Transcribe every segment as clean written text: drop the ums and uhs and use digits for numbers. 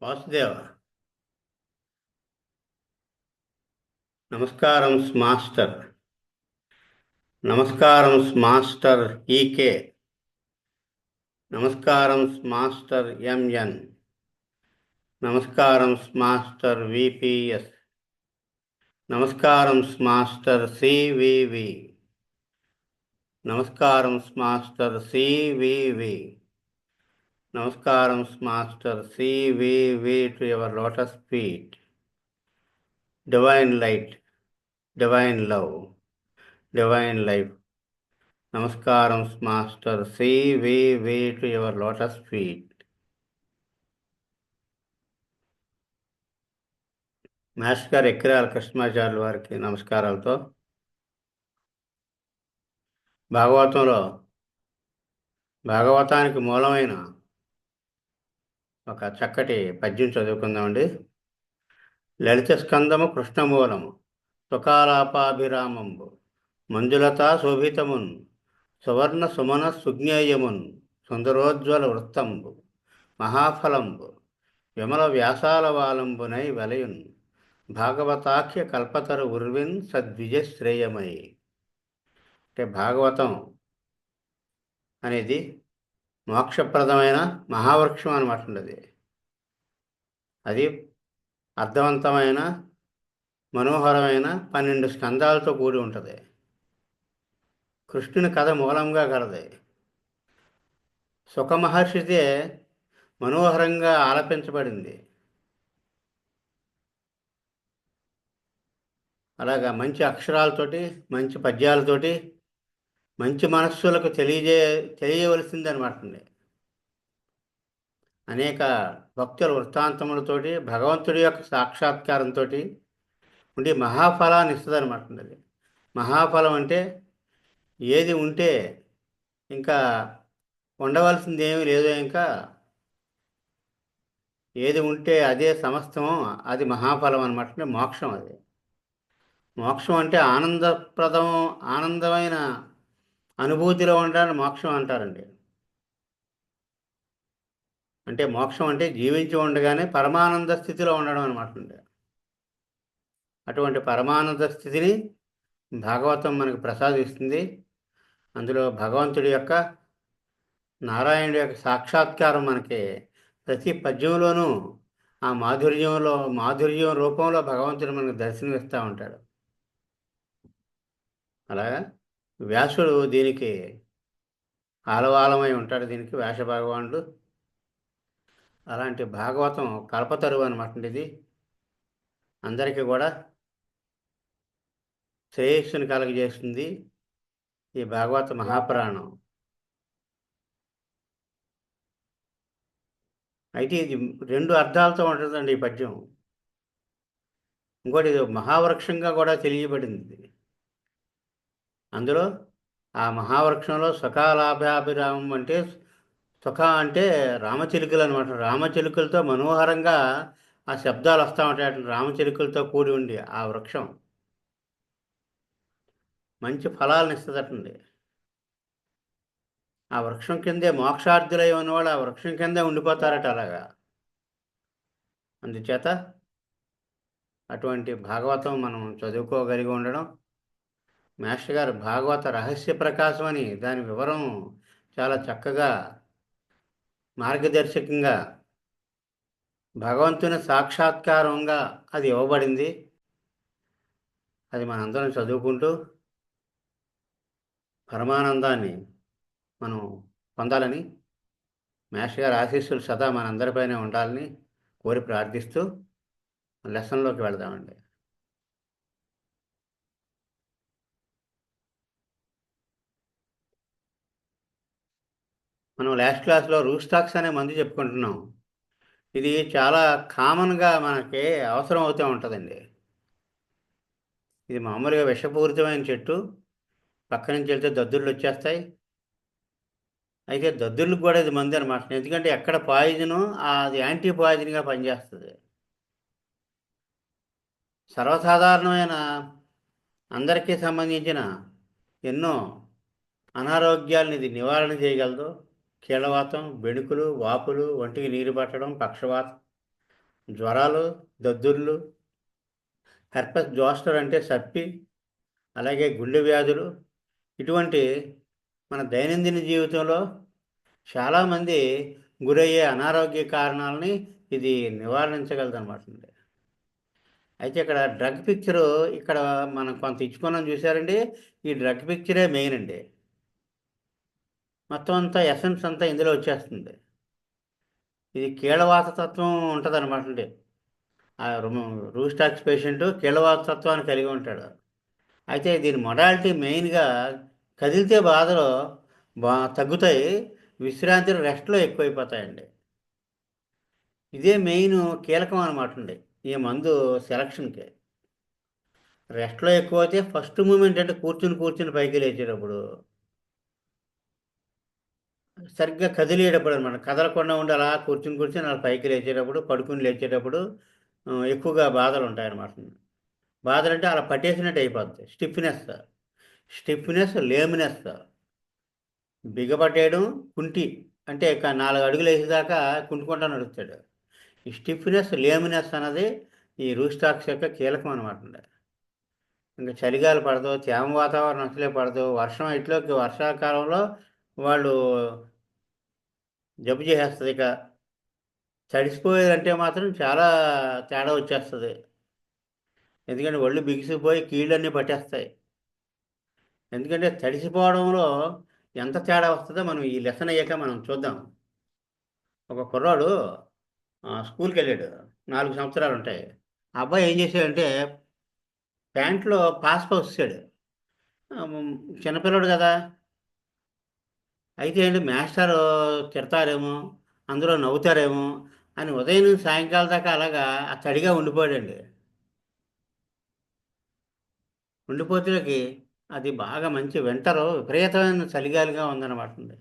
వాసుదేవ. నమస్కారం మాస్టర్. నమస్కారం master EK. నమస్కారం మాస్టర్ ఎంఎన్. నమస్కారం మాస్టర్ విపిఎస్. నమస్కారం మాస్టర్ సివివి. నమస్కారం మాస్టర్ సివివి. నమస్కారం master CVV to your lotus feet. Divine light, divine love, divine life. నమస్కారం master CVV to your lotus feet. Master గారు ఎక్కిరాల కృష్ణమాచార్యుల వారికి నమస్కారాలతో భాగవతంలో భాగవతానికి మూలమైన ఒక చక్కటి పద్యం చదువుకుందామండి. లలిత స్కందము కృష్ణమూలము సుకాలాపాభిరామంబు మంజులతా శోభితమున్ సువర్ణ సుమన సుజ్ఞేయమున్ సుందరోజ్వల వృత్తంబు మహాఫలంబు విమల వ్యాసాల వాలంబునై వలయున్ భాగవతాఖ్య కల్పతరు ఉర్విన్ సద్విజశ్రేయమై. అంటే భాగవతం అనేది మోక్షప్రదమైన మహావృక్షం అనమాట. అది అర్థవంతమైన మనోహరమైన 12 స్కందాలతో కూడి ఉంటుంది. కృష్ణుని కథ మూలంగా కలది. సుఖమహర్షితే మనోహరంగా ఆలపించబడింది. అలాగా మంచి అక్షరాలతోటి, మంచి పద్యాలతోటి, మంచి మనస్సులకు తెలియవలసిందనమాట. అనేక భక్తుల వృత్తాంతములతోటి భగవంతుడి యొక్క సాక్షాత్కారంతో ఉండి మహాఫలాన్ని ఇస్తుంది అనమాట. మహాఫలం అంటే ఏది ఉంటే ఇంకా ఉండవలసింది ఏమీ లేదు, ఇంకా ఏది ఉంటే అదే సమస్తము, అది మహాఫలం అనమాట. మోక్షం. అది మోక్షం అంటే ఆనందప్రదం, ఆనందమైన అనుభూతిలో ఉండడానికి మోక్షం అంటారండి. అంటే మోక్షం అంటే జీవించి ఉండగానే పరమానంద స్థితిలో ఉండడం అనమాట. అటువంటి పరమానంద స్థితిని భాగవతం మనకు ప్రసాదిస్తుంది. అందులో భగవంతుడి యొక్క, నారాయణుడి యొక్క సాక్షాత్కారం మనకి ప్రతి పద్యంలోనూ ఆ మాధుర్యం రూపంలో భగవంతుడు మనకు దర్శనమిస్తూ ఉంటాడు. అలాగా వ్యాసుడు దీనికి ఆలవాలమై ఉంటాడు, దీనికి వ్యాస భగవానుడు. అలాంటి భాగవతం కల్పతరువు అనమాట. ఇది అందరికీ కూడా శ్రేయస్సుని కలగజేస్తుంది ఈ భాగవత మహాపురాణం. అయితే ఇది 2 అర్థాలతో ఉంటుందండి ఈ పద్యం. ఇంకోటి ఇది మహావృక్షంగా కూడా తెలియబడింది. అందులో ఆ మహావృక్షంలో సుఖాలాభాభిరామం అంటే సుఖ అంటే రామచిలుకలు అనమాట. రామచిలుకలతో మనోహరంగా ఆ శబ్దాలు వస్తూ ఉంటాయి. రామచిలుకలతో కూడి ఉండి ఆ వృక్షం మంచి ఫలాలను ఇస్తుందటండి. ఆ వృక్షం కిందే మోక్షార్థులై ఉన్నవాళ్ళు ఆ వృక్షం కిందే ఉండిపోతారట. అలాగా అందుచేత అటువంటి భాగవతం మనం చదువుకోగలిగి ఉండడం. మాస్టర్ గారు భాగవత రహస్య ప్రకాశం అని దాని వివరం చాలా చక్కగా మార్గదర్శకంగా భగవంతుని సాక్షాత్కారంగా అది ఇవ్వబడింది. అది మనందరం చదువుకుంటూ పరమానందాన్ని మనం పొందాలని, మాస్టర్ గారి ఆశీస్సులు సదా మనందరిపైనే ఉండాలని కోరి ప్రార్థిస్తూ లెసన్లోకి వెళదామండి. మనం లాస్ట్ క్లాస్లో రూస్టాక్స్ అనే మందు చెప్పుకుంటున్నాం. ఇది చాలా కామన్గా మనకి అవసరం అవుతూ ఉంటుందండి. ఇది మామూలుగా విషపూరితమైన చెట్టు. పక్క నుంచి వెళ్తే దద్దుర్లు వచ్చేస్తాయి. అయితే దద్దుర్లకు కూడా ఇది మందు అనమాట. ఎందుకంటే ఎక్కడ పాయిజను అది యాంటీ పాయిజన్గా పనిచేస్తుంది. సర్వసాధారణమైన అందరికీ సంబంధించిన ఎన్నో అనారోగ్యాలను ఇది నివారణ చేయగలదు. కీళ్ళవాతం, బెణుకులు, వాపులు, ఒంటికి నీరు పట్టడం, పక్షవాతం, జ్వరాలు, దద్దుర్లు, హెర్పస్ జోస్టర్ అంటే సర్పి, అలాగే గుండె వ్యాధులు, ఇటువంటి మన దైనందిన జీవితంలో చాలామంది గురయ్యే అనారోగ్య కారణాలని ఇది నివారించగలదన్నమాట అండి. అయితే ఇక్కడ డ్రగ్ పిక్చరు ఇక్కడ మనం కొంత ఇచ్చుకున్నాం చూసారండి. ఈ డ్రగ్ పిక్చరే మెయిన్ అండి. మొత్తం అంతా ఎసెన్స్ అంతా ఇందులో వచ్చేస్తుంది. ఇది కీళ్ళవాత తత్వం ఉంటుందన్నమాట అండి. ఆ రూస్టాక్స్ పేషెంట్ కీళ్ళవాత తత్వాన్ని కలిగి ఉంటాడు. అయితే దీని మొడాలిటీ మెయిన్గా కదిలితే బాధలు తగ్గుతాయి, విశ్రాంతి రెస్ట్లో ఎక్కువైపోతాయండి. ఇదే మెయిన్ కీలకం అనమాట అండి ఈ మందు సెలక్షన్కి. రెస్ట్లో ఎక్కువ అయితే ఫస్ట్ మూమెంట్ అంటే కూర్చుని కూర్చుని పైకి లేచేటప్పుడు, సరిగ్గా కదిలేటప్పుడు అనమాట. కదలకుండా ఉండి అలా కూర్చుని కూర్చుని అలా పైకి లేచేటప్పుడు, పడుకుని లేచేటప్పుడు ఎక్కువగా బాధలు ఉంటాయన్నమాట. బాధలు అంటే అలా పట్టేసినట్టు అయిపోద్ది. స్టిఫ్నెస్, లేమినెస్, బిగపట్టేయడం, కుంటి అంటే 4 అడుగులు వేసేదాకా కుంటుకుంటా నడుస్తాడు. ఈ స్టిఫ్నెస్, లేమినెస్ అన్నది ఈ రూస్టాక్స్ యొక్క కీలకం అనమాట. ఇంకా చలిగాలి పడదు, తేమ వాతావరణం అసలే పడదు. వర్షం ఇట్లోకి వర్షాకాలంలో వాళ్ళు జబ్బు చేసేస్తుంది. ఇక తడిసిపోయేదంటే మాత్రం చాలా తేడా వచ్చేస్తుంది. ఎందుకంటే ఒళ్ళు బిగిసిపోయి కీళ్ళన్నీ పట్టేస్తాయి. ఎందుకంటే తడిసిపోవడంలో ఎంత తేడా వస్తుందో మనం ఈ లెసన్ అయ్యాక మనం చూద్దాం. ఒక కుర్రాడు స్కూల్కి వెళ్ళాడు. 4 సంవత్సరాలు ఉంటాయి. ఆ అబ్బాయి ఏం చేశాడంటే ప్యాంట్లో పాస్ పోసేసాడు. చిన్నపిల్లడు కదా. అయితే ఏంటి మాస్టారు తిడతారేమో, అందరూ నవ్వుతారేమో అని ఉదయం నుంచి సాయంకాలం దాకా అలాగా ఆ తడిగా ఉండిపోయాడండి. ఉండిపోతేకి అది బాగా మంచి వింటరు విపరీతమైన చలిగాలిగా ఉందన్నమాట అండి.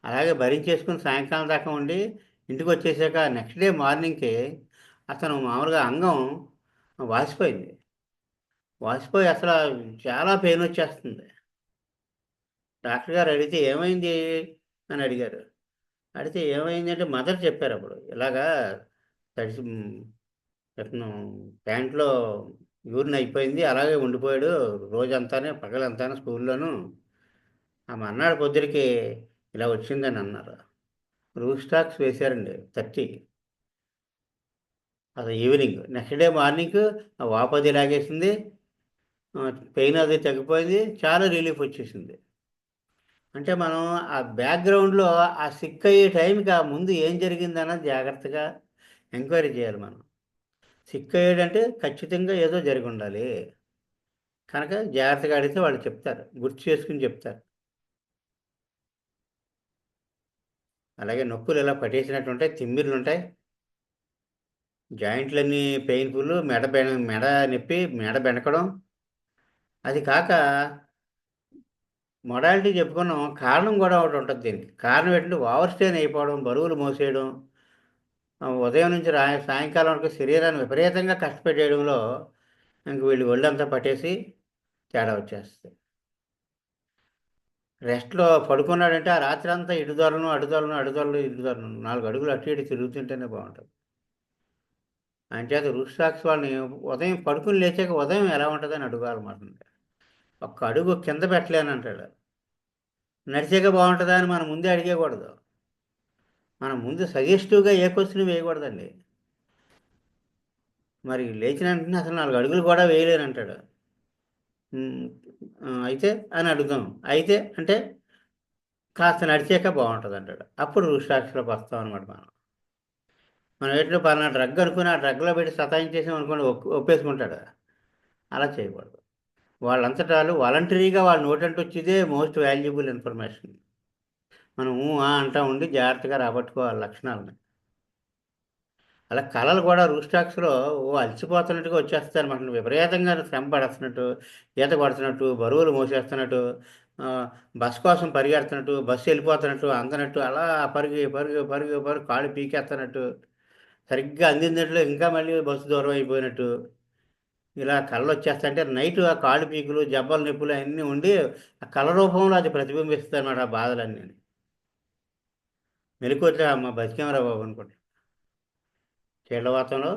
అలాగే భరించేసుకుని సాయంకాలం దాకా ఉండి ఇంటికి వచ్చేసాక నెక్స్ట్ డే మార్నింగ్కి అతను మామూలుగా అంగం వాసిపోయింది. వాసిపోయి అసలు చాలా పెయిన్ వచ్చేస్తుంది. డాక్టర్ గారు అడిగితే ఏమైంది అని అడిగారు. అడిగితే ఏమైందంటే మదర్ చెప్పారు అప్పుడు. ఇలాగా తడిసి ఇతను ప్యాంట్లో యూరిన్ అయిపోయింది. అలాగే ఉండిపోయాడు రోజంతానే పగలంతానే స్కూల్లోను. ఆ మర్నాడు పొద్దుడికి ఇలా వచ్చిందని అన్నారు. రూస్టాక్స్ వేశారండి 30. అది ఈవినింగ్. నెక్స్ట్ డే మార్నింగ్ ఆ వాపది లాగేసింది. పెయిన్ అది తగ్గిపోయింది. చాలా రిలీఫ్ వచ్చేసింది. అంటే మనం ఆ బ్యాక్‌గ్రౌండ్‌లో ఆ సిక్ అయ్యే టైంకి ఆ ముందు ఏం జరిగిందన్నది జాగ్రత్తగా ఎంక్వైరీ చేయాలి మనం. సిక్ అయ్యాడంటే ఖచ్చితంగా ఏదో జరిగుండాలి. కనుక జాగ్రత్తగా అడిగితే వాళ్ళు చెప్తారు. గుర్తు చేసుకొని చెప్తారు. అలాగే నొప్పులు ఇలా పట్టేసినట్టుంటాయి. తిమ్మిర్లుంటాయి. జాయింట్లన్నీ పెయిన్‌ఫుల్, మెడ నొప్పి, మెడ బెణకడం. అది కాక మొడాలిటీ చెప్పుకున్నాం. కారణం కూడా ఒకటుంటది దీనికి. కారణం ఏంటంటే ఓవర్ స్ట్రెయిన్ అయిపోవడం, బరువులు మోసేయడం, ఉదయం నుంచి సాయంకాలం వరకు శరీరాన్ని విపరీతంగా కష్టపెట్టేయడంలో ఇంక వీళ్ళు ఒళ్ళంతా పట్టేసి తేడా వచ్చేస్తది. రెస్ట్‌లో పడుకున్నాడంటే ఆ రాత్రంతా ఇటు దొరలను, అటు దొరలను, అటు దొరలు, ఇటు దొరలను 4 అడుగులు అటు ఇటు తిరుగుతుంటేనే బావుంటది. అంచేత రుస్టాక్స్ వాళ్ళని ఉదయం పడుకొని లేచాక ఉదయం ఎలా ఉంటదని అడగాలన్నమాట. ఒక్క అడుగు కింద పెట్టలేనంటాడు. నడిచాక బావుంటదా అని మనం ముందే అడిగేయకూడదు. మనం ముందు సజెస్టివ్‌గా ఏ క్వెషన్ వేయకూడదండి. మరి లేచిన వెంటనే అసలు 4 అడుగులు కూడా వేయలేనంటాడు. హ్మ్. అయితే అని అడుగుదాం. అయితే అంటే కాస్త నడిచాక బావుంటదంటాడు. అప్పుడు రుస్టాక్స్‌లోకి వస్తామనమాట మనం. మనం ఏంటంటే పలానా డ్రగ్ అనుకుని ఆ డ్రగ్‌లో పెట్టి సతాయించేసామనుకోండి ఒప్పేసుకుంటాడు. అలా చేయకూడదు. వాళ్ళంతట ఆళ్ళు వాలంటరీగా వాళ్ళ నోటంట వచ్చేదే మోస్ట్ వాల్యుబుల్ ఇన్ఫర్మేషన్. మనం ఆ! అంటా ఉండి జాగ్రత్తగా రాబట్టుకోవాలి లక్షణాలని. అలా కళలు కూడా రూస్టాక్స్‌లో అలసిపోతున్నట్టుగా వచ్చేస్తాయన్నమాట. విపరీతంగా శ్రమ పడేస్తున్నట్టు, ఈత కొడుతున్నట్టు, బరువులు మోసేస్తున్నట్టు, బస్ కోసం పరిగెడుతున్నట్టు, బస్సు వెళ్ళిపోతున్నట్టు, అందనట్టు అలా పరుగు, పరుగు, పరుగు, పరుగు కాళ్ళు పీకేస్తున్నట్టు, సరిగ్గా అందిందట్లో ఇంకా మళ్ళీ బస్సు దూరం అయిపోయినట్టు, ఇలా కళ్ళొచ్చేస్తాయంటే నైటు ఆ కాళ్ళు పీకులు, జబ్బల నొప్పులు అన్నీ ఉండి, ఆ కళ రూపంలో అది ప్రతిబింబిస్తదన్నమాట ఆ బాధలన్నీని. మెలుకువతో అమ్మ! బతికాంరా బాబు అనుకుంటా. కీళ్ళవాతంలో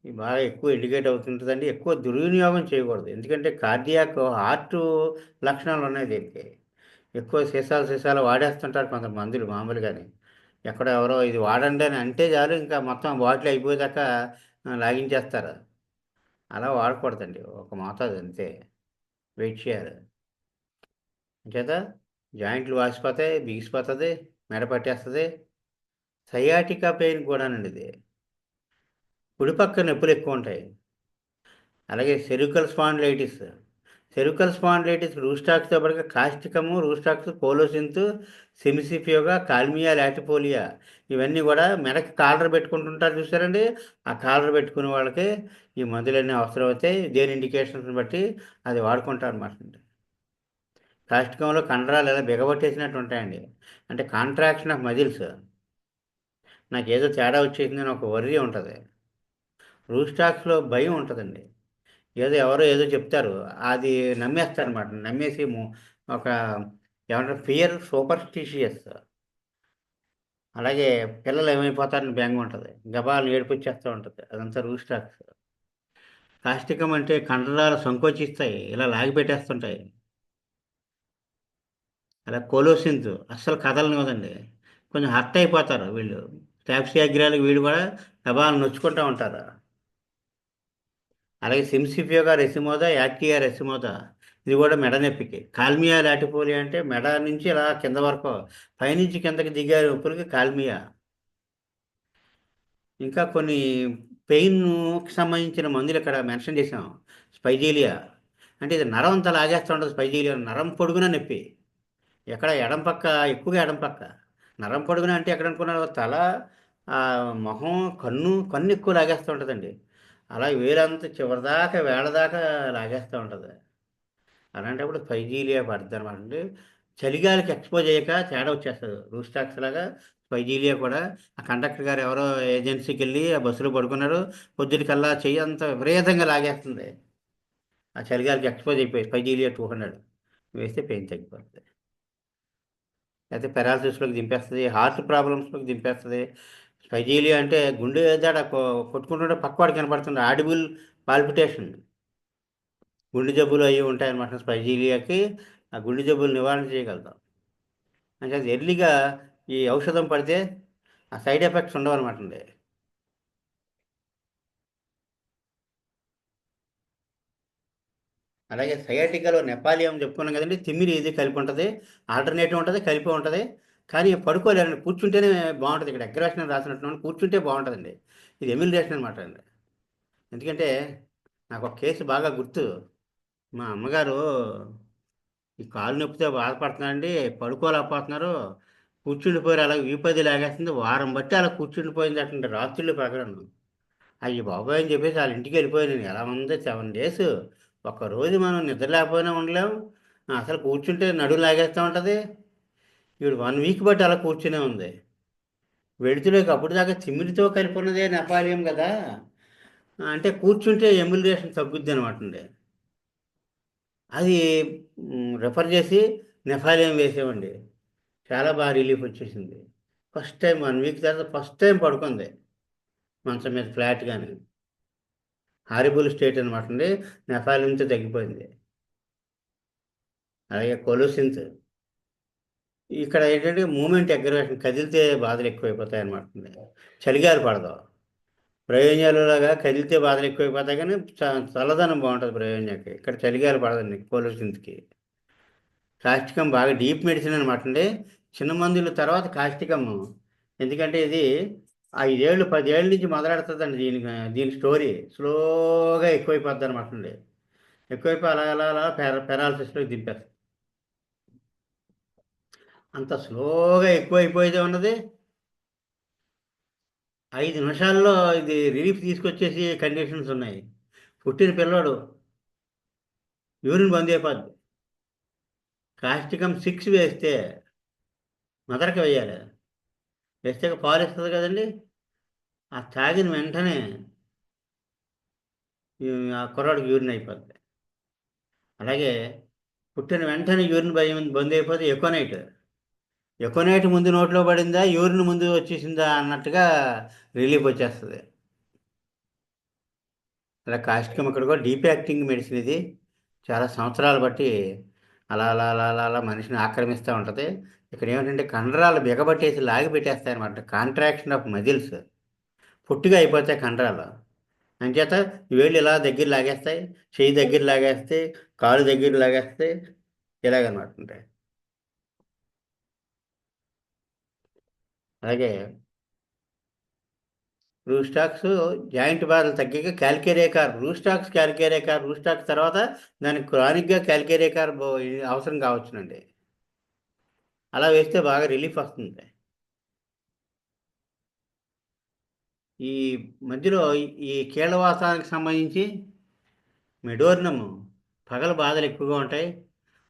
ఇది బాగా ఎక్కువ ఇండికేట్ అవుతుంటుందండి. ఎక్కువ దుర్వినియోగం చేయకూడదు. ఎందుకంటే కార్డియాక్ హార్ట్ లక్షణాలు ఉన్నాయి దీనికి. ఎక్కువ సీసాలు సీసాలు వాడేస్తుంటారు కొంతమందులు మామూలుగానే. ఎక్కడో ఎవరో ఇది వాడండి అని అంటే చాలు ఇంకా మొత్తం బాటిల్ అయిపోయేదాకా లాగించేస్తారు. అలా వాడకూడదండి. ఒక మోతాదు అంతే. వెయిట్ చేయాలి. అంచేత జాయింట్లు వాసిపోతాయి, బిగిసిపోతుంది, మెడ పట్టేస్తుంది. సయాటికా పెయిన్ కూడానండి ఇది. కుడి పక్క నొప్పులు ఎక్కువ ఉంటాయి. అలాగే సెరికల్ స్పాండిలైటిస్. సెరికల్ స్పాండిలైటిస్ రూస్టాక్స్తో పాటుగా కాస్టికము, రూస్టాక్స్, కోలోసింత్, సెమిసిఫియోగా, కాల్మియా, లాటిపోలియా ఇవన్నీ కూడా మెడకి కాలర్ పెట్టుకుంటుంటారు చూసారండి. ఆ కాలర్ పెట్టుకునే వాళ్ళకి ఈ మందులన్నీ అవసరం అవుతాయి. దేని ఇండికేషన్స్ బట్టి అది వాడుకుంటారు అన్నమాట. కాస్టికంలో కండరాలు ఎలా బిగబట్టేసినట్టు ఉంటాయండి. అంటే కాంట్రాక్షన్ ఆఫ్ మజిల్స్. నాకేదో తేడా వచ్చేసిందని ఒక వర్రీ ఉంటుంది. రూస్టాక్స్లో భయం ఉంటుందండి. ఏదో ఎవరో ఏదో చెప్తారు. అది నమ్మేస్తారనమాట. నమ్మేసి ఒక ఏమంటారు ఫియర్ సూపర్స్టిషియస్. అలాగే పిల్లలు ఏమైపోతారని బెంగ ఉంటుంది. గబాలను ఏడుపొచ్చేస్తూ ఉంటుంది. అదంతా రూస్టాక్స్. కాస్టికం అంటే కండరాలు సంకోచిస్తాయి. ఇలా లాగి పెట్టేస్తుంటాయి. అలా కోలోసింత్ అస్సలు కదలనివ్వదండి. కొంచెం హర్ట్ అయిపోతారు వీళ్ళు. స్టాఫియాగ్రాలకు వీళ్ళు కూడా గబాలను నొచ్చుకుంటూ ఉంటారు. అలాగే సిమ్సిఫియోగా రెసిమోదా, యాక్టియా రెసిమోదా ఇది కూడా మెడ నొప్పికి. కాల్మియా లాటిపోలియా అంటే మెడ నుంచి ఇలా కింద వరకు పైనుంచి కిందకి దిగే నొప్పులకి కాల్మియా. ఇంకా కొన్ని పెయిన్కి సంబంధించిన మందులు ఇక్కడ మెన్షన్ చేసాం. స్పైజీలియా అంటే ఇది నరం అంతా లాగేస్తూ ఉంటుంది. స్పైజీలియా నరం పొడుగున నొప్పి. ఎక్కడ ఎడం పక్క, ఎక్కువగా ఎడం పక్క. నరం పొడుగున అంటే ఎక్కడ అనుకున్నారు, తల, ఆ, మొహం, కన్ను ఎక్కువ లాగేస్తూ ఉంటుందండి. అలా వేలంతా చివరిదాకా వేళదాకా లాగేస్తూ ఉంటుంది. అలాంటప్పుడు స్పైజీలియా పడుతుంది అనమాట అండి. చలిగాలికి ఎక్స్పోజ్ అయ్యాక తేడా వచ్చేస్తుంది. రూస్టాక్స్ లాగా స్పైజీలియా కూడా. ఆ కండక్టర్ గారు ఎవరో ఏజెన్సీకి వెళ్ళి ఆ బస్సులో పడుకున్నారు. పొద్దుటికల్లా చెయ్యి అంత విపరీతంగా లాగేస్తుంది. ఆ చలిగాలికి ఎక్స్పోజ్ అయిపోయి స్పైజీలియా 200 వేస్తే పెయిన్ తగ్గిపోతుంది. అయితే పెరాలసిస్లోకి దింపేస్తుంది. హార్ట్ ప్రాబ్లమ్స్లోకి దింపేస్తుంది. స్పైజీలియా అంటే గుండె దాడ కొట్టుకుంటుంటే పక్కవాడు కనపడుతుంది. Audible palpitation. గుండె జబ్బులు అవి ఉంటాయన్నమాట స్పైజీలియాకి. ఆ గుండె జబ్బులు నివారణ చేయగలుగుతాం. అంటే అది ఎర్లీగా ఈ ఔషధం పడితే ఆ సైడ్ ఎఫెక్ట్స్ ఉండవన్నమాట అండి. అలాగే సయాటికాలో నెపాలియం చెప్పుకున్నాం కదండి. తిమ్మిరి ఇది కలిపి ఉంటుంది. ఆల్టర్నేటివ్ ఉంటుంది, కలిపి ఉంటుంది. కానీ పడుకోలేరండి. కూర్చుంటేనే బాగుంటుంది. ఇక్కడ అగ్రాషన్ రాసినట్టు కూర్చుంటే బాగుంటుందండి. ఇది ఎమ్యులేషన్ అనమాట అండి. ఎందుకంటే నాకు ఒక కేసు బాగా గుర్తు. మా అమ్మగారు ఈ కాలు నొప్పితో బాధపడుతున్నారండి. పడుకోలేకపోతున్నారు. కూర్చుండిపోయారు. అలా వీపది లాగేస్తుంది. వారం బట్టి అలా కూర్చుండిపోయింది అటండి. రాత్రుళ్ళు పగలను. అయ్యి బాబోయ్ అని చెప్పేసి వాళ్ళ ఇంటికి వెళ్ళిపోయాను నేను. ఎలా ఉంది 7 days. ఒక్కరోజు మనం నిద్ర లేకపోయినా ఉండలేం. అసలు కూర్చుంటే నడుము లాగేస్తూ ఉంటుంది. ఇప్పుడు 1 week బట్టి అలా కూర్చునే ఉంది. వెడుతులోకి అప్పుడు దాకా తిమ్మిరితో కలిపి ఉన్నదే నెపాలియం కదా. అంటే కూర్చుంటే ఎమ్యులరేషన్ తగ్గుద్ది అనమాట అండి. అది రెఫర్ చేసి నెఫాలియం వేసామండి. చాలా బాగా రిలీఫ్ వచ్చేసింది. ఫస్ట్ టైం 1 week తర్వాత ఫస్ట్ టైం పడుకుంది మంచం మీద ఫ్లాట్గానే. హారిబుల్ స్టేట్ అనమాట అండి. నెఫాలియంతో తగ్గిపోయింది. అలాగే కొలోసిన్స్. ఇక్కడ ఏంటంటే మూమెంట్ ఎగ్రవేషన్ కదిలితే బాధలు ఎక్కువైపోతాయి అనమాట. చలిగాలి పడదు. ప్రయోజనాలులాగా కదిలితే బాధలు ఎక్కువైపోతాయి కానీ చల్లదనం బాగుంటుంది ప్రయోజనానికి. ఇక్కడ చలిగాలి పడదండి కొలోసిన్స్కి. కాస్టికం బాగా డీప్ మెడిసిన్ అనమాట అండి. చిన్న మందుల తర్వాత కాస్టికము. ఎందుకంటే ఇది 5 ఏళ్ళు 10 ఏళ్ళ నుంచి మొదలెడుతుందండి. దీని స్టోరీ స్లోగా ఎక్కువైపోద్ది అనమాట అండి. ఎక్కువైపోయి అలా అలా అలా పెరాలసిస్లోకి దింపేస్తుంది. అంత స్లోగా ఎక్కువైపోయేదే ఉన్నది. 5 నిమిషాల్లో ఇది రిలీఫ్ తీసుకొచ్చేసి కండిషన్స్ ఉన్నాయి. పుట్టిన పిల్లోడు యూరిన్ బంద్ అయిపోద్ది. కాస్టికం 6 వేస్తే మదరక వేయాలి. వేస్తే పాలు ఇస్తుంది కదండి. ఆ తాగిన వెంటనే ఈ ఆ కుర్రాడికి యూరిన్ అయిపోద్ది. అలాగే పుట్టిన వెంటనే యూరిన్ బంద్ అయిపోతే ఎకోనైట్. ఎకోనైట్ ముందు నోట్లో పడిందా యూరిన్ ముందు వచ్చేసిందా అన్నట్టుగా రిలీఫ్ వచ్చేస్తుంది. అలా కాస్టికం ఇక్కడ కూడా డీప్ యాక్టింగ్ మెడిసిన్ ఇది. చాలా సంవత్సరాలు బట్టి అలా అలా అలా అలా అలా మనిషిని ఆక్రమిస్తూ ఉంటుంది. ఇక్కడ ఏమిటంటే కండరాలు బిగబట్టేసి లాగి పెట్టేస్తాయి అనమాట. కాంట్రాక్షన్ ఆఫ్ మజిల్స్ పొట్టిగా అయిపోతాయి కండరాలు. అంచేత వేళ్ళు ఇలా దగ్గర లాగేస్తాయి, చెయ్యి దగ్గర లాగేస్తాయి, కాలు దగ్గర లాగేస్తాయి, ఇలాగనమాట ఉంటాయి. అలాగే రూస్టాక్స్ జాయింట్ బాధలు తగ్గాక క్యాల్కేరియాకార్, రూస్టాక్స్ తర్వాత దానికి క్రానిక్గా క్యాల్కేరియాకార్ అవసరం కావచ్చునండి. అలా వేస్తే బాగా రిలీఫ్ వస్తుంది. ఈ మధ్యలో ఈ కీళ్ళవాతానికి సంబంధించి మెడోర్నము పగల బాధలు ఎక్కువగా ఉంటాయి.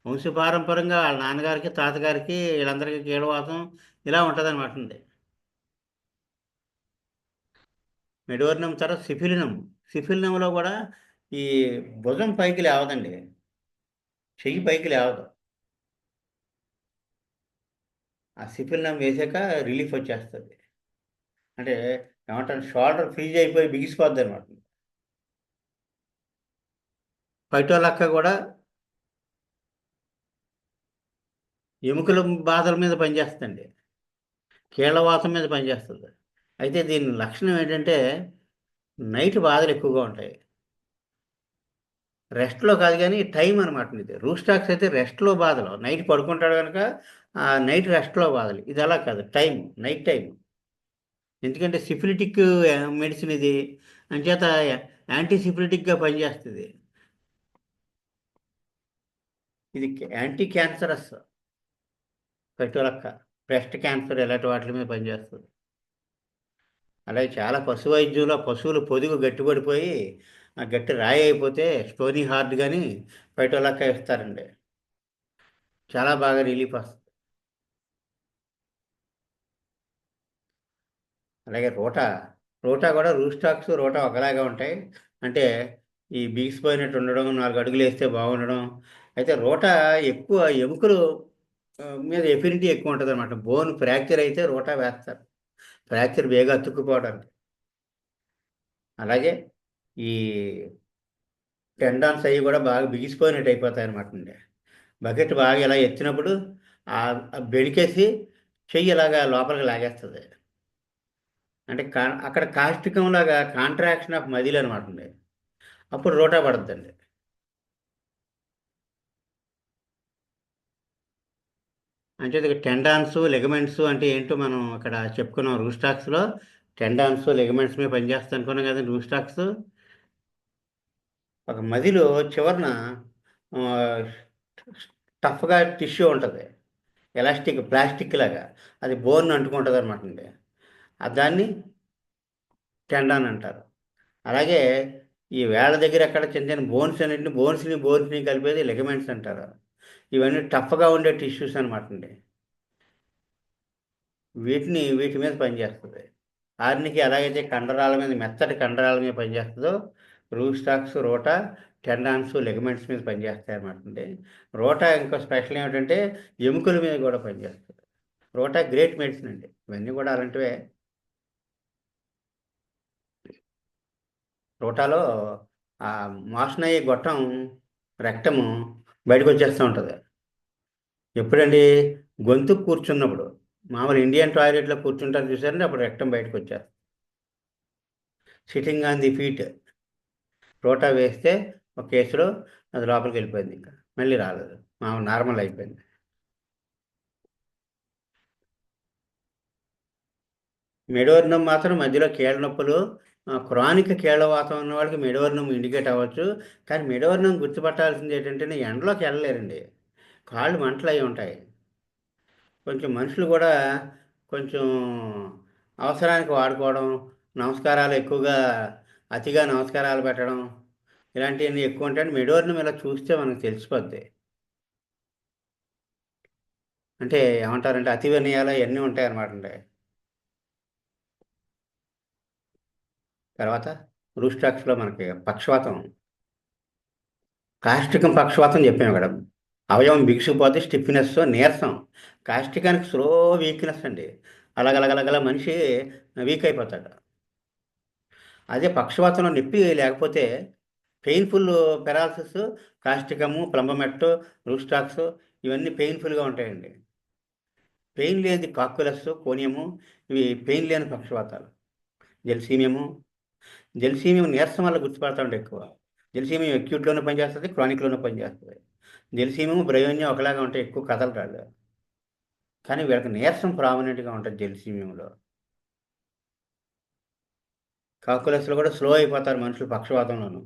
వంశపారంపరంగా వాళ్ళ నాన్నగారికి తాతగారికి వీళ్ళందరికీ కీళ్ళవాతం ఇలా ఉంటుంది అనమాట అండి. మెడోర్నం తర్వాత సిఫిలినం. సిఫిలినంలో కూడా ఈ భుజం పైకి లేవదండి, చెయ్యి పైకి లేవదు. ఆ సిఫిలినం వేసాక రిలీఫ్ వచ్చేస్తుంది. అంటే ఏమంటారు, షోల్డర్ ఫ్రీజ్ అయిపోయి బిగిసిపోద్ది అనమాట. పైటోలక్క కూడా ఎముకల బాధల మీద పనిచేస్తుంది, కీళ్ళవాతం మీద పనిచేస్తుంది. అయితే దీని లక్షణం ఏంటంటే నైట్ బాధలు ఎక్కువగా ఉంటాయి. రెస్ట్లో కాదు కానీ టైం అనమాట. ఇది రూస్టాక్స్ అయితే రెస్ట్లో బాధలు, నైట్ పడుకుంటాడు కనుక ఆ నైట్ రెస్ట్లో బాధలు. ఇది అలా కాదు, టైం, నైట్ టైం. ఎందుకంటే సిఫిలిటిక్ మెడిసిన్ ఇది, అంచేత యాంటీ సిఫిలిటిక్గా పనిచేస్తుంది. ఇది యాంటీ క్యాన్సరస్ పెట్టులక్క, బ్రెస్ట్ క్యాన్సర్ ఇలాంటి వాటి మీద పనిచేస్తుంది. అలాగే చాలా పశు వైద్యంలో పశువులు పొదుగు గట్టిపడిపోయి ఆ గట్టి రాయి అయిపోతే స్టోనీ హార్ట్ కానీ పెట్టులక్క ఇస్తారండి. చాలా బాగా రిలీఫ్ వస్తుంది. అలాగే రోటా, రోటా కూడా రూస్టాక్స్ రోటా ఒకలాగా ఉంటాయి. అంటే ఈ బిగిసిపోయినట్టు ఉండడం, 4 అడుగులు వేస్తే బాగుండడం. అయితే రోటా ఎక్కువ ఎముకలు మీద ఎఫినిటీ ఎక్కువ ఉంటుంది అనమాట. బోన్ ఫ్రాక్చర్ అయితే రోటా వేస్తారు, ఫ్రాక్చర్ వేగా అతుక్కుపోవడానికి. అలాగే ఈ టెండాన్స్ అవి కూడా బాగా బిగిసిపోయినట్టు అయిపోతాయి అనమాట అండి. బకెట్ బాగా ఇలా ఎత్తినప్పుడు ఆ బెడికేసి చెయ్యి ఇలాగా లోపలికి లాగేస్తుంది. అంటే అక్కడ కాస్టికం లాగా కాంట్రాక్షన్ ఆఫ్ మజిల్ అనమాట అండి. అప్పుడు రోటా పడుతుందండి. అంటే టెండాన్స్ లెగమెంట్స్ అంటే ఏంటో మనం అక్కడ చెప్పుకున్నాం. రూస్టాక్స్లో టెండాన్స్ లెగమెంట్స్ మీద పనిచేస్తా అనుకున్నాం కదా. రూస్టాక్స్ ఒక మదిలో చివరన టఫ్గా టిష్యూ ఉంటుంది, ఎలాస్టిక్ ప్లాస్టిక్ లాగా. అది బోన్ అంటుకుంటుంది అనమాట అండి. దాన్ని టెండాన్ అంటారు. అలాగే ఈ వేళ్ళ దగ్గర ఎక్కడ చిన్న చిన్న బోన్స్ అన్నింటిని బోన్స్ని కలిపేది లెగమెంట్స్ అంటారు. ఇవన్నీ టఫ్గా ఉండే టిష్యూస్ అనమాట అండి. వీటి మీద పనిచేస్తుంది. హార్నికి ఎలాగైతే కండరాల మీద, మెత్తటి కండరాల మీద పనిచేస్తుందో రూస్టాక్స్ రోటా టెండాన్స్ లెగమెంట్స్ మీద పనిచేస్తాయి అన్నమాట అండి. రోటా ఇంకో స్పెషల్ ఏమిటంటే ఎముకల మీద కూడా పనిచేస్తుంది. రోటా గ్రేట్ మెడిసిన్ అండి. ఇవన్నీ కూడా అలాంటివే. రోటాలో ఆ మోషన్ అయ్యే గొట్టం, రెక్టము బయటకు వచ్చేస్తూ ఉంటుంది. ఎప్పుడండి? గొంతు కూర్చున్నప్పుడు. మామూలు ఇండియన్ టాయిలెట్లో కూర్చుంటారు చూసారండి, అప్పుడు రెక్టం బయటకు వచ్చేస్తుంది. సిట్టింగ్ ఆన్ ది ఫీట్ రోటా వేస్తే ఒక కేసులో అది లోపలికి వెళ్ళిపోయింది, ఇంకా మళ్ళీ రాలేదు, మామూలు నార్మల్ అయిపోయింది. మెడోర్నం మాత్రం మధ్యలో కీళ్ళ నొప్పులు, క్రానిక్ కీళ్ళవాతం ఉన్న వాళ్ళకి మెడోర్నం ఇండికేట్ అవ్వచ్చు. కానీ మెడోర్నం గుర్తుపట్టాల్సింది ఏంటంటే ఎండలోకి వెళ్ళలేరండి, కాళ్ళు మంటలు అయి ఉంటాయి. కొంచెం మనుషులు కూడా కొంచెం అవసరానికి వాడుకోవడం, నమస్కారాలు ఎక్కువగా, అతిగా నమస్కారాలు పెట్టడం, ఇలాంటివన్నీ ఎక్కువ ఉంటాయండి. మెడోర్నం ఇలా చూస్తే మనకు తెలిసిపోద్ది. అంటే ఏమంటారంటే అతి వినయాలు ఇవన్నీ ఉంటాయన్నమాట అండి. తర్వాత రూస్టాక్స్లో మనకి పక్షవాతం, కాస్టికం పక్షవాతం చెప్పాము ఇక్కడ. అవయవం బిగుసుకుపోతే స్టిఫ్నెస్, నీరసం. కాస్టికానికి స్లో వీక్‌నెస్ అండి. అలాగలగలగల మనిషి వీక్ అయిపోతాడు. అదే పక్షవాతంలో నొప్పి లేకపోతే పెయిన్‌ఫుల్ పెరాలసిస్, కాస్టికము, ప్లంబమెట్టు, రూస్టాక్స్ ఇవన్నీ పెయిన్‌ఫుల్‌గా ఉంటాయండి. పెయిన్ లేనిది కాక్యులస్, కోనియము ఇవి పెయిన్ లేని పక్షవాతాలు. జెల్సీమియము, జెల్సీమియం నీరసం వల్ల గుర్తుపడతామండి ఎక్కువ. జెల్సీమియం అక్యూట్‌లోనే పనిచేస్తది, క్రానిక్‌లోనే పనిచేస్తది. జెల్సీమియం, బ్రైయోనియా ఒకలాగా ఉంటాయి. ఎక్కువ కదలరాళ్ళు. కానీ వీళ్ళకి నీరసం ప్రామినెంట్‌గా ఉంటది జెల్సీమియంలో. కాకులస్‌లో కూడా స్లో అయిపోతారు మనుషులు పక్షవాతంలోను.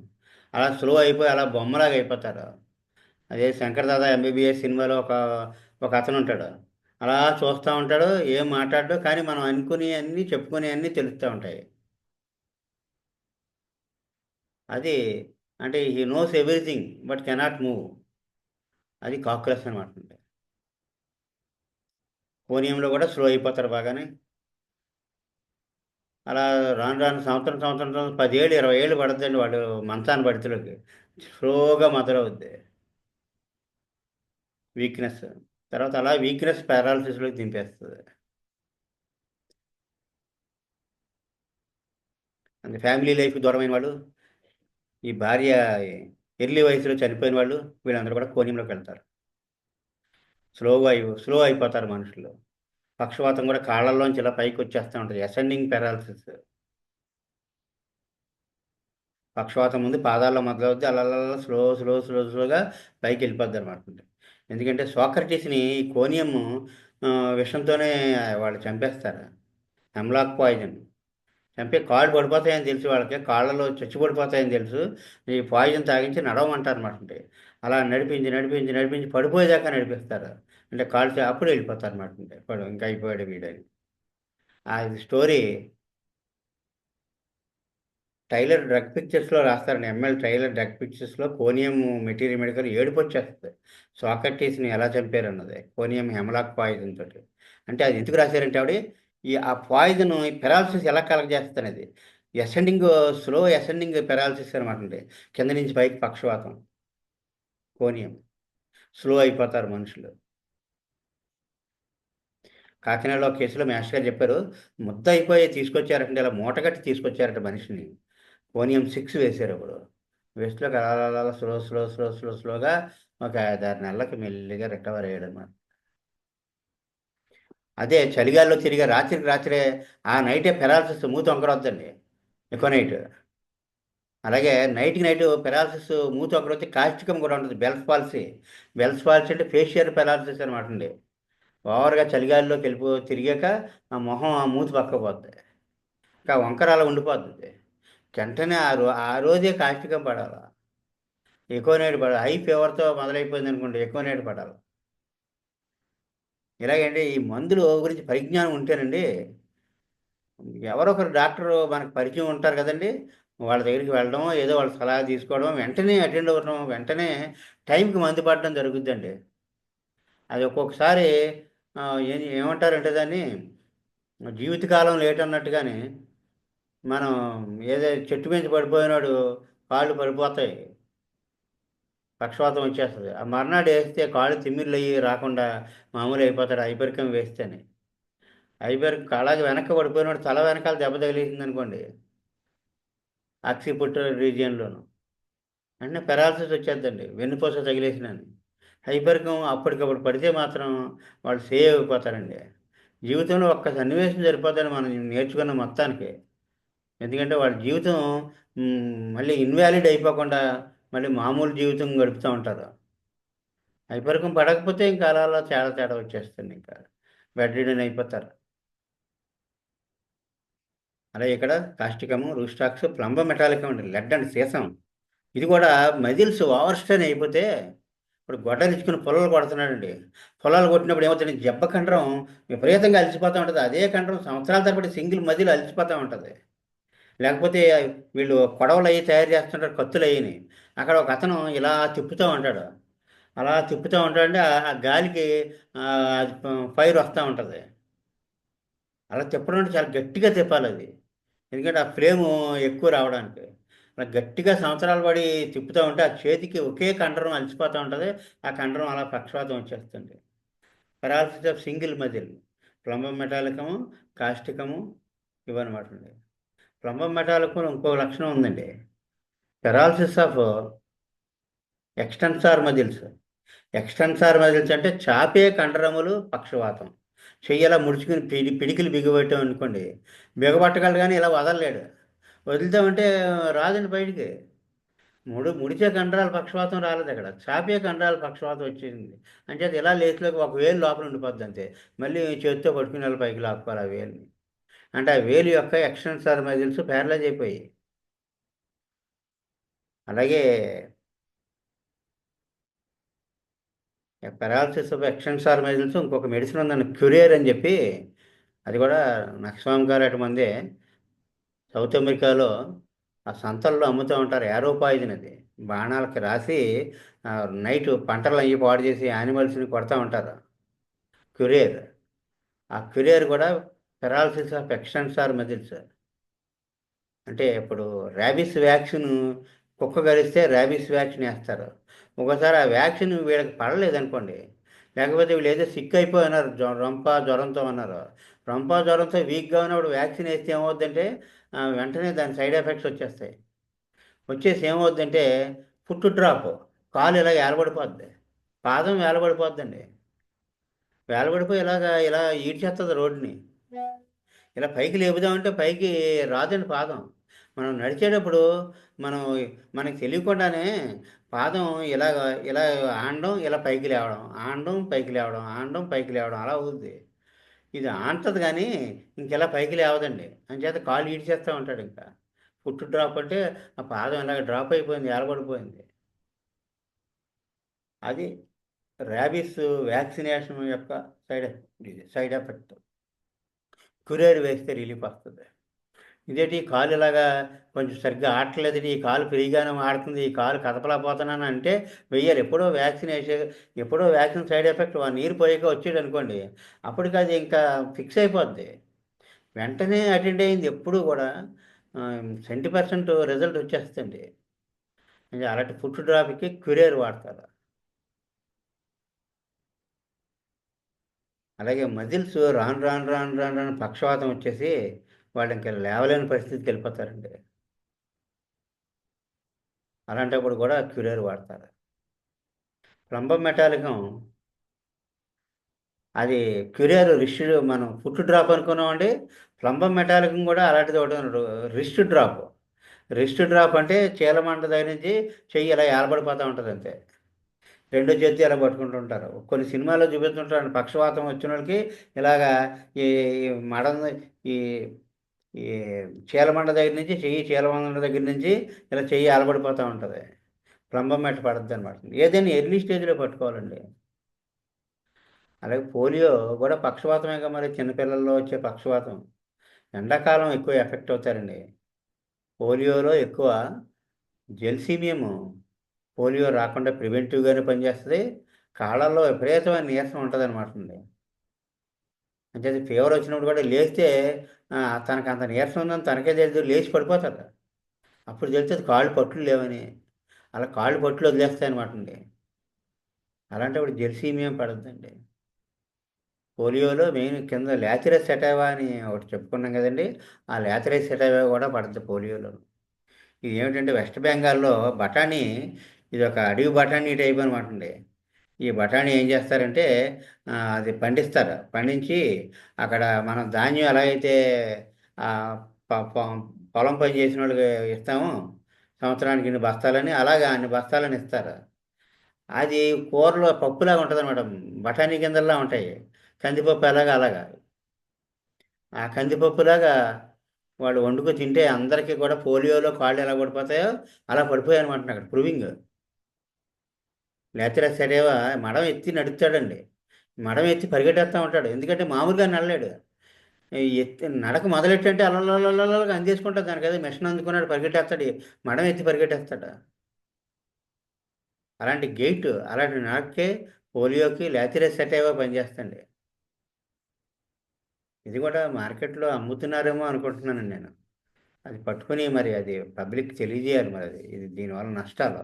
అలా స్లో అయిపోయి అలా బొమ్మలాగా అయిపోతారు. అదే 'శంకర్ దాదా ఎంబీబీఎస్' సినిమాలో ఒకతనుంటాడు. అలా చూస్తా ఉంటాడు. ఏం మాట్లాడడు. కానీ మనం అనుకునేయన్నీ, చెప్పుకునేయన్నీ తెలుస్తా ఉంటాయి. అది అంటే హి knows everything but cannot move. అది కాక్యులస్ అనమాట. పోనీయంలో కూడా స్లో అయిపోతారు బాగానే. అలా రాను రాను సంవత్సరం 10 ఏళ్ళు, 20 ఏళ్ళు పడద్దండి వాడు మంచాన పడితేలోకి. స్లోగా మొదలవుద్ది వీక్‌నెస్. తర్వాత అలా వీక్‌నెస్ పారాలిసిస్‌లోకి దింపేస్తది. అంటే ఫ్యామిలీ లైఫ్‌కి దూరమైన వాళ్ళు, ఈ భార్య ఎర్లీ వయసులో చనిపోయిన వాళ్ళు వీళ్ళందరూ కూడా కోనియంలోకెళ్తారు. స్లో అయిపోతారు మనుషులు. పక్షవాతం కూడా కాళ్ళల్లోంచి ఇలా పైకొచ్చేస్తా ఉంటది. Ascending paralysis. పక్షవాతం ముందు పాదాల్లో మొదలవుద్ది. అలా స్లోగా పైకెళ్ళిపోద్దనమాట. ఎందుకంటే సోక్రటీస్‌ని ఈ కోనియం విషంతోనే వాళ్ళు చంపేస్తారు. Hemlock poison. చంపి కాళ్ళు పడిపోతాయని తెలుసు వాళ్ళకి. కాళ్ళలో చచ్చు పడిపోతాయని తెలుసు. ఈ పాయిజన్ తాగించి నడవమంటారనమాటండి. అలా నడిపించి పడిపోయేదాకా నడిపిస్తారు. అంటే కాళ్ళు అప్పుడు వెళ్ళిపోతారనమాటండి. ఇంకా అయిపోయాడు వీడని. అది స్టోరీ టైలర్ డ్రగ్ పిక్చర్స్‌లో రాస్తారండి. టైలర్ డ్రగ్ పిక్చర్స్‌లో కోనియం మెటీరియల్ మెడికల్ ఏడుపొచ్చేస్తది. సోక్రటీస్‌ని ఎలా చంపారన్నది. కోనియం హెమ్లాక్ పాయిజన్ తోటి. అంటే అది ఎందుకు రాశారంటే ఆవిడ, ఆ పాయిజన్ ఈ పెరాలిసిస్ ఎలా కలగజేస్తదనేది. అసెండింగ్ స్లో అసెండింగ్ పెరాలిసిస్ అనమాటండి. కింద నుంచి పైకి పక్షవాతం. కోనియం. స్లో అయిపోతారు మనుషులు. కాకినాడలో ఒక కేసులో మాస్టర్ గారు చెప్పారు. ముద్దయిపోయి తీసుకొచ్చారటండి. ఇలా మూటగట్టి తీసుకొచ్చారట మనిషిని. కోనియం 6 వేశారప్పుడు. వేస్ట్‌లోకి అలా స్లోగా ఒక 5, 6 నెలలకి మెల్లిగా రికవర్ అయ్యాడనమాట. అదే చలిగాలిలో తిరిగే రాత్రికి రాత్రే ఆ నైటే పెరాలిసిస్ మూతి వంకరొద్దండి. ఎక్కువ నైట్. అలాగే నైట్‌కి నైట్ పెరాలిసిస్ మూతి వంకరొచ్చి కాస్టికం కూడా ఉంటది. Bell's palsy. బెల్స్ పాల్సీ అంటే ఫేషియల్ పెరాలిసిస్ అనమాటండి. ఓవర్‌గా చలిగాలిలోకెళ్ళిపో తిరిగాక ఆ మొహం, ఆ మూతి పక్కకు పోద్ది. ఇంకా వంకర అలా ఉండిపోద్ది. వెంటనే ఆ రోజే కాస్టికం పడాల. ఎక్కువ నైట్ పడాలి. హై ఫీవర్‌తో మొదలైపోయిందనుకోండి ఎక్కువ నైట్ పడాలి. ఇలాగండి ఈ మందులు గురించి పరిజ్ఞానం ఉంటేనండి, ఎవరో ఒకరు డాక్టరు మనకు పరిచయం ఉంటారు కదండీ! వాళ్ళ దగ్గరికి వెళ్ళడం, ఏదో వాళ్ళ సలహా తీసుకోవడం, వెంటనే అటెండ్ అవ్వడం, వెంటనే టైంకి మందు పడడం జరుగుద్దండి. అది ఒక్కొక్కసారి ఏమంటారంటే దాన్ని జీవితకాలం లేటన్నట్టుగానే మనం చెట్టు మించి పడిపోయినోడు కాళ్ళు పడిపోతాయి. పక్షవాతం వచ్చేస్తది. ఆ మర్నాడేస్తే కాళ్ళు తిమ్మిర్లయ్యి రాకుండా మామూలయిపోతాడు హైపర్‌కం వేస్తేనే. అలాగే వెనక్కి పడిపోయినోడు తల వెనకాల దెబ్బ తగిలేసిందనుకోండి, ఆక్సిపిటల్ రీజియన్‌లోను. వెంటనే పెరాలిసిస్ వచ్చేద్దండి. వెన్నుపూస తగిలేసినాను. హైపర్‌కం అప్పటికప్పుడు పడితే మాత్రం వాళ్ళు సేవ్ అయిపోతారండి. జీవితంలో ఒక్క సన్నివేశం సరిపోద్దండి మనం నేర్చుకున్న మొత్తానికి. ఎందుకంటే వాళ్ళ జీవితం మళ్ళీ ఇన్‌వాలిడ్ అయిపోకుండా మళ్ళీ మామూలు జీవితం గడుపుతా ఉంటారు. హైపర్‌కం పడకపోతే ఇంకా అలా చాలా తేడా వచ్చేస్తుందింకా. బెడ్ రిడెన్ అయిపోతారు. అలాగే ఇక్కడ కాస్టికము, రూస్టాక్స్, ప్లంబర్ మెటాలికం అండి. లెడ్ అండ్ సీసం. ఇది కూడా మజిల్స్ ఓవర్ స్ట్రెయిన్ అయిపోతే ఇప్పుడు గొడ్డలిచ్చుకొని పుల్లలు కొడుతున్నాడండి. పుల్లలు కొట్టినప్పుడు ఏమవుతుంది జబ్బ కండరం విపరీతంగా అలసిపోతా ఉంటది. అదే కండరం సంవత్సరాల తరబడి సింగిల్ మజిల్ అలసిపోతా ఉంటది. లేకపోతే వీళ్ళు కొడవలయి తయారు చేస్తుంటారు కత్తులయ్యిని. అక్కడ ఒకతను ఇలా తిప్పుతా ఉంటాడు. అలా తిప్పుతా ఉంటాడంటే ఆ గాలికి ఫైర్ వస్తా ఉంటది. అలా తిప్పడం అంటే చాలా గట్టిగా తిప్పాలది. ఎందుకంటే ఆ ఫ్లేము ఎక్కువ రావడానికి. అలా గట్టిగా సంవత్సరాలు పడి తిప్పుతూ ఉంటే ఆ చేతికి ఒకే కండరం అలసిపోతూ ఉంటుంది. ఆ కండరం అలా పక్షవాతం వచ్చేస్తుంది. Paralysis of single muscle, plumbum metallicum, causticum, ఇవన్నమాట అండి. ప్లంబం మెటాలికం ఇంకో లక్షణం ఉందండి. Paralysis of extensor muscles. Extensor muscles అంటే చాపే కండరములు పక్షవాతం. చెయ్యి ముడుచుకుని పిడికిలు బిగబెట్టాం అనుకోండి, బిగబట్టగలడు కానీ ఇలా వదలలేడు. వదులుతామంటే రాదండి బయటికి. ముడిచే కండరాల పక్షవాతం రాలేదు అక్కడ, చాపే కండరాల పక్షవాతం వచ్చింది. అంటే అది ఇలా లేచిలోకి ఒక వేలు లోపల ఉండిపోద్ది అంతే. మళ్ళీ చేతితో పట్టుకుని ఇలా పైకి లాక్కోవాలి ఆ వేలుని. అంటే ఆ వేలు యొక్క ఎక్స్టెన్సార్ మజిల్స్ ప్యారలైజ్ అయిపోయాయి. అలాగే పెరాలసిస్ ఆఫ్ ఎక్స్టెన్సార్ మజిల్స్ ఇంకొక మెడిసిన్ ఉందండి, క్యురేర్ అని చెప్పి. అది కూడా నక్స్వామి గారు అటు మందే సౌత్ అమెరికాలో ఆ సంతల్లో అమ్ముతూ ఉంటారు. ఏరో పాయిజన్ అది బాణాలకి రాసి నైట్ పంటలు అయ్యి పాడు చేసి యానిమల్స్ని కొడతా ఉంటారు. క్యురేర్. ఆ క్యురేర్ కూడా పెరాలసిస్ ఆఫ్ ఎక్స్టెన్సార్ మజిల్స్. అంటే ఇప్పుడు ర్యాబిస్ వ్యాక్సిన్ కుక్క గరిస్తే ర్యాబిస్ వ్యాక్సిన్ వేస్తారు. ఒకసారి ఆ వ్యాక్సిన్ వీళ్ళకి పడలేదనుకోండి, లేకపోతే వీళ్ళు ఏదో సిక్ అయిపోయినారు, రొంప జ్వరంతో అన్నారు. రొంప జ్వరంతో వీక్గా ఉన్నప్పుడు వ్యాక్సిన్ వేస్తే ఏమవుద్దంటే వెంటనే దాని సైడ్ ఎఫెక్ట్స్ వచ్చేస్తాయి. వచ్చేసి ఏమవుద్దంటే ఫుట్ డ్రాప్, కాలు ఇలా ఏలబడిపోద్ది, పాదం వేలబడిపోద్దండి. వేలబడిపోయి ఇలా ఈడ్చేస్తుంది రోడ్డుని. ఇలా పైకి లేపుదామంటే పైకి రాదండి పాదం. మనం నడిచేటప్పుడు మనం మనకి తెలియకుండానే పాదం ఇలాగ ఇలా ఆనడం, ఇలా పైకి లేవడం, ఆనడం పైకి లేవడం, ఆనడం పైకి లేవడం అలా అవుద్ది. ఇది ఆంటది కానీ ఇంకెలా పైకి లేవదండి. అంచేత కాలు ఈడ్చేస్తూ ఉంటాడు ఇంకా. ఫుట్ డ్రాప్ అంటే ఆ పాదం ఇలాగ డ్రాప్ అయిపోయింది, ఏలబడిపోయింది. అది ర్యాబిస్ వ్యాక్సినేషన్ యొక్క సైడ్ ఎఫెక్ట్. కురేరు వేస్తే రిలీఫ్ వస్తుంది. ఇదేంటి ఈ కాలు ఇలాగా కొంచెం సరిగ్గా ఆడట్లేదండి, ఈ కాలు ఫ్రీగానే ఆడుతుంది, ఈ కాలు కదపలేకపోతున్నాను అంటే వెయ్యాలి. ఎప్పుడో వ్యాక్సిన్ సైడ్ ఎఫెక్ట్ నీరు పోయాక వచ్చాడు అనుకోండి, అప్పటికి అది ఇంకా ఫిక్స్ అయిపోద్ది. వెంటనే అటెండ్ అయింది ఎప్పుడు కూడా 70% రిజల్ట్ వచ్చేస్తుంది. అలాంటి ఫుట్ డ్రాప్కి క్యురేర్ వాడతారు. అలాగే మజిల్స్ రాను రాను రాను రాను రాను పక్షవాతం వచ్చేసి వాళ్ళు ఇంకా లేవలేని పరిస్థితికి వెళ్ళిపోతారండి. అలాంటప్పుడు కూడా క్యురేర్ వాడతారు. ప్లంబం మెటాలికం అది క్యురేర్ రిస్ట్. మనం ఫుట్ డ్రాప్ అనుకున్నామండి, ప్లంబం మెటాలికం కూడా అలాంటిది ఒకటి రిస్ట్ డ్రాప్. రిస్ట్ డ్రాప్ అంటే చీలమంట దగ్గర నుంచి చెయ్యి ఇలా ఏలబడిపోతూ ఉంటుంది అంతే. రెండో చేతి ఇలా పట్టుకుంటూ ఉంటారు. కొన్ని సినిమాల్లో చూపిస్తుంటారు పక్షవాతం వచ్చిన వాళ్ళకి ఇలాగా ఈ ఈ మడ ఈ ఈ చీలమండ దగ్గర నుంచి చీలమండ దగ్గర నుంచి ఇలా చెయ్యి ఏలబడిపోతూ ఉంటుంది. ప్లంబం మెట్ట పడద్దు అనమాట. ఏదైనా ఎర్లీ స్టేజ్లో పట్టుకోవాలండి. అలాగే పోలియో కూడా పక్షవాతమేగా మరి, చిన్నపిల్లల్లో వచ్చే పక్షవాతం. ఎండాకాలం ఎక్కువ ఎఫెక్ట్ అవుతారండి. పోలియోలో ఎక్కువ జెల్సీమియము పోలియో రాకుండా ప్రివెంటివ్గానే పనిచేస్తుంది. కాళ్ళల్లో విపరీతమైన నీరసం ఉంటుంది అనమాట అండి. అంటే ఫీవర్ వచ్చినప్పుడు కూడా లేస్తే తనకు అంత నీరసం ఉందని తనకే తెలియదు, లేచి పడిపోతాడు. అప్పుడు తెలిస్తే కాళ్ళు పట్లు లేవని, అలా కాళ్ళు పట్లు వదిలేస్తాయి అనమాట అండి. అలాంటప్పుడు జెర్సీమియం పడద్దండి. పోలియోలో మెయిన్ కింద లాథరస్ సెటైవా అని ఒకటి చెప్పుకున్నాం కదండి. ఆ లాథరస్ సెటైవా కూడా పడుతుంది పోలియోలో. ఇది ఏమిటంటే వెస్ట్ బెంగాల్లో బఠానీ, ఇది ఒక అడవి బఠానీ టైప్ అనమాట అండి. ఈ బఠానీ ఏం చేస్తారంటే అది పండిస్తారు. పండించి అక్కడ మనం ధాన్యం ఎలా అయితే ఆ, పొలం పని చేసిన వాళ్ళకి ఇస్తాము, సంవత్సరానికి ఇన్ని బస్తాలని, అలాగా అన్ని బస్తాలని ఇస్తారు. అది కూరలో పప్పులాగా ఉంటుంది అనమాట, బఠానీ గింజల్లా ఉంటాయి. కందిపప్పు ఎలాగా అలాగా ఆ కందిపప్పులాగా వాళ్ళు వండుకు తింటే అందరికీ కూడా పోలియోలో కాళ్ళు ఎలా పడిపోతాయో అలా పడిపోయాయి అనమాట అక్కడ ప్రూవింగ్. లేకపోతే సరేవా మడం ఎత్తి నడుస్తాడండి. మడం ఎత్తి పరిగెట్టేస్తూ ఉంటాడు, ఎందుకంటే మామూలుగా నడలేడు. ఈ ఎత్తి నడక మొదలెట్టంటే అలలగా అందేసుకుంటాడు, దానికి ఏదో మిషన్ అందుకున్నాడు పరిగెట్టేస్తాడు, మడం ఎత్తి పరిగెట్టేస్తాడు. అలాంటి గెయిట్, అలాంటి నడకే పోలియోకి లాథరస్ సెటైవా పనిచేస్తుంది. ఇది కూడా మార్కెట్లో అమ్ముతున్నారేమో అనుకుంటున్నాను నేను. అది పట్టుకుని మరి అది పబ్లిక్ తెలియజేయాలి. మరి అది ఇది దీనివల్ల నష్టాలు,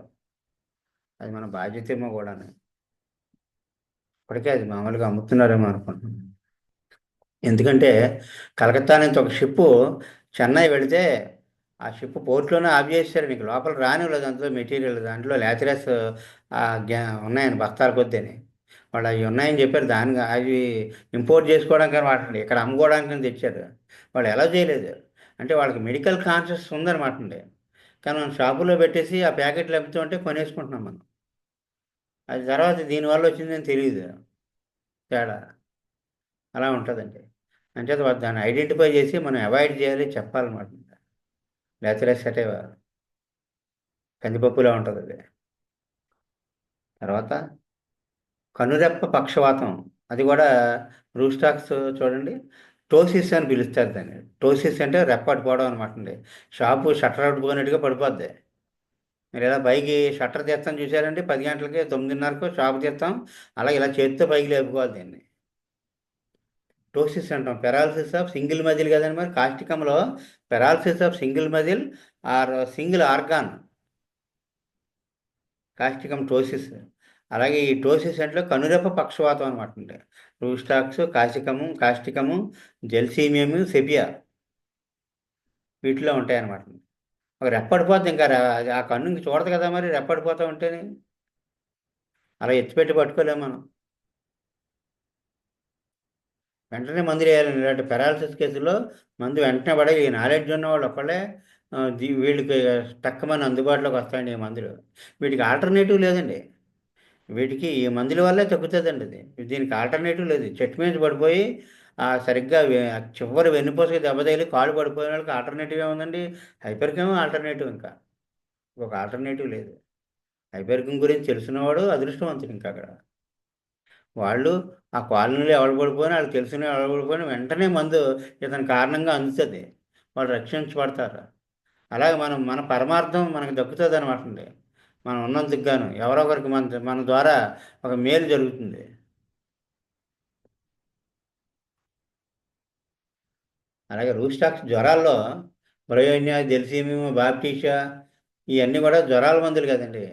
అది మన బాధ్యతేమో కూడా. ఇప్పటికే అది మామూలుగా అమ్ముతున్నారేమో అనుకుంటున్నాను. ఎందుకంటే కలకత్తా నుంచి ఒక షిప్పు చెన్నై వెళితే ఆ షిప్ పోర్ట్లోనే ఆఫ్ చేశారు. నీకు లోపల రానివ్వలేదు. అందులో మెటీరియల్ దాంట్లో లాచరస్ ఉన్నాయని బస్తాల కొద్దిని వాళ్ళు అవి ఉన్నాయని చెప్పారు. అవి ఇంపోర్ట్ చేసుకోవడానికి వాటండి, ఇక్కడ అమ్ముకోవడానికి తెచ్చారు. వాళ్ళు ఎలా చేయలేదు అంటే వాళ్ళకి మెడికల్ కాన్షియస్ ఉందన్నమాట అండి. కానీ మనం షాపులో పెట్టేసి ఆ ప్యాకెట్లు అమ్ముతుంటే కొనేసుకుంటున్నాం మనం. అది తర్వాత దీనివల్ల వచ్చిందని తెలియదు తేడా. అలా ఉంటుందండి. అంచేత దాన్ని ఐడెంటిఫై చేసి మనం అవాయిడ్ చేయాలి చెప్పాలన్నమాట. లేకపోతే సెటైవ కందిపప్పులా ఉంటుంది అది. తర్వాత కనురెప్ప పక్షవాతం, అది కూడా రూస్టాక్స్ చూడండి. టోసిస్ అని పిలుస్తారు దాన్ని. టోసిస్ అంటే రెప్ప పడిపోవడం అనమాట అండి. షాపు షట్టర్ పడిపోయినట్టుగా పడిపోద్ది. మీరు ఇలా పైకి షట్టర్ తీస్తాం చూసారండి, 10 గంటలకి 9:30కు షాపు తీస్తాం, అలా ఇలా చేతితో పైకి లేపుకోవాలి దీన్ని. టోసిస్ అంటాం. పెరాలసిస్ ఆఫ్ సింగిల్ మజిల్ కదండి. మరి కాస్టికంలో paralysis of single muscle or single organ causticum ptosis. అలాగే ఈ టోసిస్ అంటే కనురెప్ప పక్షవాతం అనమాట అండి. రూస్టాక్స్, కాస్టికము, జెల్సీమియం, సెపియా వీటిలో ఉంటాయన్నమాట. ఒక రెప్పడిపోద్ది ఇంకా ఆ కన్ను ఇంక చూడదు కదా, మరి రెప్పడిపోతూ ఉంటేనే అలా ఎత్తిపెట్టి పట్టుకోలేము మనం. వెంటనే మందులు వేయాలండి. ఇలాంటి పెరాలసిస్ కేసులో మందు వెంటనే పడే. ఈ నాలెడ్జ్ ఉన్న వాళ్ళు ఒక్కళ్ళే వీళ్ళకి తక్కువని అందుబాటులోకి వస్తాయండి ఈ మందులు. వీటికి ఆల్టర్నేటివ్ లేదండి. వీటికి ఈ మందుల వల్లే తగ్గుతుందండి. ఇది దీనికి ఆల్టర్నేటివ్ లేదు. చెట్టు మీద పడిపోయి సరిగ్గా చివరి వెన్నుపూసకి దెబ్బతగిలి కాళ్ళు పడిపోయిన వాళ్ళకి ఆల్టర్నేటివ్ ఏముందండి? హైపర్కేమో ఆల్టర్నేటివ్. ఇంకా ఒక ఆల్టర్నేటివ్ లేదు. హైపర్కిం గురించి తెలిసినవాడు అదృష్టవంతుడు. ఇంకా అక్కడ వాళ్ళు ఆ కాలనీలో ఎవరు పడిపోయినా, వాళ్ళకి తెలిసిన ఎవరు పడిపోయినా వెంటనే మందు ఇతని కారణంగా అందుతుంది. వాళ్ళు రక్షించబడతారు. అలాగే మన పరమార్థం మనకు దక్కుతుంది అనమాట అండి. మనం ఉన్నందుకు గాను ఎవరో ఒకరికి మన ద్వారా ఒక మేలు జరుగుతుంది. అలాగే రూస్టాక్స్ జ్వరాల్లో బ్రయోనియా, జెల్సీమియం, బాప్టీషా ఇవన్నీ కూడా జ్వరాల మందులు కదండి.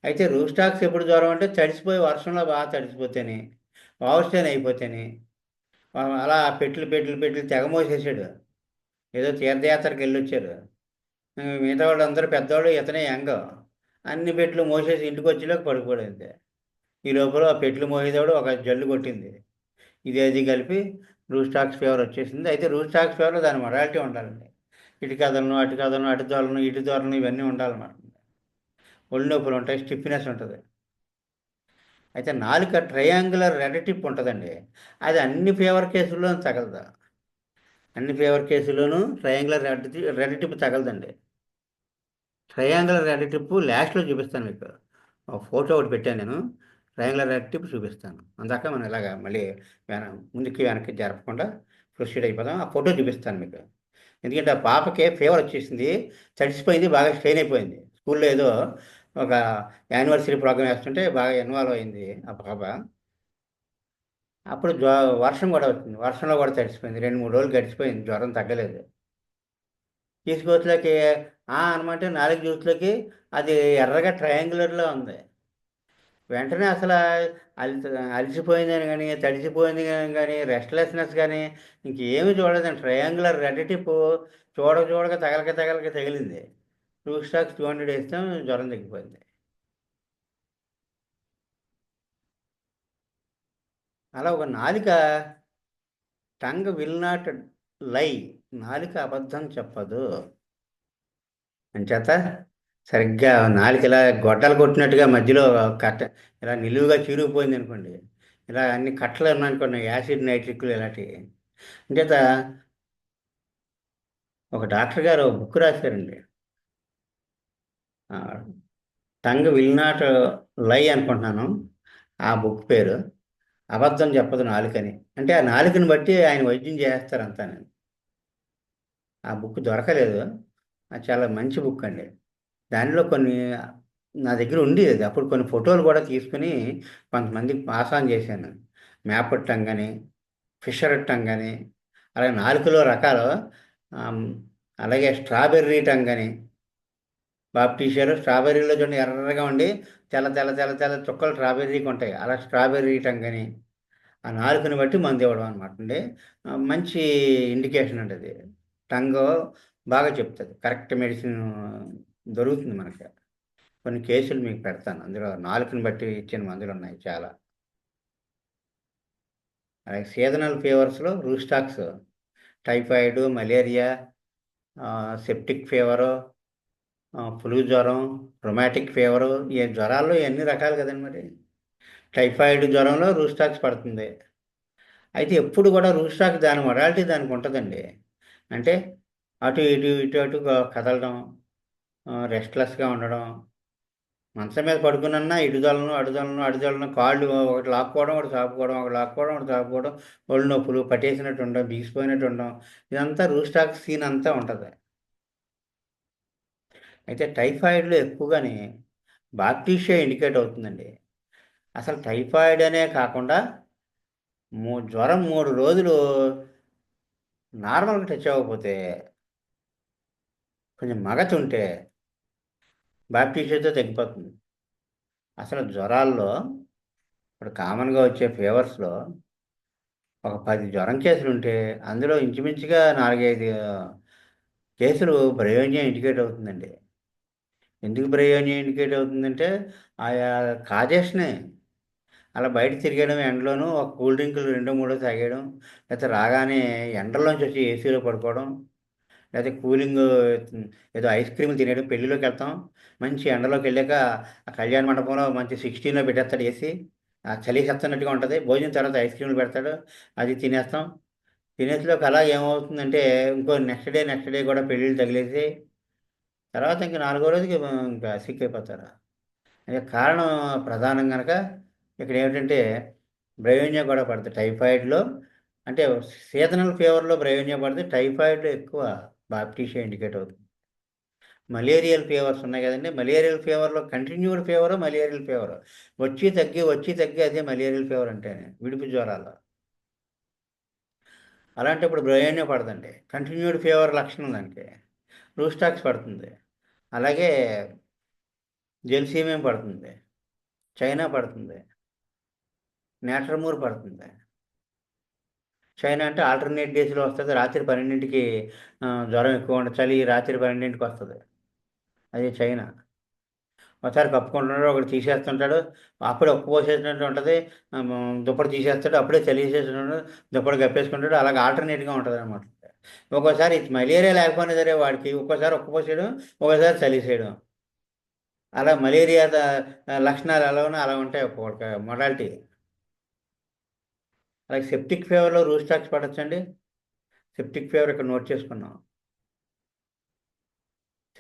అయితే రూస్టాక్స్ ఎప్పుడు జ్వరం అంటే తడిసిపోయి వర్షంలో బాగా తడిసిపోతేనే, ఓవర్స్టేన్ అయిపోతేనే అలా పెట్లు తెగ మోసేసాడు. ఏదో తీర్థయాత్రకి వెళ్ళొచ్చారు. మిగతా వాళ్ళు అందరూ పెద్దవాళ్ళు, ఇతనే యంగ్. అన్ని పెట్లు మోసేసి ఇంటికి వచ్చేలోకి పడిపోయింది. ఈ లోపల ఆ పెట్లు మోసేవాడు ఒక జల్లు కొట్టింది. ఇది కలిపి రూస్టాక్స్ ఫీవర్ వచ్చేసింది. అయితే రూస్టాక్స్ ఫీవర్లో దాని మొరాలిటీ ఉండాలండి. ఇటు కదలను, అటు కదలను, అటు దొరలను, ఇటు దొరలను ఇవన్నీ ఉండాలన్నమాట. ఒళ్ళు నొప్పులు ఉంటాయి, స్టిఫ్నెస్ ఉంటుంది. అయితే నాలుక ట్రయాంగులర్ రెడ్ టిప్ ఉంటుందండి. అది అన్ని ఫీవర్ కేసుల్లోనూ తగలదు. అన్ని ఫీవర్ కేసుల్లోనూ ట్రయాంగులర్ రెడ్ టిప్ తగలదండి. ట్రయాంగులర్ రెడ్ టిప్ లాస్ట్లో చూపిస్తాను మీకు. ఒక ఫోటో ఒకటి పెట్టాను నేను. ట్రయాంగులర్ రెడ్ టిప్ చూపిస్తాను. అందాక మనం ఇలాగా మళ్ళీ ముందుకి వెనక్కి జరపకుండా ప్రొసీడ్ అయిపోదాం. ఆ ఫోటో చూపిస్తాను మీకు. ఎందుకంటే ఆ పాపకి ఫీవర్ వచ్చేసింది, తడిసిపోయింది, బాగా స్ట్రెయిన్ అయిపోయింది. స్కూల్లో ఏదో ఒక యానివర్సరీ ప్రోగ్రామ్ వేస్తుంటే బాగా ఇన్వాల్వ్ అయింది ఆ పాప. అప్పుడు వర్షం కూడా వచ్చింది. వర్షంలో కూడా తడిసిపోయింది. 2-3 రోజులు గడిచిపోయింది, జ్వరం తగ్గలేదు. తీసుకొచ్చులకి అనమాట 4 జ్యూస్లకి అది ఎర్రగా ట్రయాంగులర్లో ఉంది. వెంటనే అసలు అలసిపోయిందని కానీ, తడిసిపోయింది కానీ, రెస్ట్లెస్నెస్ కానీ ఇంకేమీ చూడలేదండి. ట్రయాంగులర్ రెడ్ టిప్ చూడక తగలక తగిలింది. 2 స్టాక్స్ 200 వేస్తాం, జ్వరం తగ్గిపోయింది. అలా ఒక నాలిక టంగ్ విల్ నాట్ లై, నాలిక అబద్ధం చెప్పదు. అంచేత సరిగ్గా నాలుక ఇలా గొడ్డలు కొట్టినట్టుగా మధ్యలో కట్ట ఇలా నిలువుగా చీరుకుపోయింది అనుకోండి, ఇలా అన్ని కట్టలు ఉన్నాయనుకోండి, యాసిడ్ నైట్రిక్లు ఇలాంటివి. అంచేత ఒక డాక్టర్ గారు బుక్ రాశారండి. టంగ్ విల్ నాట్ లై అనుకుంటున్నాను ఆ బుక్ పేరు. అబద్ధం చెప్పదు నాలుకని. అంటే ఆ నాలుకని బట్టి ఆయన వైద్యం చేస్తారంతా. నేను ఆ బుక్ దొరకలేదు. అది చాలా మంచి బుక్ అండి. దానిలో కొన్ని నా దగ్గర ఉండేది. అప్పుడు కొన్ని ఫోటోలు కూడా తీసుకుని కొంతమందికి పాస్ ఆన్ చేశాను. మ్యాప్ టంగ్ అని, ఫిషర్ టంగ్ అని, అలాగే నాలుకలో రకాలు. అలాగే స్ట్రాబెర్రీ టంగ్ అని బాప్టిషియాలో స్ట్రాబెర్రీలో చూడండి ఎర్రగా ఉండి తెల్ల తెల్ల తెల్ల తెల్ల చుక్కలు స్ట్రాబెర్రీకి ఉంటాయి. అలా స్ట్రాబెర్రీ టంగ్ అని ఆ నాలుకని బట్టి మందు ఇవ్వడం అనమాట అండి. మంచి ఇండికేషన్ అండి అది. టంగ్ బాగా చెప్తుంది. కరెక్ట్ మెడిసిన్ దొరుకుతుంది మనకి. కొన్ని కేసులు మీకు పెడతాను. అందులో నాలుకని బట్టి ఇచ్చిన మందులు ఉన్నాయి చాలా. అలాగే సీజనల్ ఫీవర్స్లో rhus tox, typhoid, malaria, septic fever, flu జ్వరం, రొమాటిక్ ఫీవరు, ఈ జ్వరాల్లో ఎన్ని రకాలు కదండి మరి. టైఫాయిడ్ జ్వరంలో రూస్టాక్స్ పడుతుంది. అయితే ఎప్పుడు కూడా రూస్టాక్ దాని మొడాలిటీ దానికి ఉంటుందండి. అంటే అటు ఇటు ఇటు అటుగా కదలడం, రెస్ట్లెస్గా ఉండడం, మంచం మీద పడుకున్నా ఇటుదలను అడుదలను అడుదలను కాళ్ళు ఒకటి లాక్కోవడం ఒకటి చాపుకోవడం ఒకటి లాక్కోవడం ఒకటి చాపుకోవడం, ఒళ్ళు నొప్పులు పట్టేసినట్టు ఉండడం, బిగిసిపోయినట్టు ఉండడం, ఇదంతా రూస్టాక్ సీన్ అంతా ఉంటుంది. అయితే టైఫాయిడ్లో ఎక్కువగానే బాక్టీషియా ఇండికేట్ అవుతుందండి. అసలు టైఫాయిడ్ అనే కాకుండా జ్వరం 3 రోజులు నార్మల్గా టచ్ అవ్వకపోతే, కొంచెం మగత ఉంటే బాప్టిజంతో తగ్గిపోతుంది. అసలు జ్వరాల్లో ఇప్పుడు కామన్గా వచ్చే ఫీవర్స్లో ఒక 10 జ్వరం కేసులు ఉంటే అందులో ఇంచుమించుగా 4, 5 కేసులు బ్రయోనియా ఇండికేట్ అవుతుందండి. ఎందుకు బ్రయోనియా ఇండికేట్ అవుతుందంటే ఆయా కాజేషనే. అలా బయట తిరిగేయడం ఎండలోనూ ఒక కూల్ డ్రింకులు రెండో మూడో తాగేయడం, లేకపోతే రాగానే ఎండలోంచి వచ్చి ఏసీలో పడుకోవడం, లేకపోతే కూలింగ్ ఏదో ఐస్ క్రీమ్లు తినేయడం. పెళ్ళిలోకి వెళ్తాం, మంచి ఎండలోకి వెళ్ళాక ఆ కళ్యాణ మండపంలో మంచి 16లో పెట్టేస్తాడు ఏసీ, ఆ చలి చెత్తన్నట్టుగా ఉంటుంది. భోజనం తర్వాత ఐస్ క్రీమ్లు పెడతాడు, అది తినేస్తాం. తినేసిలోకి అలా ఏమవుతుందంటే ఇంకో నెక్స్ట్ డే కూడా పెళ్ళిళ్ళు తగిలేసి తర్వాత ఇంక 4వ రోజుకి ఇంకా సిక్ అయిపోతారు. అదే కారణం ప్రధానం కనుక ఇక్కడ ఏమిటంటే బ్రయోనియా కూడా పడుతుంది టైఫాయిడ్లో. అంటే సీజనల్ ఫీవర్లో బ్రయోనియా పడుతుంది, టైఫాయిడ్లో ఎక్కువ బాప్టిషియా ఇండికేట్ అవుతుంది. మలేరియల్ ఫీవర్స్ ఉన్నాయి కదండి, మలేరియల్ ఫీవర్లో కంటిన్యూడ్ ఫీవరు మలేరియల్ ఫీవరు, వచ్చి తగ్గి అదే మలేరియల్ ఫీవర్ అంటే విడుపు జ్వరాలు. అలాంటప్పుడు బ్రయోనియా పడదండి. కంటిన్యూడ్ ఫీవర్ లక్షణం దానికి రూస్టాక్స్ పడుతుంది. అలాగే జెల్సీమియం పడుతుంది, చైనా పడుతుంది, నేట్రమూర్ పడుతుంది. చైనా అంటే ఆల్టర్నేట్ డేస్లో వస్తుంది. రాత్రి 12కి జ్వరం ఎక్కువ ఉంటుంది, చలి రాత్రి 12కి వస్తుంది. అది చైనా. ఒకసారి కప్పుకుంటున్నాడు, ఒకటి తీసేస్తుంటాడు, అప్పుడే ఉక్క పోసేసినట్టు ఉంటుంది. దుప్పటి తీసేస్తాడు, అప్పుడే చలి వేసేస్తున్నాడు, దుప్పటి కప్పేసుకుంటాడు. అలాగే ఆల్టర్నేట్గా ఉంటుంది అనమాట. ఒక్కోసారి మలేరియా లేకపోయినా సరే వాడికి ఒక్కోసారి ఉక్క పోసేయడం, ఒక్కోసారి చలిసేయడం. అలా మలేరియా లక్షణాలు ఎలా ఉన్నా అలా ఉంటాయి ఒక్కొక్క మొడాలిటీ. అలాగే సెప్టిక్ ఫీవర్లో రూస్టాక్స్ పడొచ్చండి. సెప్టిక్ ఫీవర్ ఇక్కడ నోట్ చేసుకున్నాం.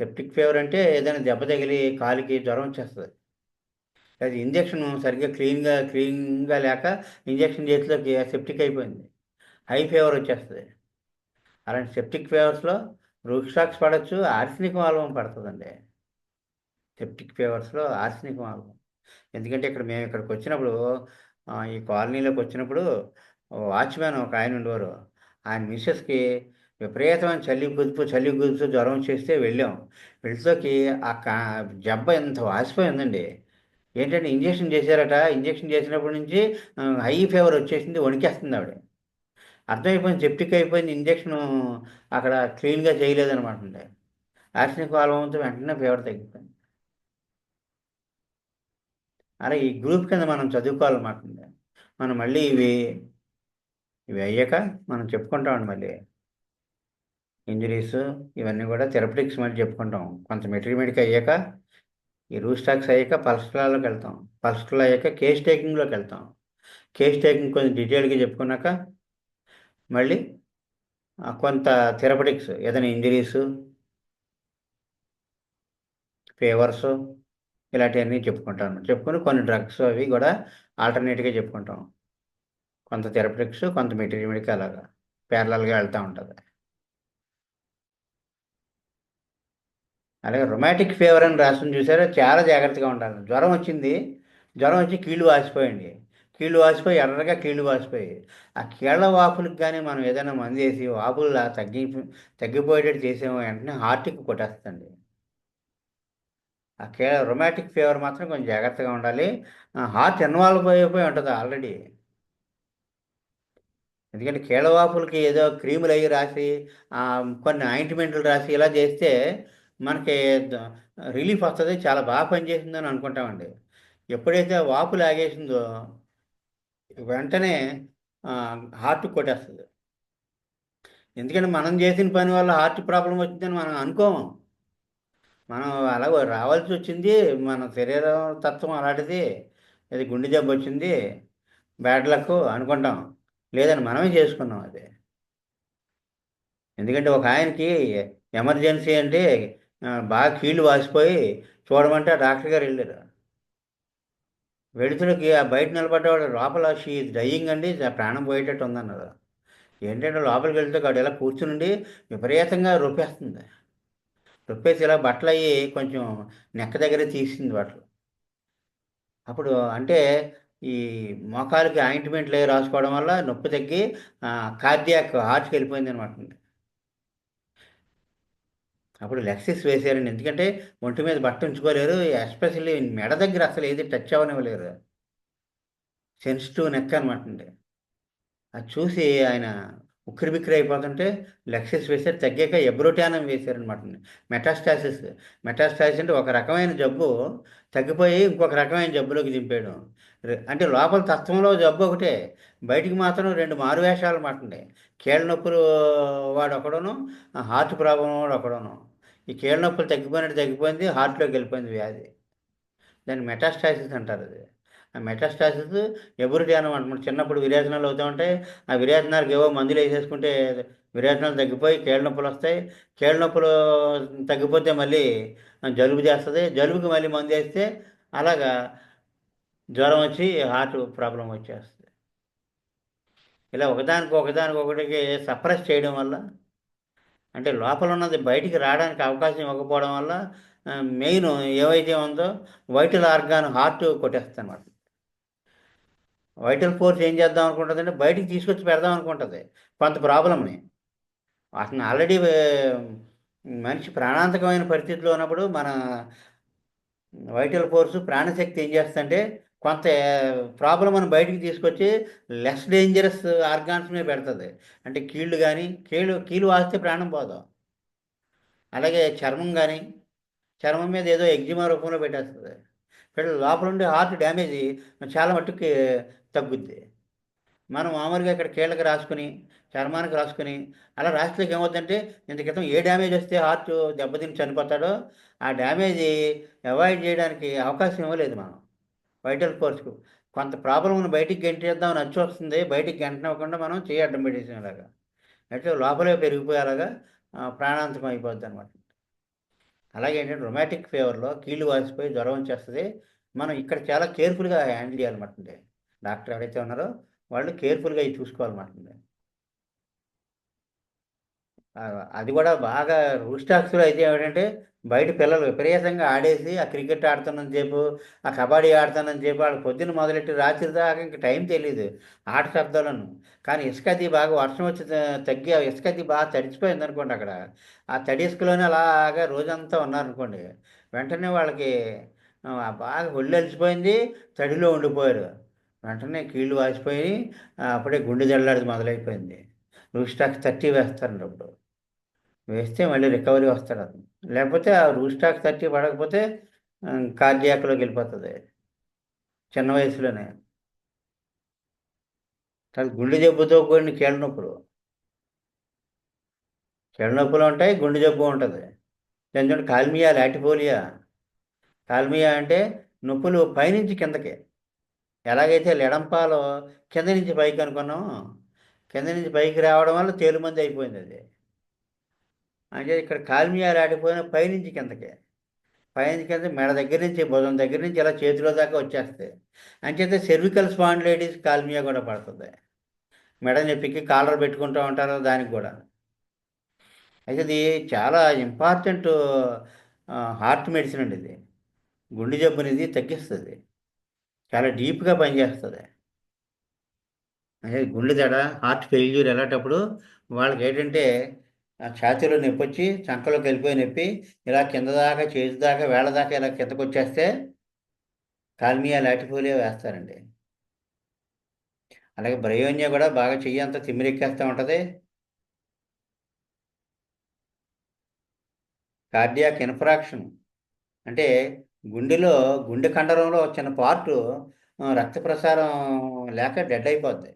సెప్టిక్ ఫీవర్ అంటే ఏదైనా దెబ్బ తగిలి కాలికి జ్వరం వచ్చేస్తుంది. అది ఇంజెక్షన్ సరిగ్గా క్లీన్గా లేక ఇంజెక్షన్ చేతిలోకి సెప్టిక్ అయిపోయింది, హై ఫీవర్ వచ్చేస్తుంది. అలాంటి సెప్టిక్ ఫీవర్స్లో రూస్టాక్స్ పడవచ్చు, ఆర్సెనిక్ ఆల్బమ్ పడుతుందండి. సెప్టిక్ ఫీవర్స్లో ఆర్సెనిక్ ఆల్బమ్. ఎందుకంటే ఇక్కడ మేము ఇక్కడికి వచ్చినప్పుడు, ఈ కాలనీలోకి వచ్చినప్పుడు వాచ్మ్యాన్ ఒక ఆయన ఉండేవారు. ఆయన మిస్సెస్కి విపరీతమైన చలి కుదుపు జ్వరం వచ్చేస్తే వెళ్ళాం. వెళ్తేకి ఆ జబ్బ ఎంత వాసిపోయి ఉందండి. ఏంటంటే ఇంజెక్షన్ చేశారట, ఇంజెక్షన్ చేసినప్పటి నుంచి హై ఫీవర్ వచ్చేసింది, వణికేస్తుంది ఆవిడ. అర్థమైపోయింది సెప్టిక్ అయిపోయింది, ఇంజెక్షన్ అక్కడ క్లీన్గా చేయలేదనమాట అండి. ఆర్సెనిక్ ఆల్బమ్తో వెంటనే ఫీవర్ తగ్గిపోయింది. అలా ఈ గ్రూప్ కింద మనం చదువుకోవాలన్నమాట. మనం మళ్ళీ ఇవి ఇవి అయ్యాక మనం చెప్పుకుంటామండి మళ్ళీ. ఇంజరీస్ ఇవన్నీ కూడా థెరపటిక్స్ మళ్ళీ చెప్పుకుంటాం. కొంత మెటీరియల్ అయ్యాక ఈ రూస్టాక్స్ అయ్యాక పల్స్ట్రాల్లోకి వెళ్తాం. పల్స్ట్రాల్ అయ్యాక కేస్ టేకింగ్లోకి వెళ్తాం. కేస్ టేకింగ్ కొంచెం డీటెయిల్గా చెప్పుకున్నాక మళ్ళీ కొంత థెరపటిక్స్ ఏదైనా ఇంజరీస్, ఫీవర్స్ ఇలాంటివన్నీ చెప్పుకుంటాం. చెప్పుకొని కొన్ని డ్రగ్స్ అవి కూడా ఆల్టర్నేట్గా చెప్పుకుంటాం. కొంత థెరపటిక్స్ కొంత మెటీరియల్ అలాగా ప్యారలల్గా వెళ్తూ ఉంటుంది. అలాగే రొమాటిక్ ఫీవర్ అని రాస్తుంది చూసారా, చాలా జాగ్రత్తగా ఉండాలి. జ్వరం వచ్చి కీళ్ళు వాసిపోయండి, కీళ్ళు వాసిపోయి ఎర్రగా కీళ్ళు వాసిపోయి ఆ కీళ్ళ వాపులకు కానీ మనం ఏదైనా మందు వేసి వాపులు తగ్గిపోయేటట్టు చేసాము వెంటనే హార్ట్కి కొట్టేస్తుంది. ఆ రొమాటిక్ ఫీవర్ మాత్రం కొంచెం జాగ్రత్తగా ఉండాలి. హార్ట్ ఇన్వాల్వ్ అయిపోయి ఉంటుంది ఆల్రెడీ. ఎందుకంటే కీళ్ళవాపులకి ఏదో క్రీములు అవి రాసి కొన్ని ఆయింట్మెంట్లు రాసి ఇలా చేస్తే మనకి రిలీఫ్ వస్తుంది, చాలా బాగా పనిచేసిందని అనుకుంటామండి. ఎప్పుడైతే ఆ వాపు లాగేసిందో వెంటనే హార్ట్ కొట్టేస్తుంది. ఎందుకంటే మనం చేసిన పని వల్ల హార్ట్ ప్రాబ్లం వచ్చిందని మనం అనుకోము. మనం అలా రావాల్సి వచ్చింది, మన శరీర తత్వం అలాంటిది, అది గుండె జబ్బు వచ్చింది, బ్యాడ్ లక్ అనుకుంటాం. లేదని మనమే చేసుకున్నాం అది. ఎందుకంటే ఒక ఆయనకి ఎమర్జెన్సీ అంటే బాగా కీళ్ళు వాసిపోయి చూడమంటే ఆ డాక్టర్ గారు వెళ్ళారు. వెళుతుడికి ఆ బయట నిలబడ్డవాడు లోపల షీ డయింగ్ అండి, ప్రాణం పోయేటట్టు ఉందన్నారు. ఏంటంటే లోపలికి వెళ్తే వాడు ఇలా కూర్చునుండి విపరీతంగా రొప్పేస్తుంది. రొప్పేసి ఇలా బట్టలు అయ్యి కొంచెం నెక్క దగ్గర తీసింది బట్టలు. అప్పుడు అంటే ఈ మోకాలికి ఆయింట్మెంట్లు అవి రాసుకోవడం వల్ల నొప్పి తగ్గి కార్డియాక్ హార్ట్కి వెళ్ళిపోయింది అనమాట. అప్పుడు లెక్సెస్ వేసారండి. ఎందుకంటే ఒంటి మీద బట్ట ఉంచుకోలేరు, ఎస్పెషల్లీ మెడ దగ్గర అసలు ఏది టచ్ అవ్వనివ్వలేరు. సెన్సిటివ్ నెక్ అనమాట అండి. అది చూసి ఆయన ఉక్కిరిబిక్కిరి అయిపోతుంటే లెక్సెస్ వేసారు. తగ్గాక ఎబ్రోటానం వేశారనమాట. మెటాస్టాసిస్. మెటాస్టాసిస్ అంటే ఒక రకమైన జబ్బు తగ్గిపోయి ఇంకొక రకమైన జబ్బులోకి దింపేయడం. అంటే లోపల తత్వంలో జబ్బు ఒకటే, బయటికి మాత్రం రెండు మారువేషాలు మాటండి. కీళ్ళ నొప్పులు వాడు ఒకడును, హార్ట్ ప్రాబ్లం వాడు ఒకడును. ఈ కీళ్ళ నొప్పులు తగ్గిపోయినట్టు తగ్గిపోయింది, హార్ట్లోకి వెళ్ళిపోయింది వ్యాధి. దాన్ని మెటాస్టాసిస్ అంటారు అది. ఆ మెటాస్టాసిస్ ఎబురిడానం అంటారు. చిన్నప్పుడు విరేచనాలు అవుతూ ఉంటాయి. ఆ విరేచనాలకు ఏవో మందులు వేసేసుకుంటే విరేచనాలు తగ్గిపోయి కీళ్ళ నొప్పులు వస్తాయి. కీళ్ళ నొప్పులు తగ్గిపోతే మళ్ళీ జలుబు చేస్తుంది. జలుబుకి మళ్ళీ మందు వేస్తే అలాగా జ్వరం వచ్చి హార్ట్ ప్రాబ్లం వచ్చేస్తుంది. ఇలా ఒకదానికి ఒకటికి సప్రెస్ చేయడం వల్ల, అంటే లోపల ఉన్నది బయటికి రావడానికి అవకాశం ఇవ్వకపోవడం వల్ల మెయిన్ ఏవైతే ఉందో వైటల్ ఆర్గాన్ హార్ట్ కొట్టేస్తుంది అన్నమాట. వైటల్ ఫోర్స్ ఏం చేద్దాం అనుకుంటుంది అంటే బయటికి తీసుకొచ్చి పెడదాం అనుకుంటుంది కొంత ప్రాబ్లమ్ని. అతను ఆల్రెడీ మనిషి ప్రాణాంతకమైన పరిస్థితిలో ఉన్నప్పుడు మన వైటల్ ఫోర్స్ ప్రాణశక్తి ఏం చేస్తుందంటే కొంత ప్రాబ్లమ్ని బయటికి తీసుకొచ్చి లెస్ డేంజరస్ ఆర్గాన్స్ మీద పెడుతుంది. అంటే కీళ్ళు కానీ కీళ్ళు వాస్తే ప్రాణం పోదాం. అలాగే చర్మం కానీ, చర్మం మీద ఏదో ఎగ్జిమా రూపంలో పెట్టేస్తుంది. లోపల ఉండే హార్ట్ డ్యామేజ్ చాలా మట్టుకి తగ్గుద్ది. మనం మామూలుగా ఇక్కడ కీళ్ళకి రాసుకుని, చర్మానికి రాసుకుని అలా రాస్తే ఏమవుతుందంటే ఇంత క్రితం ఏ డ్యామేజ్ వస్తే హార్ట్ దెబ్బతిని చనిపోతాడో ఆ డ్యామేజ్ అవాయిడ్ చేయడానికి అవకాశం ఇవ్వలేదు మనం వైటల్ ఫోర్స్కు. కొంత ప్రాబ్లమ్ను బయటికి గెంటేద్దామని వచ్చి వస్తుంది, బయటికి గెంటనివ్వకుండా మనం చేయి అడ్డం పెట్టేసేలాగా, అయితే లోపలే పెరిగిపోయేలాగా ప్రాణాంతకం అయిపోద్ది అనమాట. అలాగే ఏంటంటే రొమాటిక్ ఫీవర్లో కీళ్ళు వాసిపోయి జ్వరం వచ్చేస్తుంది. మనం ఇక్కడ చాలా కేర్ఫుల్గా హ్యాండిల్ చేయాలన్నమాట. డాక్టర్ ఎవరైతే ఉన్నారో వాళ్ళు కేర్ఫుల్గా ఇవి చూసుకోవాలన్నమాట. అది కూడా బాగా రూస్టాక్స్లో అయితే ఏమిటంటే బయట పిల్లలు విపరీతంగా ఆడేసి ఆ క్రికెట్ ఆడుతున్నంత సేపు, ఆ కబడ్డీ ఆడుతున్నంత సేపు వాళ్ళు పొద్దున్న మొదలెట్టి రాత్రి దాకా ఇంక టైం తెలియదు ఆట శబ్దాలను. కానీ ఇసుక అది బాగా వర్షం వచ్చి తగ్గి ఆ ఇసుక అది బాగా తడిచిపోయింది అనుకోండి అక్కడ, ఆ తడి ఇసుకలోనే అలాగా రోజంతా ఉన్నారనుకోండి, వెంటనే వాళ్ళకి బాగా ఒళ్ళు అలసిపోయింది, తడిలో ఉండిపోయారు. వెంటనే కీళ్ళు వాసిపోయి అప్పుడే గుండె జల్లాడిది మొదలైపోయింది. రూస్టాక్స్ 30 వేస్తారండి అప్పుడు. వేస్తే మళ్ళీ రికవరీ వస్తాడు అతను. లేకపోతే ఆ రూస్టాక్ 30 పడకపోతే కార్డియాక్‌లోకి వెళ్ళిపోతది చిన్న వయసులోనే. తర్వాత గుండె జబ్బుతో కూడిన కీళ్ళ నొప్పులు. కీళ్ళ నొప్పులు ఉంటాయి, గుండె జబ్బు ఉంటది. దాన్ని చూడండి కాల్మియా, లాటిపోలియా. కాల్మియా అంటే నొప్పులు పైనుంచి కిందకి. ఎలాగైతే లెడంపాలు కింద నుంచి పైకి అనుకున్నామో, కింద నుంచి పైకి రావడం వల్ల తేలుమంది అయిపోయిందది. అంటే ఇక్కడ కాల్మియా లాటిపోయిన పైనుంచి కిందకి. పైనుంచి కింద మెడ దగ్గర నుంచి భుజం దగ్గర నుంచి ఇలా చేతిలో దాకా వచ్చేస్తాయి. అంచేతే సెర్వికల్ స్పాండిలైటిస్ కాల్మియా కూడా పడుతుంది. మెడ నొప్పికి కాలర్ పెట్టుకుంటూ ఉంటారు దానికి కూడా. అయితే ఇది చాలా ఇంపార్టెంట్ హార్ట్ మెడిసిన్ అండి ఇది. గుండె జబ్బునిది తగ్గిస్తుంది. చాలా డీప్గా పనిచేస్తుంది. అదే గుండె దడ, హార్ట్ ఫెయిల్యూర్ వెళ్ళేటప్పుడు వాళ్ళకి ఏంటంటే ఆ ఛాతీలో నొప్పి వచ్చి చంకలోకి వెళ్ళిపోయి నొప్పి ఇలా కింద దాకా చేతి దాకా వేళ్ళ దాకా ఇలా కిందకు వచ్చేస్తే కాల్మియా లాటిఫోలియా వేస్తారండి. అలాగే బ్రయోనియా కూడా బాగా చెయ్యి అంతా తిమ్మిరెక్కేస్తూ ఉంటుంది. కార్డియాక్ ఇన్ఫ్రాక్షన్ అంటే గుండెలో గుండె కండరంలో చిన్న పార్టు రక్త ప్రసారం లేక డెడ్ అయిపోద్ది.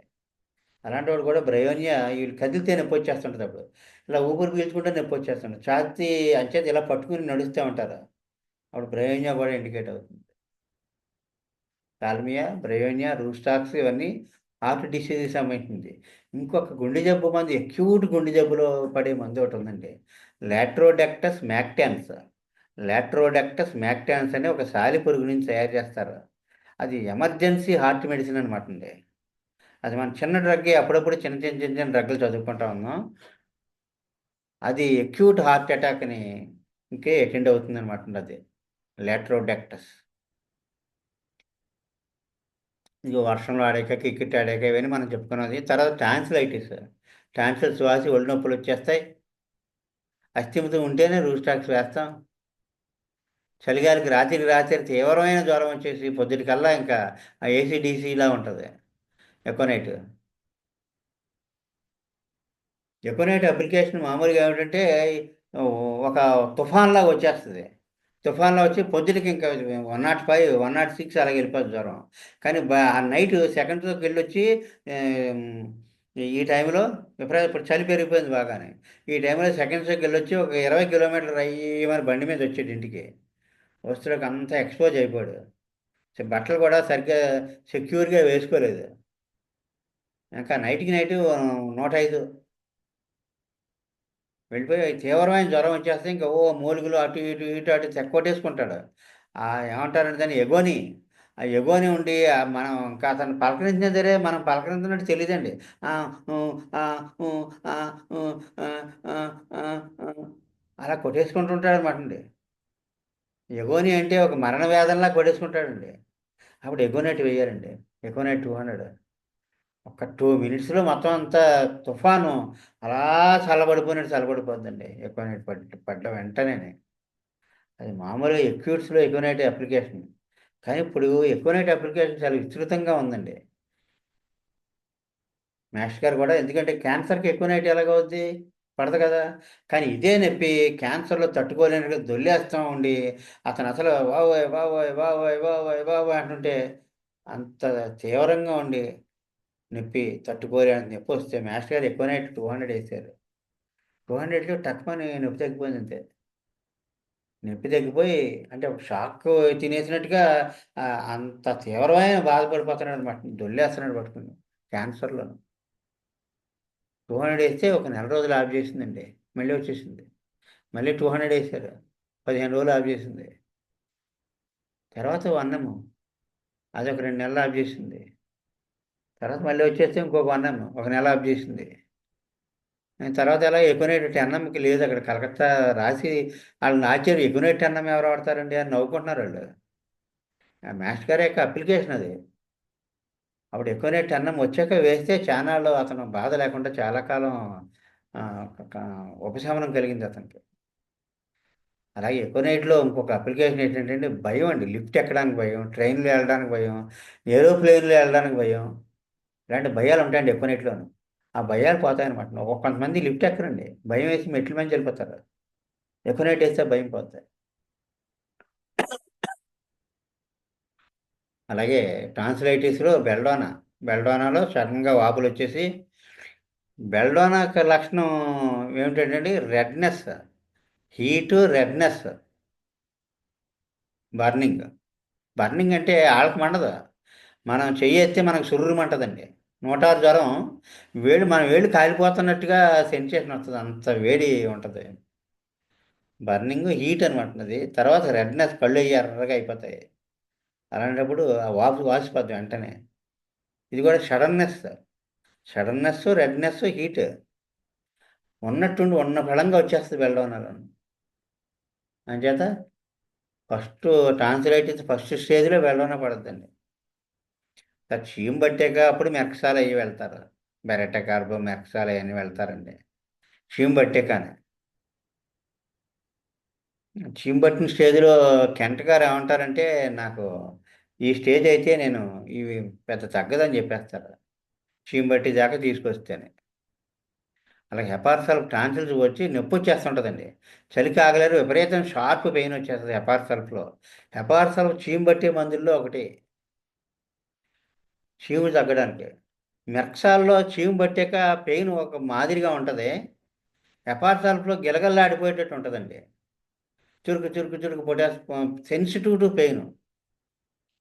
అలాంటి వాడు కూడా బ్రయోనియా వీళ్ళు కదిలితే నొప్పి వచ్చేస్తుంటుంది అప్పుడు. ఇలా ఊపిరి పీల్చుకుంటే నొప్పి వచ్చేస్తుంది. ఛాతీ అంచేత ఇలా పట్టుకుని నడుస్తూ ఉంటారు. అప్పుడు బ్రయోనియా కూడా ఇండికేట్ అవుతుంది. కాల్మియా, బ్రయోనియా, రూస్టాక్స్ ఇవన్నీ హార్ట్ డిసీజ్కి సంబంధించింది. ఇంకొక గుండె జబ్బు మందు, అక్యూట్ గుండె జబ్బులో పడే మందు ఒకటి ఉందండి. లాట్రోడెక్టస్ మ్యాక్టాన్స్. లాట్రోడెక్టస్ మ్యాక్టాన్స్ అనే ఒక సాలిపురుగు నుంచి తయారు చేస్తారు. అది ఎమర్జెన్సీ హార్ట్ మెడిసిన్ అనమాట అండి. అది మన చిన్న డ్రగ్గే, అప్పుడప్పుడు చిన్న చిన్న చిన్న చిన్న డ్రగ్గులు చదువుకుంటా ఉన్నాం. అది అక్యూట్ హార్ట్ అటాక్ని ఇంకే అటెండ్ అవుతుంది అనమాట అండి. అది లాట్రోడెక్టస్. ఇగో వర్షంలో ఆడాక, క్రికెట్ ఆడాక ఇవన్నీ మనం చెప్పుకున్నది. తర్వాత టాన్సిలైటిస్. టాన్సిల్స్ వాసి ఒళ్ళు నొప్పులు వచ్చేస్తాయి. అస్థిమితం ఉంటేనే రూస్టాక్స్ వేస్తాం. చలిగాలికి రాత్రికి రాత్రి తీవ్రమైన జ్వరం వచ్చేసి పొద్దుటికల్లా ఇంకా ఆ ఏసీడీసీలా ఉంటుంది ఎకోనైట్. ఎకోనైట్ అప్లికేషన్ మామూలుగా ఏమిటంటే ఒక తుఫాన్లాగా వచ్చేస్తుంది. తుఫాన్లో వచ్చి పొద్దుటికి ఇంకా 105, 106 అలాగే వెళ్ళిపోతుంది జ్వరం. కానీ ఆ నైట్ సెకండ్స్లోకి వెళ్ళొచ్చి ఈ టైంలో ఇప్పుడు చలి పెరిగిపోయింది బాగానే. ఈ టైంలో సెకండ్స్లోకి వెళ్ళొచ్చి ఒక 20 కిలోమీటర్లు అయ్యి బండి మీద వచ్చాడు ఇంటికి. వస్తువులకు అంతా ఎక్స్పోజ్ అయిపోయాడు. బట్టలు కూడా సరిగ్గా సెక్యూర్గా వేసుకోలేదు. ఇంకా నైట్కి నైట్ 105 వెళ్ళిపోయి తీవ్రమైన జ్వరం వచ్చేస్తే ఇంకా మూలుగులు అటు ఇటు ఇటు అటు చెక్కొట్టేసుకుంటాడు. ఏమంటారంటే దాన్ని ఎగోని. ఆ ఎగోని ఉండి మనం ఇంకా అతను పలకరించినా సరే మనం పలకరించినట్టు తెలియదండి. ఆ, ఊ, ఆ, ఊ, ఆ, ఊ, ఆ, ఆ, ఆ, ఆ, అలా కొట్టేసుకుంటుంటాడు అనమాట అండి. ఎగోని అంటే ఒక మరణ వేదనలా కొట్టేసుకుంటాడండి. అప్పుడు ఎగోనైట్ వేయారండి. ఎగోనైట్ 200. ఒక 2 మినిట్స్లో మొత్తం అంతా తుఫాను అలా చల్లబడిపోయినట్టు చల్లబడిపోద్దండి ఎకోనైట్ పడ్డ వెంటనే. అది మామూలుగా ఎక్యూట్స్లో ఎకోనైట్ అప్లికేషన్. కానీ ఇప్పుడు ఎకోనైట్ అప్లికేషన్ చాలా విస్తృతంగా ఉందండి. మాస్టర్ గారు కూడా, ఎందుకంటే క్యాన్సర్కి ఎకోనైట్ ఎలాగవుద్ది, పడదు కదా. కానీ ఇదే నొప్పి క్యాన్సర్లో తట్టుకోలేనట్టుగా దొల్లేస్తూ ఉండి అతను అసలు బాబోయ్ బాబోయ్ బాబోయ్ బాబోయ్ బాబోయ్ అంటుంటే అంత తీవ్రంగా ఉండి నొప్పి తట్టుకోలేని నొప్పి వస్తే మాస్టర్ గారు ఎకోనైట్ 200 వేశారు. 200లో టక్మని నొప్పి తగ్గిపోయింది అంతే. నొప్పి తగ్గిపోయి అంటే ఒక షాక్ తినేసినట్టుగా అంత తీవ్రమైన బాధపడిపోతున్నాడు అనమాట. దొల్లేస్తున్నాడు పట్టుకుని క్యాన్సర్లో. 200 వేస్తే ఒక నెల రోజులు ఆఫ్ చేసిందండి. మళ్ళీ వచ్చేసింది. మళ్ళీ 200 వేశారు. 15 రోజులు ఆఫ్ చేసింది. తర్వాత అన్నము అదొక 2 నెలలు ఆఫ్ చేసింది. తర్వాత మళ్ళీ వచ్చేస్తే ఇంకొక అన్నము ఒక నెల ఆఫ్ చేసింది. తర్వాత ఎలా ఎకోనైట్ అన్నంకి లేదు అక్కడ కలకత్తా రాసి వాళ్ళు నాచారు. ఎకోనైట్ అన్నం ఎవరు వాడతారండి అని నవ్వుకుంటున్నారు వాళ్ళు. ఆ మాస్టర్ గారి యొక్క అప్లికేషన్ అది. అప్పుడు ఎకోనైట్ అన్నం వచ్చాక వేస్తే చానాళ్ళు అతను బాధ లేకుండా చాలా కాలం ఆ, ఉపశమనం కలిగింది అతనికి. అలాగే ఎకోనైట్లో ఇంకొక అప్లికేషన్ ఏంటంటే భయం అండి. లిఫ్ట్ ఎక్కడానికి భయం, ట్రైన్లో వెళ్ళడానికి భయం, ఏరోప్లేన్లో వెళ్ళడానికి భయం. ఇలాంటి భయాలు ఉంటాయండి ఎకోనైట్లోను. ఆ భయాలు పోతాయన్నమాట. కొంతమంది లిఫ్ట్ ఎక్కరండి, భయం వేసి మెట్ల మీద వెళ్ళిపోతారు. ఎకోనైట్ వేస్తే భయం పోతాయి. అలాగే టాన్సిలైటిస్లో బెల్డోనాలో సడన్గా వాపులు వచ్చేసి బెల్డోనా యొక్క లక్షణం ఏమిటంటే redness, heat, redness, burning. Burning అంటే ఆళ్ళకి మండదు. మనం చెయ్యి ఎత్తే మనకు సుర్రుమంటదండి. 106 జ్వరం, మన వేళ్ళు కాలిపోతున్నట్టుగా సెన్సేషన్ వస్తుంది. అంత వేడి ఉంటుంది. బర్నింగ్, హీట్ అనమాట అది. తర్వాత రెడ్నెస్, కళ్ళు అయ్యి ఎర్రగా అయిపోతాయి. అలాంటప్పుడు ఆ వాపు వాసిపోద్ది వెంటనే. ఇది కూడా సడన్నెస్, రెడ్నెస్, హీట్ ఉన్నట్టుండి ఉన్న ఫలంగా వచ్చేస్తుంది బెల్డోనాలో. అంచేత ఫస్ట్ టాన్సిలైటిస్ ఫస్ట్ స్టేజ్లో బెల్డోనా పడుతుందండి. చీము పట్టాక అప్పుడు మెరకసాల అయ్యి వెళ్తారు. బెరట కార్బో మెరకసాల అవన్నీ వెళ్తారండి. చీము పట్టాకనే. చీము పట్టిన స్టేజ్లో కెంట్ గారు ఏమంటారంటే, నాకు ఈ స్టేజ్ అయితే నేను ఇవి పెద్ద తగ్గదని చెప్పేస్తారు. చీము పట్టి దాకా తీసుకొస్తేనే. అలాగే హెపార్సల్ టాన్సిల్స్ వచ్చి నొప్పి వచ్చేస్తుంటుందండి. చలికి ఆగలేరు, విపరీతం షార్ప్ పెయిన్ వచ్చేస్తుంది హెపార్సల్ఫ్లో. హెపార్సల్ చీము పట్టే మందుల్లో ఒకటి, చీము తగ్గడానికి. మెర్క్సాల్లో చీము పట్టాక పెయిన్ ఒక మాదిరిగా ఉంటుంది. హెపార్సల్ఫ్లో గిలగల్లాడిపోయేటట్టు ఉంటుందండి. చురుకు చురుకు చురుకు పొట్టేసి, సెన్సిటివ్ టు పెయిన్,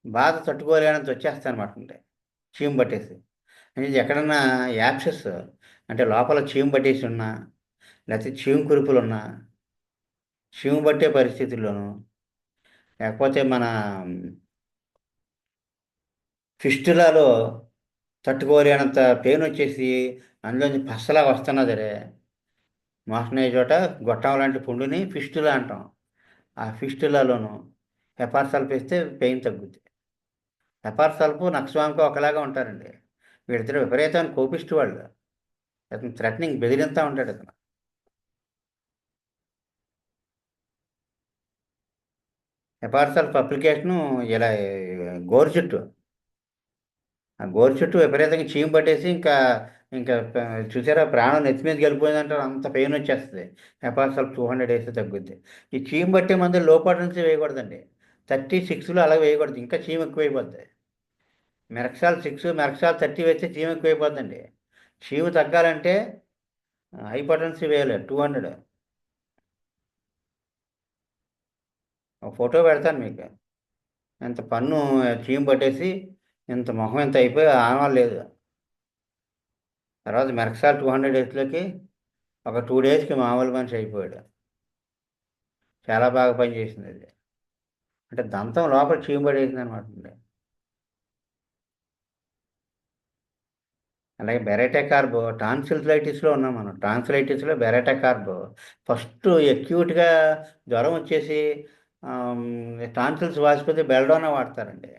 బాధ తట్టుకోలేనంత వచ్చేస్తాయి అనమాట అంటే చీము పట్టేసి. ఇది ఎక్కడన్నా యాప్సెస్ అంటే లోపల చీము పట్టేసి ఉన్నా, లేకపోతే చీము కురుపులు ఉన్నా, చీము పట్టే పరిస్థితుల్లోనూ, లేకపోతే మన ఫిస్టులాలో తట్టుకోలేనంత పెయిన్ వచ్చేసి అందులోంచి పసలా వస్తున్నా సరే, మోషన్ అయ్యే చోట గొట్టం లాంటి పుండుని ఫిస్టులా అంటాం. ఆ ఫిస్టులాలోనూ హెపార్ సల్ఫ్ వేస్తే పెయిన్ తగ్గుద్ది. హెపార్ సల్ఫ్ నక్స్వామికి ఒకలాగా ఉంటారండి. వీళ్ళిద్దరు విపరీతమైన కోపిష్టి వాళ్ళు. అతను థ్రెటనింగ్ బెదిరిస్తా ఉంటాడు అతను. హెపార్ సల్ఫ్ అప్లికేషను ఇలా గోరు చుట్టూ, ఆ గోరు చుట్టూ విపరీతంగా చీము పట్టేసి ఇంకా ఇంకా చూసారా, ప్రాణం నెత్తి మీదకి వెళ్ళిపోయిందంటారు, అంత పెయిన్ వచ్చేస్తుంది. హెపార్సల్ 200 వేస్తే తగ్గుద్ది. ఈ చీము పట్టే మందు లోపటి నుంచి వేయకూడదండి. 36లో అలా వేయకూడదు, ఇంకా చీము ఎక్కువైపోద్ది. మెరక్సాల్ 6, మెరక్సాల్ 30 వేస్తే చీము ఎక్కువైపోద్దండి. చీము తగ్గాలంటే హైపర్టెన్సీ వేయాలి 200. ఒక ఫోటో పెడతాను మీకు. ఇంత పన్ను చీము పట్టేసి ఇంత మొహం ఇంత అయిపోయి ఆనవాలు లేదు. తర్వాత మెరక్సాల్ 200 డేస్లోకి ఒక 2 డేస్కి మామూలు మనిషి అయిపోయాడు. చాలా బాగా పనిచేసింది అది. అంటే దంతం లోపల చీము పడేసింది అనమాట అండి. అలాగే బెరటెకార్బో టాన్సిలైటిస్లో ఉన్నాం మనం. టాన్సిలైటిస్లో బెరటెకార్బో ఫస్ట్ అక్యూట్గా జ్వరం వచ్చేసి టాన్సిల్స్ వాసిపోతే బెల్డోనా వాడతారండి.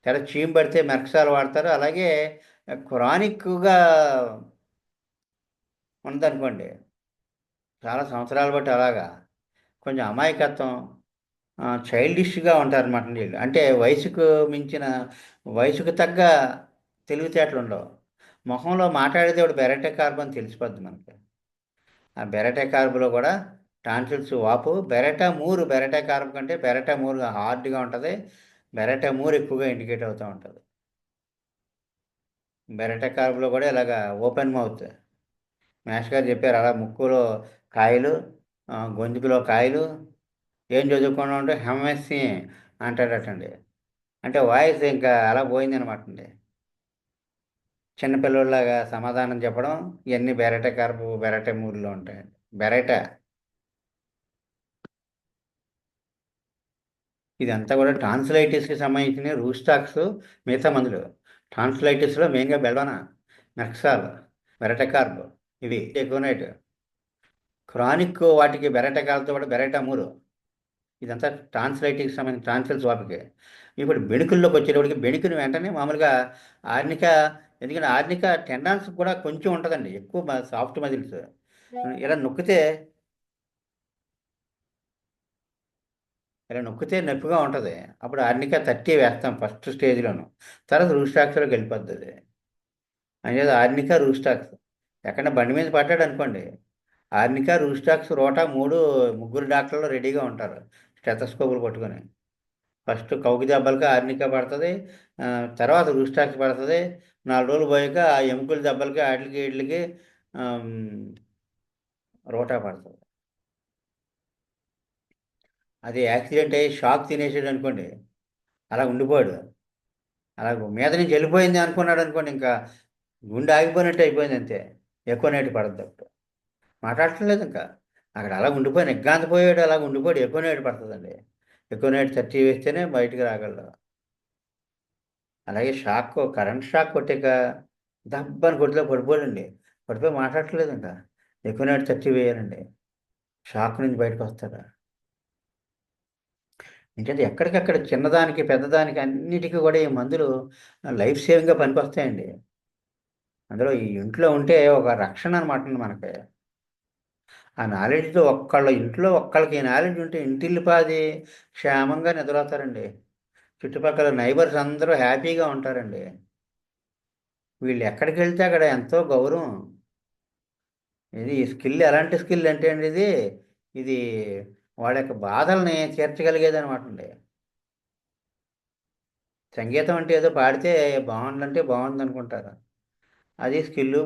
చాలా చీము పడితే మెర్క్సాల్ వాడతారు. అలాగే క్రానిక్గా ఉందనుకోండి, చాలా సంవత్సరాలు బట్టి అలాగా కొంచెం అమాయకత్వం, చైల్డిష్గా ఉంటారన్నమాట వీళ్ళు. అంటే వయసుకు తగ్గ తెలివితేటలు ఉండవు. మొహంలో మాట్లాడేదేవుడు బెరటే కార్బన్ తెలిసిపోద్ది మనకి. ఆ బెరటే కార్బులో కూడా టాన్సిల్స్ వాపు. బెరటా కార్బ్ కంటే బెరటా మూరు హార్డ్గా ఉంటుంది. బెరటా మూరు ఎక్కువగా ఇండికేట్ అవుతూ ఉంటుంది. బెరటా కార్బులో కూడా ఇలాగా ఓపెన్ మౌత్. మేష్ గారు చెప్పారు, అలా ముక్కులో కాయలు, గొంతుకులో కాయలు, ఏం చదువుకున్నా ఉంటే ఎంఎస్సి అంటాడటండి. అంటే వాయిస్ ఇంకా అలా పోయిందనమాట అండి. చిన్నపిల్లలాగా సమాధానం చెప్పడం, ఇవన్నీ బెరట కార్పు బెరట మూడులో ఉంటాయండి. బెరట ఇదంతా కూడా టాన్సిలైటిస్కి సంబంధించిన రూస్టాక్స్, మిగతా మందులు. టాన్సిలైటిస్లో మెయిన్గా బెల్వనా, మెక్సాల్, బెరటకార్బ్, ఇవి ఎకోనైట్. క్రానిక్ వాటికి బెరటకార్బ్తో కూడా బెరటమూరు. ఇదంతా టాన్సిలైటిస్కి సంబంధించిన టాన్సిల్స్ వాపికి. ఇప్పుడు బెణుకుల్లోకి వచ్చేటప్పటికి బెణుకుని వెంటనే మామూలుగా ఆర్నిక, ఎందుకంటే ఆర్నిక టెండాన్స్ కూడా కొంచెం ఉంటుందండి, ఎక్కువ సాఫ్ట్ మజిల్స్. ఇలా నొక్కితే ఇలా నొక్కితే నొప్పిగా ఉంటుంది. అప్పుడు ఆర్నిక 30 వేస్తాం ఫస్ట్ స్టేజ్లోను. తర్వాత రూస్టాక్స్లోకి వెళ్ళిపోద్ది అది. అనేది ఆర్నిక రూస్టాక్స్. ఎక్కడ బండి మీద పడ్డాడు అనుకోండి, ఆర్నిక రూస్టాక్స్ రోటా ముగ్గురు డాక్టర్లు రెడీగా ఉంటారు స్టెథోస్కోపులు పట్టుకొని. ఫస్ట్ కౌకి దెబ్బలకి ఆర్నిక పడుతుంది, తర్వాత రూస్టాక్స్ పడుతుంది. 4 రోజులు పోయాక ఆ ఎముకల దెబ్బలకి వాటికి వీటికి రోటా పడుతుంది. అది యాక్సిడెంట్ అయ్యి షాక్ తినేసాడు అనుకోండి, అలా ఉండిపోయాడు. అలా మీద నుంచి వెళ్ళిపోయింది అనుకున్నాడు అనుకోండి, ఇంకా గుండె ఆగిపోయినట్టు అయిపోయింది అంతే. ఎక్కువ నేటి పడద్దు అప్పుడు. మాట్లాడట్లేదు ఇంకా, అక్కడ అలా ఉండిపోయి నిగ్గాంతపోయాడు, అలా ఉండిపోయాడు. ఎక్కువ నేటి పడుతుందండి. ఎక్కువ నేటి 30 వేస్తేనే బయటికి రాగలడు. అలాగే కరెంట్ షాక్ కొట్టాక దబ్బని కొట్టిలో పడిపోడండి. పడిపోయి మాట్లాడట్లేదు ఇంకా. ఎక్కువ నేటి 30 వేయాలండి, షాక్ నుంచి బయటకు వస్తాడా. ఎందుకంటే ఎక్కడికక్కడ చిన్నదానికి పెద్దదానికి అన్నిటికీ కూడా ఈ మందులు లైఫ్ సేవింగ్గా పనికొస్తాయండి. అందులో ఈ ఇంట్లో ఉంటే ఒక రక్షణ అనమాట మనకి. ఆ నాలెడ్జ్‌తో ఇంట్లో ఒక్కళ్ళకి ఈ నాలెడ్జ్ ఉంటే ఇంటిల్లిపాది క్షేమంగా నిద్రపోతారండి. చుట్టుపక్కల నైబర్స్ అందరూ హ్యాపీగా ఉంటారండి. వీళ్ళు ఎక్కడికెళ్తే అక్కడ ఎంతో గౌరవం. ఇది స్కిల్ ఎలాంటి స్కిల్ అంటే అండి ఇది వాళ్ళ యొక్క బాధల్ని తీర్చగలిగేదనమాటండి. సంగీతం అంటే ఏదో పాడితే బావుందంటే బావుందనుకుంటారు. అది స్కిల్లు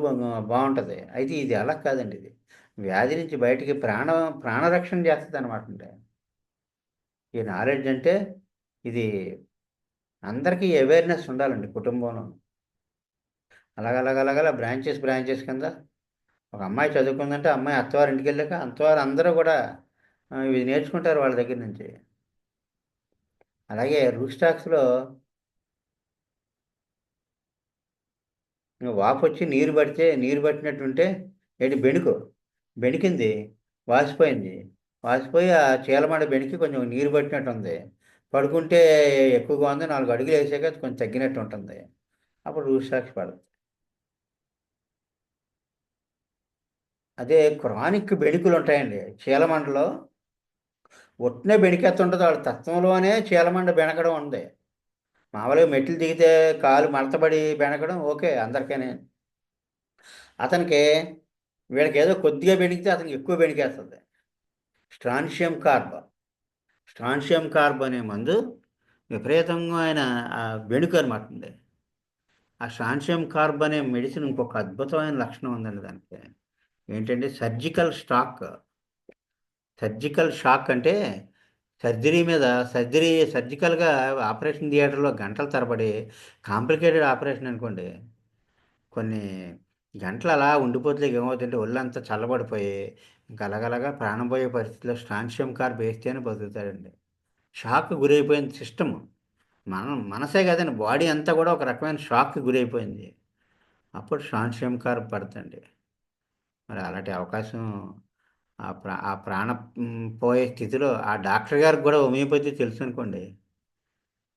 బావుంటది. అయితే ఇది అలా కాదండి ఇది. వ్యాధి నుంచి బయటికి ప్రాణరక్షణ చేస్తదనమాటండి. ఈ నాలెడ్జ్ అంటే ఇది అందరికీ అవేర్‌నెస్ ఉండాలండి కుటుంబంలో. అలాగలాగలాగలా బ్రాంచెస్ కింద ఒక అమ్మాయి చదువుకుందంటే, అమ్మాయి అత్తవారింటికెళ్ళాక అత్తవారు అందరూ గూడా ఇవి నేర్చుకుంటారు వాళ్ళ దగ్గర నుంచి. అలాగే రూస్టాక్స్‌లో వాపొచ్చి నీరు పట్టినట్టుంటే బెణుకు. బెణికింది. వాసిపోయింది. వాసిపోయి ఆ చీలమండ బెణికి కొంచెం నీరు పట్టినట్టుంది. పడుకుంటే ఎక్కువగా ఉంది. 4 అడుగులేసాక అది కొంచెం తగ్గినట్టు ఉంటుంది. అప్పుడు రూస్టాక్స్ పడదు. అదే క్రానిక్ బెణుకులుంటాయండి. చీలమండలో ఉట్నే బెణికేత్తుంటది. ఆళ్ళ తత్వంలోనే చీలమండ బెణకడం ఉంది. మామూలుగా మెట్లు దిగితే కాలు మడతబడి బెణకడం ఓకే. అందరికేనే. అతనికి వీళ్ళకేదో కొద్దిగా బెణికితే అతనికి ఎక్కువ బెణికేస్తది. Strontium carb. స్ట్రాన్షియం కార్బ్ అనే మందు విపరీతంగా బెణుకనమాటండి. ఆ స్ట్రాన్షియం కార్బ్ అనే మెడిసిన్ ఇంకొక అద్భుతమైన లక్షణం ఉందండి దానికి. ఏంటంటే సర్జికల్ షాక్ అంటే సర్జికల్‌గా ఆపరేషన్ థియేటర్‌లో గంటల తరబడి కాంప్లికేటెడ్ ఆపరేషన్ అనుకోండి. కొన్ని గంటలు అలా ఉండిపోతే ఏమవుతుందంటే ఒళ్ళంతా చల్లబడిపోయి ఇంక అలాగలాగా ప్రాణం పోయే పరిస్థితిలో స్ట్రాన్షియం కార్బ్ వేస్తేనే బతుకుతాడండి. షాక్‌కి గురైపోయిన సిస్టమ్. మనసే కాదండి బాడీ అంతా కూడా ఒక రకమైన షాక్‌కి గురైపోయింది. అప్పుడు స్ట్రాన్షియం కార్బ్ పడతండి. మరి అలాంటి అవకాశం ఆ ప్రాణం పోయే స్థితిలో ఆ డాక్టర్ గారికి కూడా హోమియోపతి తెలుసనుకోండి.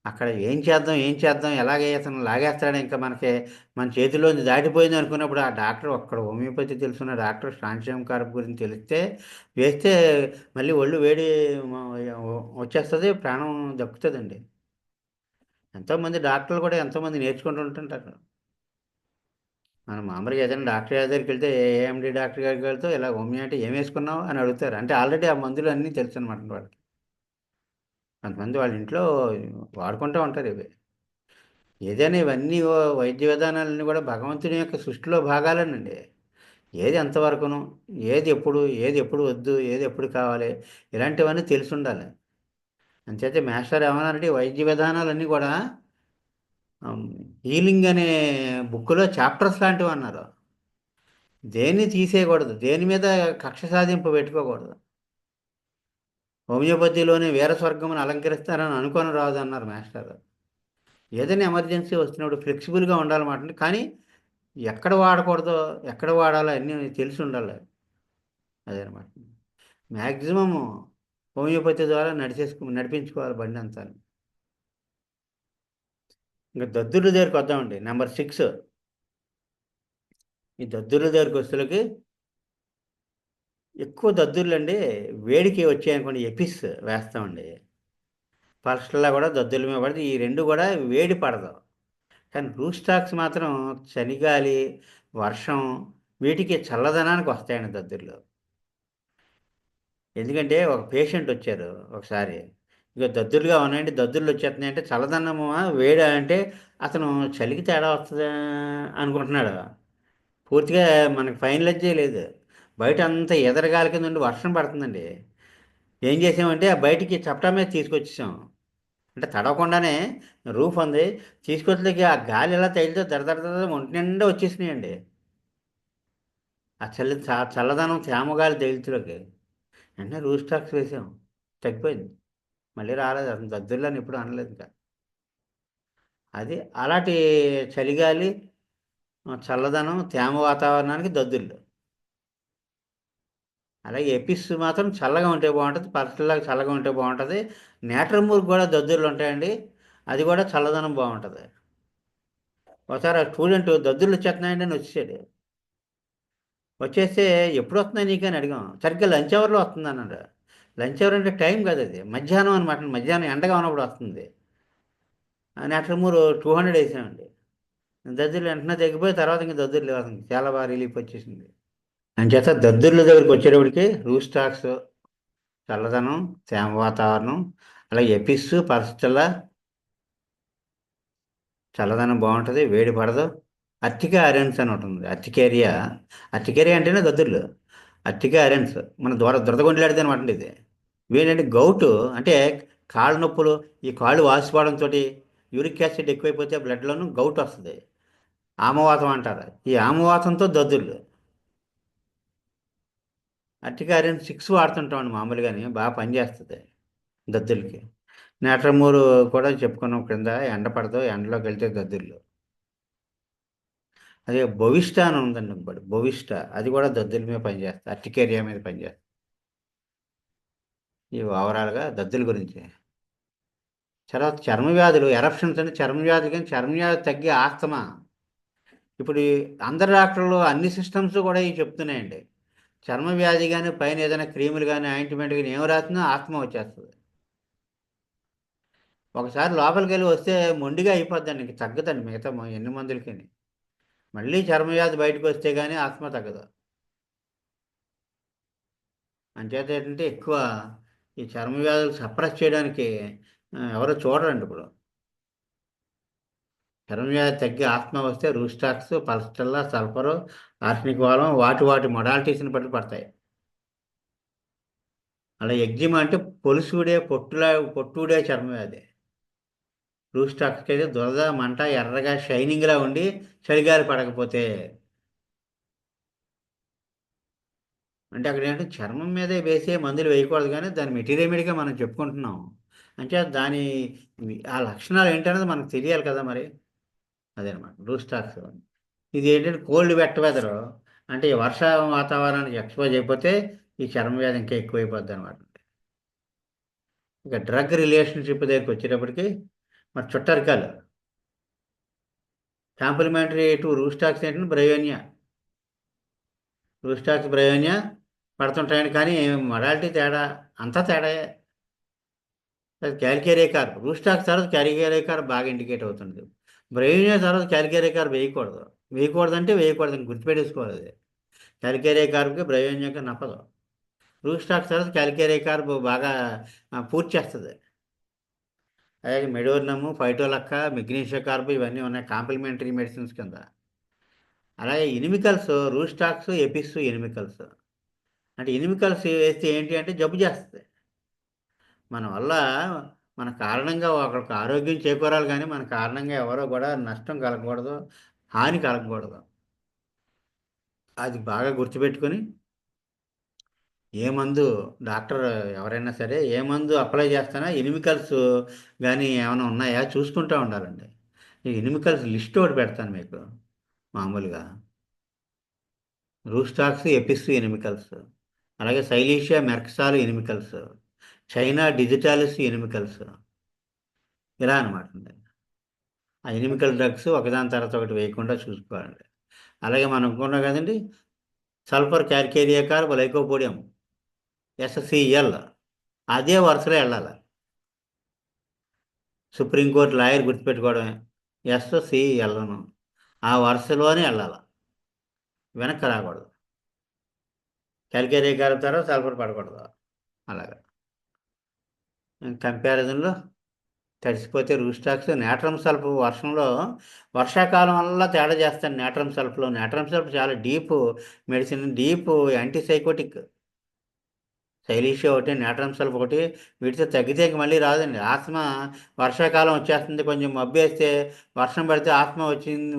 అక్కడ ఏం చేద్దాం ఎలాగే అతను లాగేస్తాడు ఇంకా మన చేతిలోంచి దాటిపోయింది అనుకున్నప్పుడు ఆ డాక్టర్ ఒక్కడ హోమియోపతి తెలుసున్న డాక్టర్ స్ట్రాన్షియం కార్బ్ గురించి తెలిస్తే వేస్తే మళ్ళీ ఒళ్ళు వేడి వచ్చేస్తది. ప్రాణం దక్కుతదండి. ఎంతోమంది డాక్టర్లు కూడా ఎంతోమంది నేర్చుకుంటూ ఉంటుంటారు. మనం మామూలుగా ఏదైనా డాక్టర్ గారి దగ్గరికెళ్తే ఏఎండీ డాక్టర్ గారికి వెళ్తే ఇలా హోమియో అంటే ఏం వేసుకున్నావు అని అడుగుతారు. అంటే ఆల్రెడీ ఆ మందులు అన్నీ తెలుసనమాట వాళ్ళకి. కొంతమంది వాళ్ళ ఇంట్లో వాడుకుంటూ ఉంటారు ఇవి. ఏదైనా ఇవన్నీ వైద్య విధానాలన్నీ కూడా భగవంతుని యొక్క సృష్టిలో భాగాలేనండి. ఏది ఎంతవరకును, ఏది ఎప్పుడు వద్దు, ఏది ఎప్పుడు కావాలి, ఇలాంటివన్నీ తెలిసుండాలి. అంచేతే మాస్టర్ ఏమన్నారంటే ఈ వైద్య విధానాలన్నీ కూడా ఆహ్, హీలింగ్ అనే బుక్‌లో చాప్టర్స్ లాంటివన్నారు. దేన్ని తీసేయకూడదు. దేని మీద కక్ష సాధింపు పెట్టుకోకూడదు. హోమియోపతిలోని వీర స్వర్గమును అలంకరిస్తారని అనుకోని రాదన్నారు మాస్టారు. ఏదైనా ఎమర్జెన్సీ వచ్చినప్పుడు ఫ్లెక్సిబుల్‌గా ఉండాలన్నమాట. కానీ ఎక్కడ వాడకూడదో, ఎక్కడ వాడాలో అన్నీ తెలిసుండాలి. అదనమాట. మాక్సిమము హోమియోపతి ద్వారా నడిపించుకోవాలి బండంతాను. ఇంక దద్దుర్ల దగ్గరికొద్దామండి. నంబర్ 6 ఈ దద్దుర్ల దగ్గరికొచ్చేసరికి ఎక్కువ దద్దుర్లండి వేడికి వచ్చాయనుకోండి ఎపిస్ వేస్తామండి. పల్స్‌లా కూడా దద్దుర్ల మీద పడితే ఈ 2 కూడా వేడి పడదు. కానీ రూస్టాక్స్ మాత్రం చలిగాలి, వర్షం వీటికి చల్లదనానికి వస్తాయండి దద్దుర్లు. ఎందుకంటే ఒక పేషెంట్ వచ్చారు ఒకసారి. ఇగో దద్దుర్లుగా ఉన్నాయండి, దద్దుర్లొచ్చేత్తన్నాయంటే చల్లదనమా? వేడా? అంటే అతను చలికి తేడా వస్తదా అనుకుంటున్నాడు. పూర్తిగా మనకి ఫైనలైజ్ చేయలేదు. బయటంతా ఎదరగాలి కిందుండి వర్షం పడుతుందండి. ఏం చేసామంటే ఆ బయటికి చప్టా మీద తీసుకొచ్చేసాం. అంటే తడవకుండానే రూఫ్ ఉంది. తీసుకొచ్చేలకి ఆ గాలి ఎలా తగిలితే దడ దడ దడ ఒంటి నిండా వచ్చేసినాయండి. ఆ చల్లదనం తేమ గాలి తగిలితులోకి. వెంటనే రూస్టాక్స్ వేసాం. తగ్గిపోయింది. మళ్ళీ రాలేదు. అసలు దద్దుర్లని ఎప్పుడు అనలేదింక. అది అలాంటి చలిగాలి, చల్లదనం, తేమ వాతావరణానికి దద్దుర్లు. అలాగే ఎపిస్ మాత్రం చల్లగా ఉంటే బాగుంటుంది, పర్సలాగా చల్లగా ఉంటే బాగుంటుంది. నేట్రమూర్ కూడా దద్దుర్లు ఉంటాయండి, అది కూడా చల్లదనం బాగుంటుంది. ఒకసారి ఆ స్టూడెంట్ దద్దుర్లు వచ్చేస్తున్నాయండి అని వచ్చేసాడు. వచ్చేస్తే ఎప్పుడు వస్తున్నాయి నీకు అని అడిగాం. సరిగ్గా లంచ్ అవర్లో వస్తుంది అన్నాడు. లంచ్ అవర్ అంటే టైం కాదు, అది మధ్యాహ్నం అనమాట. మధ్యాహ్నం ఎండగా ఉన్నప్పుడు వస్తుంది. నేట్రమూర్ 200 వేసామండి. దద్దుర్లు వెంటనే తగ్గిపోయి తర్వాత ఇంకా దద్దుర్లు లేవు, అతనికి చాలా బాగా రిలీఫ్ వచ్చేసింది. అంచేత దద్దుర్ల దగ్గరికి వచ్చేటప్పటికి రూస్టాక్స్ చల్లదనం, తేమ వాతావరణం, అలాగే ఎపిస్ పర్స్టెల్ల చల్లదనం బాగుంటుంది, వేడి పడదు. అర్టికా అరెన్స్ అని ఉంటుంది, అర్టికేరియా. అర్టికేరియా అంటేనే దద్దుర్లు. అర్టికా అరెన్స్ మన దురదగొండలాడితే అనమాట ఇది. వీళ్ళంటే గౌటు అంటే కాళ్ళ నొప్పులు, ఈ కాళ్ళు వాసిపోవడంతో యూరిక్ యాసిడ్ ఎక్కువైపోతే బ్లడ్లోనూ గౌట్ వస్తుంది. ఆమవాతం అంటారు, ఈ ఆమవాతంతో దద్దుర్లు. అర్టికా అరెన్స్ 6 వాడుతుంటామండి మామూలుగాని, బాగా పనిచేస్తుంది దద్దులకి. నేట్రమూరు కూడా చెప్పుకున్నాం క్రింద, ఎండ పడదు, ఎండలోకి వెళ్తే దద్దుర్లు. అదే బొవిస్టా అని ఉందండి ఇంకోటి, బొవిస్టా, అది కూడా దద్దుల మీద పనిచేస్తుంది, అర్టికేరియా మీద పనిచేస్తుంది. ఈ ఓవరాల్గా దద్దుల గురించి. తర్వాత చర్మ వ్యాధులు, ఎరప్షన్స్ అంటే చర్మ వ్యాధులు, కానీ చర్మ వ్యాధి తగ్గి ఆస్తమా. ఇప్పుడు అందరు డాక్టర్లు అన్ని సిస్టమ్స్ కూడా ఇవి చెప్తున్నాయండి. చర్మ వ్యాధి కానీ పైన ఏదైనా క్రీములు కానీ ఆయింట్మెంట్ కానీ ఏం రాసినా ఆస్తమా వచ్చేస్తుంది. ఒకసారి లోపలికి వెళ్ళి వస్తే మొండిగా అయిపోద్దండి, ఇంక తగ్గదండి మిగతా ఎన్ని మందులకి. మళ్ళీ చర్మ వ్యాధి బయటకు వస్తే కానీ ఆస్తమా తగ్గదు. అంచేత ఏంటంటే ఎక్కువ ఈ చర్మ వ్యాధులు సప్రెస్ చేయడానికి ఎవరు చూడరండి ఇప్పుడు. చర్మ వ్యాధి తగ్గి ఆస్తమా వస్తే రూస్టాక్స్, పల్స్టెల్లా, సల్ఫరు, ఆర్సెనిక్ వాలం, వాటి మొడాలిటీస్ని బట్టి పడతాయి. అలా ఎగ్జిమా అంటే పొలుసుడే పొట్టుడే చర్మ వ్యాధి. రూస్టాక్స్కి అయితే దురద, మంట, ఎర్రగా షైనింగ్లా ఉండి చలిగాలి పడకపోతే. అంటే అక్కడ ఏంటంటే చర్మం మీదే వేసే మందులు వేయకూడదు, కానీ దాని మెటీరియల్గా మనం చెప్పుకుంటున్నాం. అంటే దాని ఆ లక్షణాలు ఏంటనేది మనకు తెలియాలి కదా మరి. అదేనమాట రూస్టాక్స్. ఇది ఏంటంటే కోల్డ్ వెట్ వెదర్, అంటే ఈ వర్ష వాతావరణానికి ఎక్స్పోజ్ అయిపోతే ఈ చర్మ వ్యాధి ఇంకా ఎక్కువైపోద్ది అనమాట. ఇక డ్రగ్ రిలేషన్షిప్ దగ్గరికి వచ్చేటప్పటికి మరి చుట్టరికాలు కాంప్లిమెంటరీ టు రూస్టాక్స్ ఏంటంటే బ్రయోనియా. రూస్టాక్స్, బ్రయోనియా పడుతుంటాయని, కానీ మొడాలిటీ తేడా, అంతా తేడాయే. క్యాల్కేరియా కార్బ్, రూస్టాక్స్ తర్వాత క్యాల్కేరియా కార్బ్ బాగా ఇండికేట్ అవుతుంది. బ్రయోనియా తర్వాత క్యాల్కేరియా కార్బ్ వేయకూడదు. వేయకూడదు అంటే వేయకూడదు అని గుర్తుపెట్టేసుకోవాలి అది. క్యాల్కేరియా కార్బ్కి బ్రయోనియాకి నప్పదు. రూస్టాక్స్ తర్వాత క్యాల్కేరియా కార్బ్ బాగా పూర్తి చేస్తుంది. అలాగే మెడోర్నము, ఫైటోలక్క, మెగ్నీషియా కార్బ్ ఇవన్నీ ఉన్నాయి కాంప్లిమెంటరీ మెడిసిన్స్ కింద. అలాగే ఇనిమికల్స్, రూస్టాక్స్, ఎపిస్, ఇనిమికల్స్. అంటే ఇనిమికల్స్ వేస్తే ఏంటి అంటే జబ్బు చేస్తుంది. మన వల్ల, మన కారణంగా ఒకరికి ఆరోగ్యం చేకూరాలి, కానీ మన కారణంగా ఎవరో కూడా నష్టం కలగకూడదు, హాని కలగకూడదు. అది బాగా గుర్తుపెట్టుకొని ఏ మందు డాక్టర్ ఎవరైనా సరే ఏ మందు అప్లై చేస్తానా ఎనిమికల్స్ కానీ ఏమైనా ఉన్నాయా చూసుకుంటూ ఉండాలండి. ఈ ఎనిమికల్స్ లిస్ట్ ఒకటి పెడతాను మీకు మామూలుగా. Rhus tox, apis, inimicals. అలాగే silicea, merc sol inimicals, China digitalis inimicals, ఇలా అనమాట. ఆ ఎనిమికల్ డ్రగ్స్ ఒకదాని తర్వాత ఒకటి వేయకుండా చూసుకోవాలండి. అలాగే మనం అనుకున్నాం కదండి, sulphur calcarea carb lycopodium, SCL, అదే వరుసలో వెళ్ళాలి. సుప్రీంకోర్టు లాయర్ గుర్తుపెట్టుకోవడమే, ఎస్సిఎల్ను ఆ వరుసలోనే వెళ్ళాలి, వెనక్కి రాకూడదు. క్యాల్కేరియా కార్బ్ తర్వాత సల్ఫర్ పడకూడదు. అలాగా కంపారిజన్లో తడిసిపోతే రూస్టాక్స్, నేట్రమ్ సల్ఫ్ వర్షంలో, వర్షాకాలం వల్ల తేడా చేస్తాను. నేట్రమ్ సల్ఫ్ చాలా deep medicine, deep antipsychotic. Silicea ఒకటి, నేట్రమ్ సల్ఫ్ ఒకటి, వీటితో తగ్గితే ఇంక మళ్ళీ రాదండి ఆస్మా. వర్షాకాలం వచ్చేస్తుంది, కొంచెం మబ్బు వేస్తే వర్షం పడితే ఆస్మా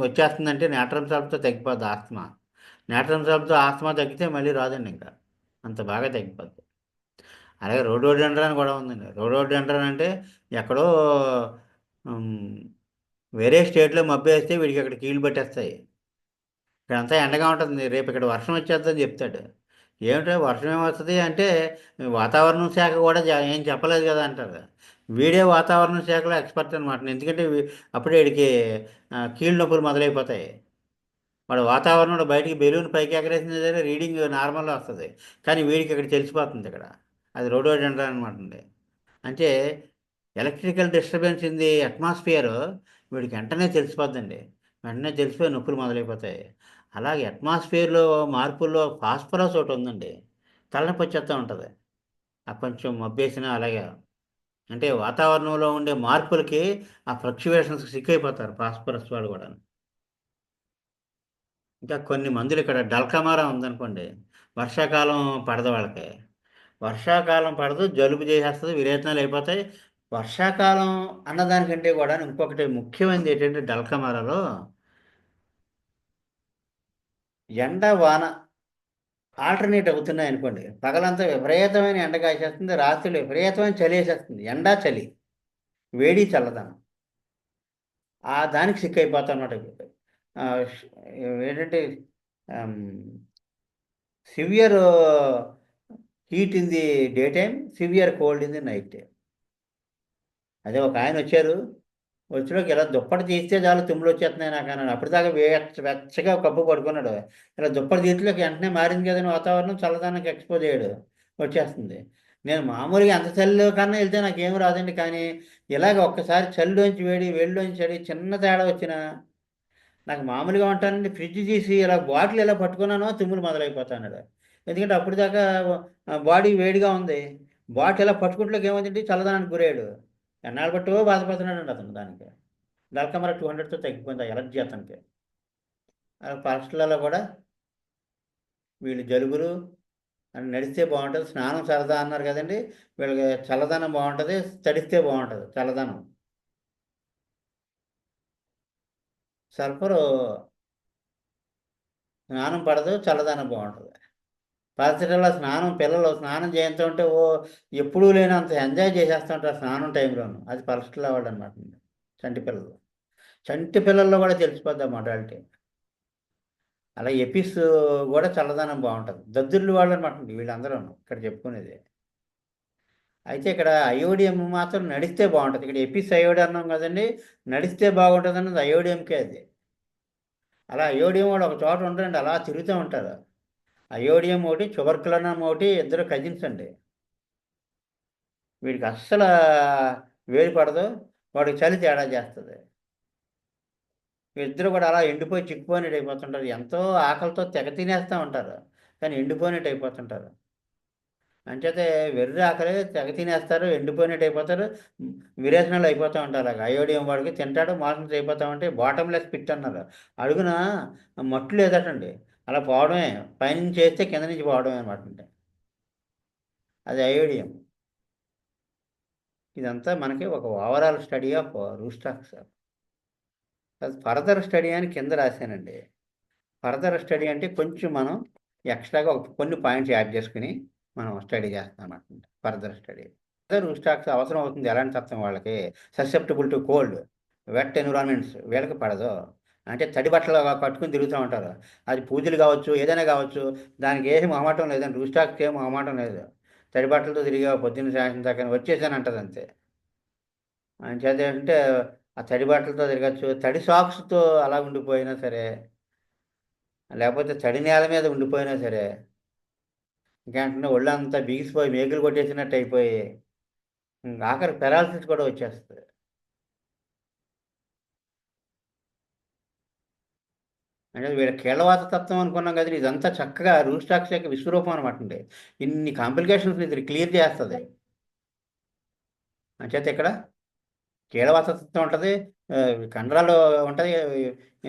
వచ్చేస్తుందంటే నేట్రమ్ సల్ఫ్తో తగ్గిపోద్ది ఆస్మా. నేట్రమ్ సల్ఫ్తో ఆస్మా తగ్గితే మళ్ళీ రాదండి ఇంకా, అంత బాగా తగ్గిపోద్ది. అలాగే రోడోడెండ్రాన్ కూడా ఉందండి. రోడోడెండ్రాన్ అంటే ఎక్కడో వేరే స్టేట్లో మబ్బు వేస్తే వీడికి అక్కడ కీళ్ళు పట్టేస్తాయి. ఇక్కడంతా ఎండగా ఉంటుంది, రేపు ఇక్కడ వర్షం వచ్చేద్దని చెప్తాడు. ఏమిటో వర్షం ఏమొస్తుంది అంటే వాతావరణం శాఖ కూడా ఏం చెప్పలేదు కదా అంటారు. వీడే వాతావరణ శాఖలో ఎక్స్పర్ట్ అనమాట. ఎందుకంటే అప్పుడే వీడికి కీళ్ళ నొప్పులు మొదలైపోతాయి. వాడు వాతావరణంలో బయటికి బెలూన్ పైకి ఎగరేసిన సరే రీడింగ్ నార్మల్గా వస్తుంది. కానీ వీడికి ఇక్కడ తెలిసిపోతుంది ఇక్కడ. అది రోడోడెండ్రాన్ అనమాట అండి. అంటే electrical disturbance in the atmosphere వీడికి వెంటనే తెలిసిపోద్దండి. వెంటనే తెలిసిపోయి నొప్పులు మొదలైపోతాయి. అలాగే అట్మాస్ఫియర్లో మార్పుల్లో ఫాస్ఫరస్ ఒకటి ఉందండి. తలనొప్పి వచ్చేస్తూ ఉంటుంది. ఆ కొంచెం మబ్బేసినా అలాగే. అంటే వాతావరణంలో ఉండే మార్పులకి ఆ ఫ్లక్చువేషన్స్ సిక్కైపోతారు ఫాస్ఫరస్ వాళ్ళు కూడా. ఇంకా కొన్ని మందులు ఇక్కడ డల్కమారా ఉందనుకోండి. వర్షాకాలం పడదు వాళ్ళకి. వర్షాకాలం పడదు, జలుబు చేసేస్తుంది, విరేచనాలు అయిపోతాయి. వర్షాకాలం అన్నదానికంటే కూడా ఇంకొకటి ముఖ్యమైనది ఏంటంటే డల్కమారాలో ఎండ వాన ఆల్టర్నేట్ అవుతున్నాయి అనుకోండి. పగలంతా విపరీతమైన ఎండ కాసేస్తుంది, రాత్రులు విపరీతమైన చలి వేసేస్తుంది. ఎండ చలి, వేడి చల్లదనం. ఆ దానికి సిక్ అయిపోతాం అనమాట. ఏంటంటే severe heat in the day time, severe cold in the night time. అదే ఒక ఆయన వచ్చారు. వచ్చిలోకి ఇలా దుప్పటి తీస్తే చాలు తుమ్ములు వచ్చేస్తున్నాయి నాకు అన్నాడు. అప్పటిదాకా వెచ్చగా కప్పు పడుకున్నాడు. ఇలా దుప్పటి తీతిలోకి వెంటనే మారింది కదండి వాతావరణం, చల్లదానికి ఎక్స్పోజ్ అయ్యాడు, వచ్చేస్తుంది. నేను మామూలుగా ఎంత చలిలో కన్నా వెళ్తే నాకేం రాదండి. కానీ ఇలాగ ఒక్కసారి చలిలోంచి వేడి, వేడిలోంచి చలి, చిన్న తేడా వచ్చినా నాకు మామూలుగా ఉంటానండి. ఫ్రిడ్జ్ తీసి ఇలా బాటిల్ ఇలా పట్టుకున్నానో తుమ్ములు మొదలైపోతాడు. ఎందుకంటే అప్పటిదాకా బాడీ వేడిగా ఉంది. బాటిల్ ఇలా పట్టుకుంటలోకి ఏమైందంటే చల్లదనానికి గురయ్యాడు. ఎన్నాళ్ళు బట్టో బాధపడుతున్నాడండి అతను దానికి. దళకమర 200తో తగ్గిపోయింది ఆ ఎలర్జీ అతనికి. ఫస్ట్లలో కూడా వీళ్ళు జలుబులు అని నడిస్తే బాగుంటుంది, స్నానం సరదా అన్నారు కదండి. వీళ్ళకి చల్లదనం బాగుంటుంది, తడిస్తే బాగుంటుంది చల్లదనం. సల్ఫరు స్నానం పడదు, చల్లదనం బాగుంటుంది. పారాసిటల్లో స్నానం పిల్లలు స్నానం చేస్తూ ఉంటే ఎప్పుడూ లేనంత ఎంజాయ్ చేసేస్తూ ఉంటారు స్నానం టైంలోను. అది పలసటిలో వాళ్ళు అనమాట. చంటి పిల్లలు, చంటి పిల్లల్లో కూడా తెలిసిపోద్ది మొడాలిటీ. అలా ఎపిస్ కూడా చల్లదనం బాగుంటుంది. దద్దుర్లు వాళ్ళు అనమాట వీళ్ళందరూ ఇక్కడ చెప్పుకునేది. అయితే ఇక్కడ అయోడియం మాత్రం నడిస్తే బాగుంటుంది. ఇక్కడ ఎపిస్ అయోడియం అన్నాం కదండి, నడిస్తే బాగుంటుంది అన్నది అయోడియంకే అది. అలా అయోడియం వాడు ఒక చోట ఉంటారండి, అలా తిరుగుతూ ఉంటారు. అయోడియం ఒకటి, ట్యూబర్కులోసిస్ ఒకటి, ఇద్దరు కజిన్స్ అండి. వీడికి అస్సలు వేడి పడదు, వాడికి చలి తేడా చేస్తుంది. వీళ్ళిద్దరూ కూడా అలా ఎండిపోయి చిక్కుపోయినట్టు అయిపోతుంటారు. ఎంతో ఆకలితో తెగ తినేస్తూ ఉంటారు, కానీ ఎండిపోయినట్టు అయిపోతుంటారు. అంచేతే వెర్రి ఆకలి తెగ తినేస్తారు, ఎండిపోయినట్టు అయిపోతారు, విరేచనాలు అయిపోతూ ఉంటారు. అలాగ అయోడియం వాడికి తింటాడు, మోషన్స్ అయిపోతూ ఉంటాయి. బాటమ్లెస్ పిట్ అన్నారు. అడుగున మట్టు లేదటండి, అలా పోవడమే, పైనుంచి చేస్తే కింద నుంచి పోవడమే అనమాట. అంటే అది అయోడియం. ఇదంతా మనకి ఒక ఓవరాల్ స్టడీ ఆఫ్ రూస్టాక్స్. అది ఫర్దర్ స్టడీ అని కింద రాశానండి. ఫర్దర్ స్టడీ అంటే కొంచెం మనం ఎక్స్ట్రాగా కొన్ని పాయింట్స్ యాడ్ చేసుకుని మనం స్టడీ చేస్తాం అన్నమాట. ఫర్దర్ స్టడీ రూస్టాక్స్ అవసరం అవుతుంది. ఎలాంటి తత్వం వాళ్ళకి susceptible to cold, wet environments వీళ్ళకి పడదు. అంటే తడి బట్టలు కట్టుకుని తిరుగుతూ ఉంటారు. అది పూజలు కావచ్చు, ఏదైనా కావచ్చు, దానికి ఏమి మొహమాటం లేదండి. రూస్టాక్స్కి ఏం మొహమాటం లేదు. తడి బట్టలతో తిరిగా పొద్దున్న సాయంత్రం దాకా వచ్చేసాను అంటది అంతే. ఆయన చేత ఏంటంటే ఆ తడి బట్టలతో తిరగచ్చు, తడి సాక్స్తో అలా ఉండిపోయినా సరే, లేకపోతే తడి నేల మీద ఉండిపోయినా సరే, ఇంకేంటంటే ఒళ్ళంతా బిగిసిపోయి మేకులు కొట్టేసినట్టు అయిపోయి ఆఖరి పెరాలసిస్ కూడా వచ్చేస్తుంది. అంటే వీళ్ళ కీళ్ళవాత తత్వం అనుకున్నాం కదా, ఇదంతా చక్కగా రూస్టాక్స్ యొక్క విశ్వరూపం అనమాట అండి. ఇన్ని కాంప్లికేషన్స్ ఇది క్లియర్ చేస్తుంది. అంచేత ఇక్కడ కీళ్ళవాత తత్వం ఉంటుంది, కండరాలు ఉంటాయి,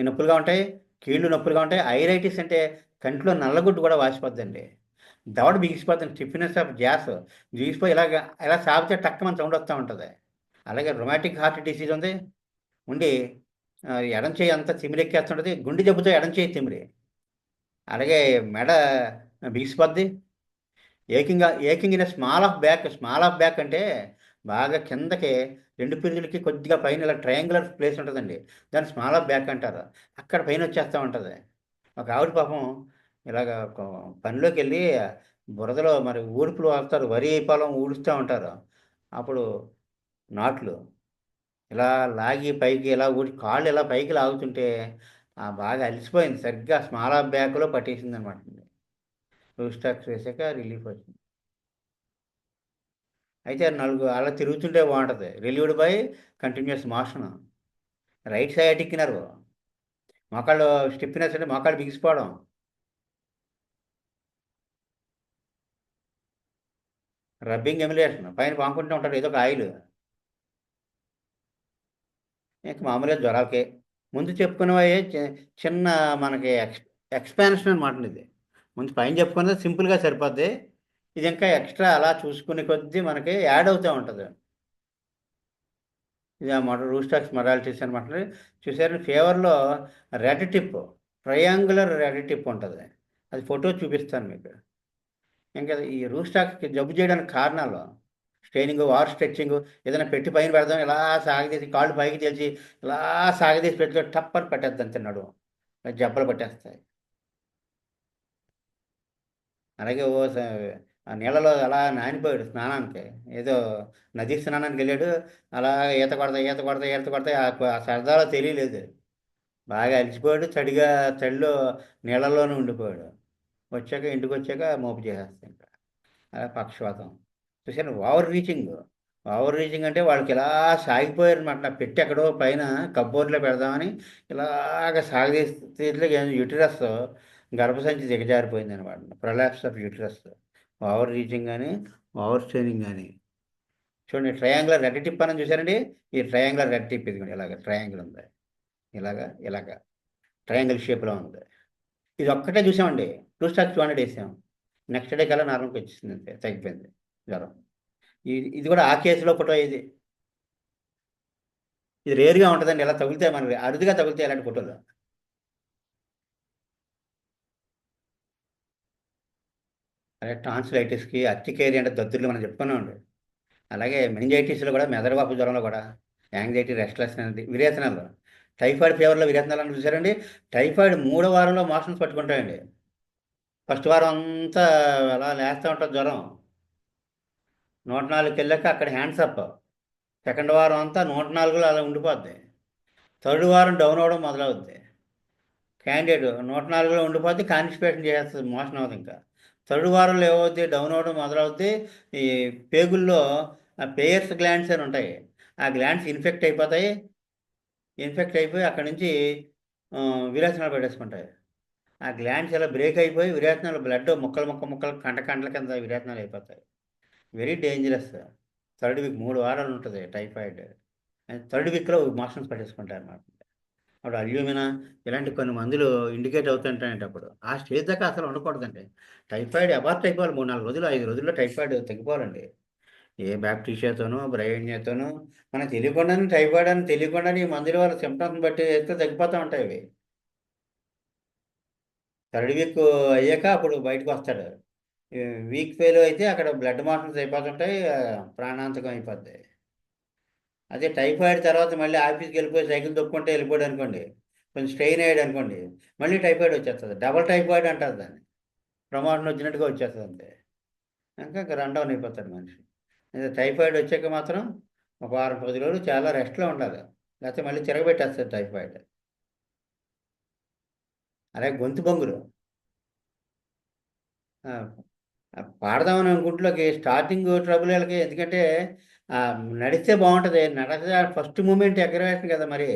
నొప్పులుగా ఉంటాయి, కీళ్ళు నొప్పులుగా ఉంటాయి. ఐరైటిస్ అంటే కంట్లో నల్లగుడ్డు కూడా వాసిపోద్దండి. దవడ బిగిసిపోతుంది, స్టిఫ్నెస్ ఆఫ్ గ్యాస్ బిగిసిపోయి ఇలా సాగితే టక్కమని సౌండ్ వస్తూ ఉంటుంది. అలాగే రొమాటిక్ హార్ట్ డిసీజ్ ఉంది ఉండి, ఎడం చేయి అంతా తిమిరెక్కేస్తుంటుంది, గుండె జబ్బుతో ఎడం చేయి తిమిరి. అలాగే మెడ బిగిసిపోద్ది. Aching in small of back అంటే బాగా కిందకి రెండు పిరుదులకి కొద్దిగా పైన ఇలా ట్రయాంగులర్ ప్లేస్ ఉంటుందండి, దాన్ని స్మాల్ ఆఫ్ బ్యాక్ అంటారు. అక్కడ పైన వచ్చేస్తూ ఉంటుంది. ఒక ఆవిడ పాపం ఇలాగ పనిలోకి వెళ్ళి బురదలో మరి ఊడ్పులు వాడతారు, వరి పొలం ఊడుస్తూ ఉంటారు. అప్పుడు నాట్లు ఇలా లాగి పైకి ఇలా ఊడి కాళ్ళు ఇలా పైకి లాగుతుంటే బాగా అలసిపోయింది, సరిగ్గా స్మాల్ ఆఫ్ బ్యాక్లో పట్టేసింది అనమాట. స్టాక్స్ వేసాక రిలీఫ్ వచ్చింది. అయితే నలుగు అలా తిరుగుతుంటే బాగుంటుంది. Relieved by continuous motion. Right sciatic nerve. మోకాళ్ళు స్టిఫ్నెస్ అంటే మోకాళ్ళు బిగిసిపోవడం. రబ్బింగ్ ఎమ్యులేషన్ పైన పాముకుంటూ ఉంటాడు ఏదో ఒక ఆయిల్. ఇంక మామూలుగా జ్వరాలకే ముందు చెప్పుకునేవి చిన్న మనకి ఎక్స్పాన్షన్ అనమాట ఇది. ముందు పైన చెప్పుకున్నది సింపుల్గా సరిపోద్ది. ఇది ఇంకా ఎక్స్ట్రా అలా చూసుకునే కొద్దీ మనకి యాడ్ అవుతూ ఉంటుంది. ఇది ఆ రూస్టాక్స్ మొడాలిటీస్ అనమాట. చూసారు ఫీవర్లో red tip, triangular red tip ఉంటుంది. అది ఫోటో చూపిస్తాను మీకు. ఇంకా ఈ రూస్టాక్స్కి జబ్బు చేయడానికి కారణాలు స్ట్రైనింగ్, వార్ స్ట్రెచ్చింగ్, ఏదైనా పెట్టి పైన పెడదాం, ఇలా సాగదీసి కాళ్ళు పైకి తెలిసి ఇలా సాగదీసి పెట్టి టప్పని పెట్టేద్దాం తిన్నాడు, జబ్బలు పట్టేస్తాయి. అలాగే ఆ నీళ్ళలో అలా నానిపోయాడు స్నానానికి, ఏదో నదీ స్నానానికి వెళ్ళాడు. అలా ఈత కొడతా ఈత కొడతా ఈత కొడతా ఆ సరదాలో తెలియలేదు. బాగా అలసిపోయాడు, చడిలో నీళ్ళలోనే ఉండిపోయాడు. వచ్చాక ఇంటికి వచ్చాక మోపు చేసేస్తాయి ఇంకా. అలా పక్షవాతం. చూసాను ఓవర్ రీచింగ్ అంటే వాళ్ళకి ఇలా సాగిపోయారు అనమాట. పెట్టి ఎక్కడో పైన కబ్బోర్డ్లో పెడదామని ఇలాగ సాగదీస్తే యూటిరస్, గర్భసంచి దిగజారిపోయింది అనమాట. Prolapse of uterus. Over reaching కానీ ఓవర్ స్ట్రైనింగ్ కానీ. చూడండి ట్రయాంగులర్ రెడ్ టిప్ అని చూసారండి. ఈ ట్రయాంగులర్ రెడ్ టిప్ ఇది ఇలాగ ట్రయాంగిల్ ఉంది, ఇలాగ ట్రయాంగిల్ షేప్లో ఉంది. ఇది ఒక్కటే చూసామండి. 2 స్టాక్స్ 200 వేసాం. నెక్స్ట్ డే కల్లా నార్మల్కి వచ్చేసింది, అంతే తగ్గిపోయింది జ్వరం. ఇది కూడా ఆ కేసులో ఫోటో ఇది. ఇది రేరుగా ఉంటుందండి, ఇలా తగిలితే మనకి అరుదుగా తగిలితే ఇలాంటి ఫోటోలు. అదే టాన్సిలైటిస్కి, అర్టికేరియా అంటే దద్దుర్లు మనం చెప్పుకున్నామండి. అలాగే మెనింజైటిస్లో కూడా, మెదడువాపు జ్వరంలో కూడా, యాంగ్జైటీ, రెస్ట్లెస్ అనేది, విరేచనాలు, టైఫాయిడ్ ఫీవర్లో విరేచనాలు అని చూసారండి. టైఫాయిడ్ 3వ వారంలో మోషన్స్ పట్టుకుంటాయండి. ఫస్ట్ వారం అంతా అలా లేస్తూ ఉంటుంది జ్వరం. 104కి వెళ్ళాక అక్కడ హ్యాండ్స్ అప్. సెకండ్ వారం అంతా 104లో అలా ఉండిపోద్ది. థర్డ్ వారం డౌన్ అవ్వడం మొదలవుద్ది. క్యాండిడేట్ 104లో ఉండిపోద్ది, కాన్స్టిపేషన్ చేస్తుంది, మోషన్ అవుతుంది. ఇంకా థర్డ్ వారంలో ఏమవుద్ది, డౌన్ అవ్వడం మొదలవుద్ది. ఈ పేగుల్లో పేయర్స్ గ్లాండ్స్ అని ఉంటాయి, ఆ గ్లాండ్స్ ఇన్ఫెక్ట్ అయిపోయి అక్కడి నుంచి విరేచనాలు పెట్టేసుకుంటాయి. ఆ గ్లాండ్స్ ఇలా బ్రేక్ అయిపోయి విరేచనాలు, బ్లడ్ ముక్కలు కంటల కింద విరేచనాలు అయిపోతాయి. Very dangerous. థర్డ్ వీక్ 3 వారాలు ఉంటుంది టైఫాయిడ్. థర్డ్ వీక్లో మోషన్స్ పట్టేసుకుంటారు అన్నమాట. అప్పుడు అల్యూమినా ఇలాంటి కొన్ని మందులు ఇండికేట్ అవుతుంటాయంటే అప్పుడు ఆ స్టేజ్ దాకా అసలు ఉండకూడదండి. టైఫాయిడ్ అబార్ట్ అయిపోవాలి. 3-4 రోజులు 5 రోజుల్లో టైఫాయిడ్ తగ్గిపోవాలండి. ఏ బ్యాక్టీరియాతోనూ బ్రైనియాతోనూ మనకు తెలియకుండానే టైఫాయిడ్ అని తెలియకుండానే ఈ మందుల వల్ల సిమ్టమ్స్ బట్టి వేస్తే తగ్గిపోతూ ఉంటాయి అవి. థర్డ్ వీక్ అయ్యాక అప్పుడు బయటకు వస్తాడు. వీక్ ఫెయిల్ అయితే అక్కడ బ్లడ్ మోషన్స్ అయిపోతుంటాయి, ప్రాణాంతకం అయిపోద్ది. అదే టైఫాయిడ్ తర్వాత మళ్ళీ ఆఫీస్కి వెళ్ళిపోయి సైకిల్ తొక్కుంటే వెళ్ళిపోయాడు అనుకోండి, కొంచెం స్ట్రెయిన్ అయ్యాడు అనుకోండి, మళ్ళీ టైఫాయిడ్ వచ్చేస్తుంది. డబల్ టైఫాయిడ్ అంటారు దాన్ని. ప్రమోషన్ వచ్చినట్టుగా వచ్చేస్తుంది అంతే. ఇంకా రన్ డౌన్ అయిపోతాడు మనిషి. అదే టైఫాయిడ్ వచ్చాక మాత్రం ఒక వారం 10 రోజులు చాలా రెస్ట్లో ఉండాలి, లేకపోతే మళ్ళీ తిరగబెట్టేస్తుంది టైఫాయిడ్. అలాగే గొంతు బొంగులు. పాడదామని అనుకుంటులోకి స్టార్టింగ్ ట్రబుల్ వీళ్ళకి, ఎందుకంటే నడిస్తే బాగుంటుంది. నడిస్తే ఫస్ట్ మూమెంట్ ఎగరవేషన్ కదా, మరి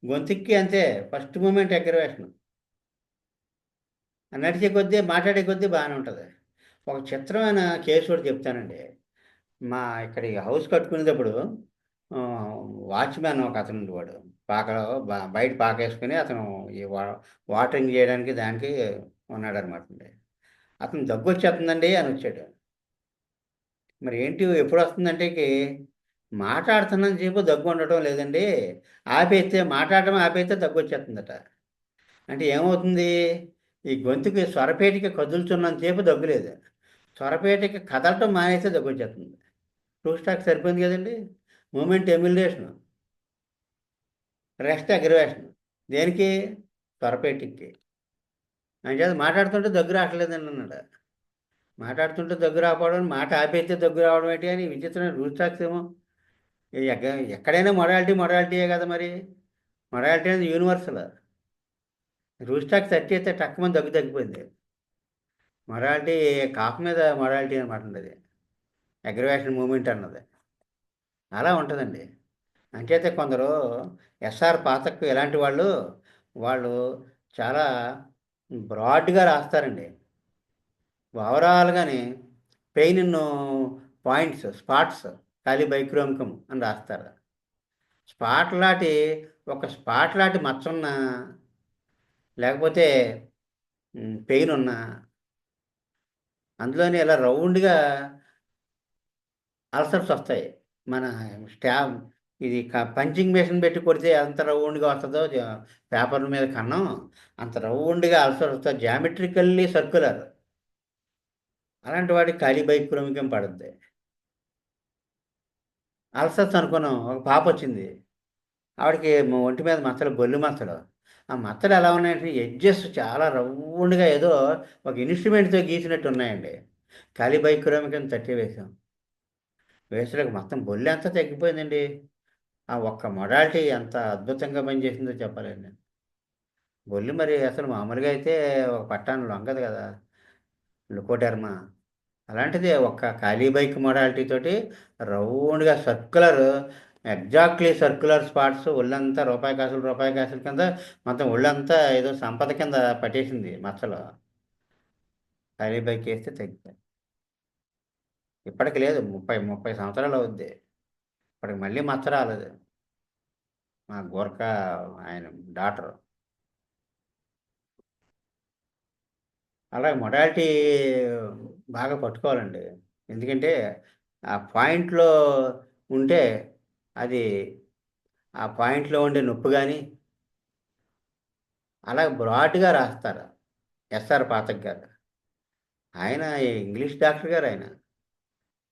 గొంతుక్కి అంతే. First movement aggravation. నడిచే కొద్దీ మాట్లాడే కొద్దీ బాగానే ఉంటుంది. ఒక చిత్రమైన కేసు కూడా చెప్తానండి. మా ఇక్కడ ఈ హౌస్ కట్టుకునేటప్పుడు వాచ్మ్యాన్ ఒక అతను ఉండేవాడు. పాకలో బయట పాక వేసుకుని అతను ఈ వాటరింగ్ చేయడానికి దానికి ఉన్నాడనమాట అండి. అతను దగ్గు వచ్చేస్తుందండి అని వచ్చాడు. మరి ఏంటి ఎప్పుడు వస్తుందంటే మాట్లాడుతున్నంత సేపు దగ్గు ఉండటం లేదండి, మాట్లాడటం ఆపేస్తే దగ్గు వచ్చేస్తుందట. అంటే ఏమవుతుంది, ఈ గొంతుకి స్వరపేటిక కదులుతున్నంత సేపు దగ్గు లేదు, స్వరపేటిక కదలటం మానేస్తే దగ్గు వచ్చేస్తుంది. 2 స్టాక్ సరిపోయింది కదండి. Movement amelioration, rest aggravation. దేనికి? స్వరపేటికి. ఆయన చేత మాట్లాడుతుంటే దగ్గు రావట్లేదండి అన్నాడు. మాట్లాడుతుంటే దగ్గు రాకపోవడం, మాట ఆపేస్తే దగ్గు రావడం ఏంటి అని విచిత్రమైన రూల్ టాక్స్ ఏమో. ఎక్కడైనా మొరాలిటీయే కదా మరి. మొరాలిటీ అనేది యూనివర్సల్. రూల్ టాక్స్ సెట్ చేస్తే టక్కుమని దగ్గు తగ్గిపోయింది. మొరాలిటీ కాఫ్ మీద మొరాలిటీ అనమాట అది. అగ్రవేషన్ మూమెంట్ అన్నది అలా ఉంటుందండి. అంచేతే కొందరు ఎస్ఆర్ పాతక్ ఇలాంటి వాళ్ళు వాళ్ళు చాలా బ్రాడ్గా రాస్తారండి. ఓవరాల్గాని పెయిన్ ఇన్ పాయింట్స్ స్పాట్స్ కాలిబైక్రోమికం అని రాస్తారు. స్పాట్ లాంటి ఒక స్పాట్ లాంటి మచ్చన్న, లేకపోతే పెయిన్ ఉన్నా అందులోనే ఇలా రౌండ్గా అల్సర్స్ వస్తాయి. మన స్టాబ్ ఇది పంచింగ్ మెషిన్ పెట్టి కొడితే ఎంత రౌండ్గా వస్తుందో పేపర్ మీద కన్నం అంత రౌండ్గా అల్సర్ వస్తుంది. జామెట్రికల్లీ సర్క్యులర్. అలాంటి వాడికి కాలిబైక్రోమికం పడుద్ది. అల్సర్స్ అనుకున్నాం. ఒక పాప వచ్చింది. ఆవిడకి ఒంటి మీద మచ్చలు, గొల్లు మచ్చలు. ఆ మచ్చలు ఎలా ఉన్నాయంటే ఎడ్జెస్ చాలా రౌండ్గా ఏదో ఒక ఇన్స్ట్రుమెంట్తో గీసినట్టు ఉన్నాయండి. కాలిబైక్రోమికం తట్టి వేసాం. వేసరికి మొత్తం బొల్లి అంతా తగ్గిపోయిందండి. ఆ ఒక్క మొడాలిటీ ఎంత అద్భుతంగా పనిచేసిందో చెప్పాలండి. బొల్లి మరి అసలు మామూలుగా అయితే ఒక పట్టాను లొంగదు కదా, లుకోడెర్మా. అలాంటిది ఒక్క ఖాళీ బైక్ మొడాలిటీ తోటి రౌండ్గా సర్క్యులర్, ఎగ్జాక్ట్లీ సర్క్యులర్ స్పాట్స్ ఒళ్ళంతా రూపాయి కాసుల కింద మొత్తం ఒళ్ళంతా ఏదో సంపద కింద పట్టేసింది మచ్చలు. ఖాళీ బైక్ వేస్తే తగ్గిపోయింది. ఇప్పటికి లేదు, 30 సంవత్సరాలు అవుద్ది. ఇప్పటికి మళ్ళీ మచ్చ రాలేదు. మా గోర్ఖా ఆయన డాక్టర్. అలాగే మొడాలిటీ బాగా పట్టుకోవాలండి. ఎందుకంటే ఆ పాయింట్లో ఉంటే అది ఆ పాయింట్లో ఉండే నొప్పి కానీ అలా బ్రాడ్గా రాస్తారు. ఎస్ఆర్ పాతక్ గారు ఆయన ఇంగ్లీష్ డాక్టర్ గారు. ఆయన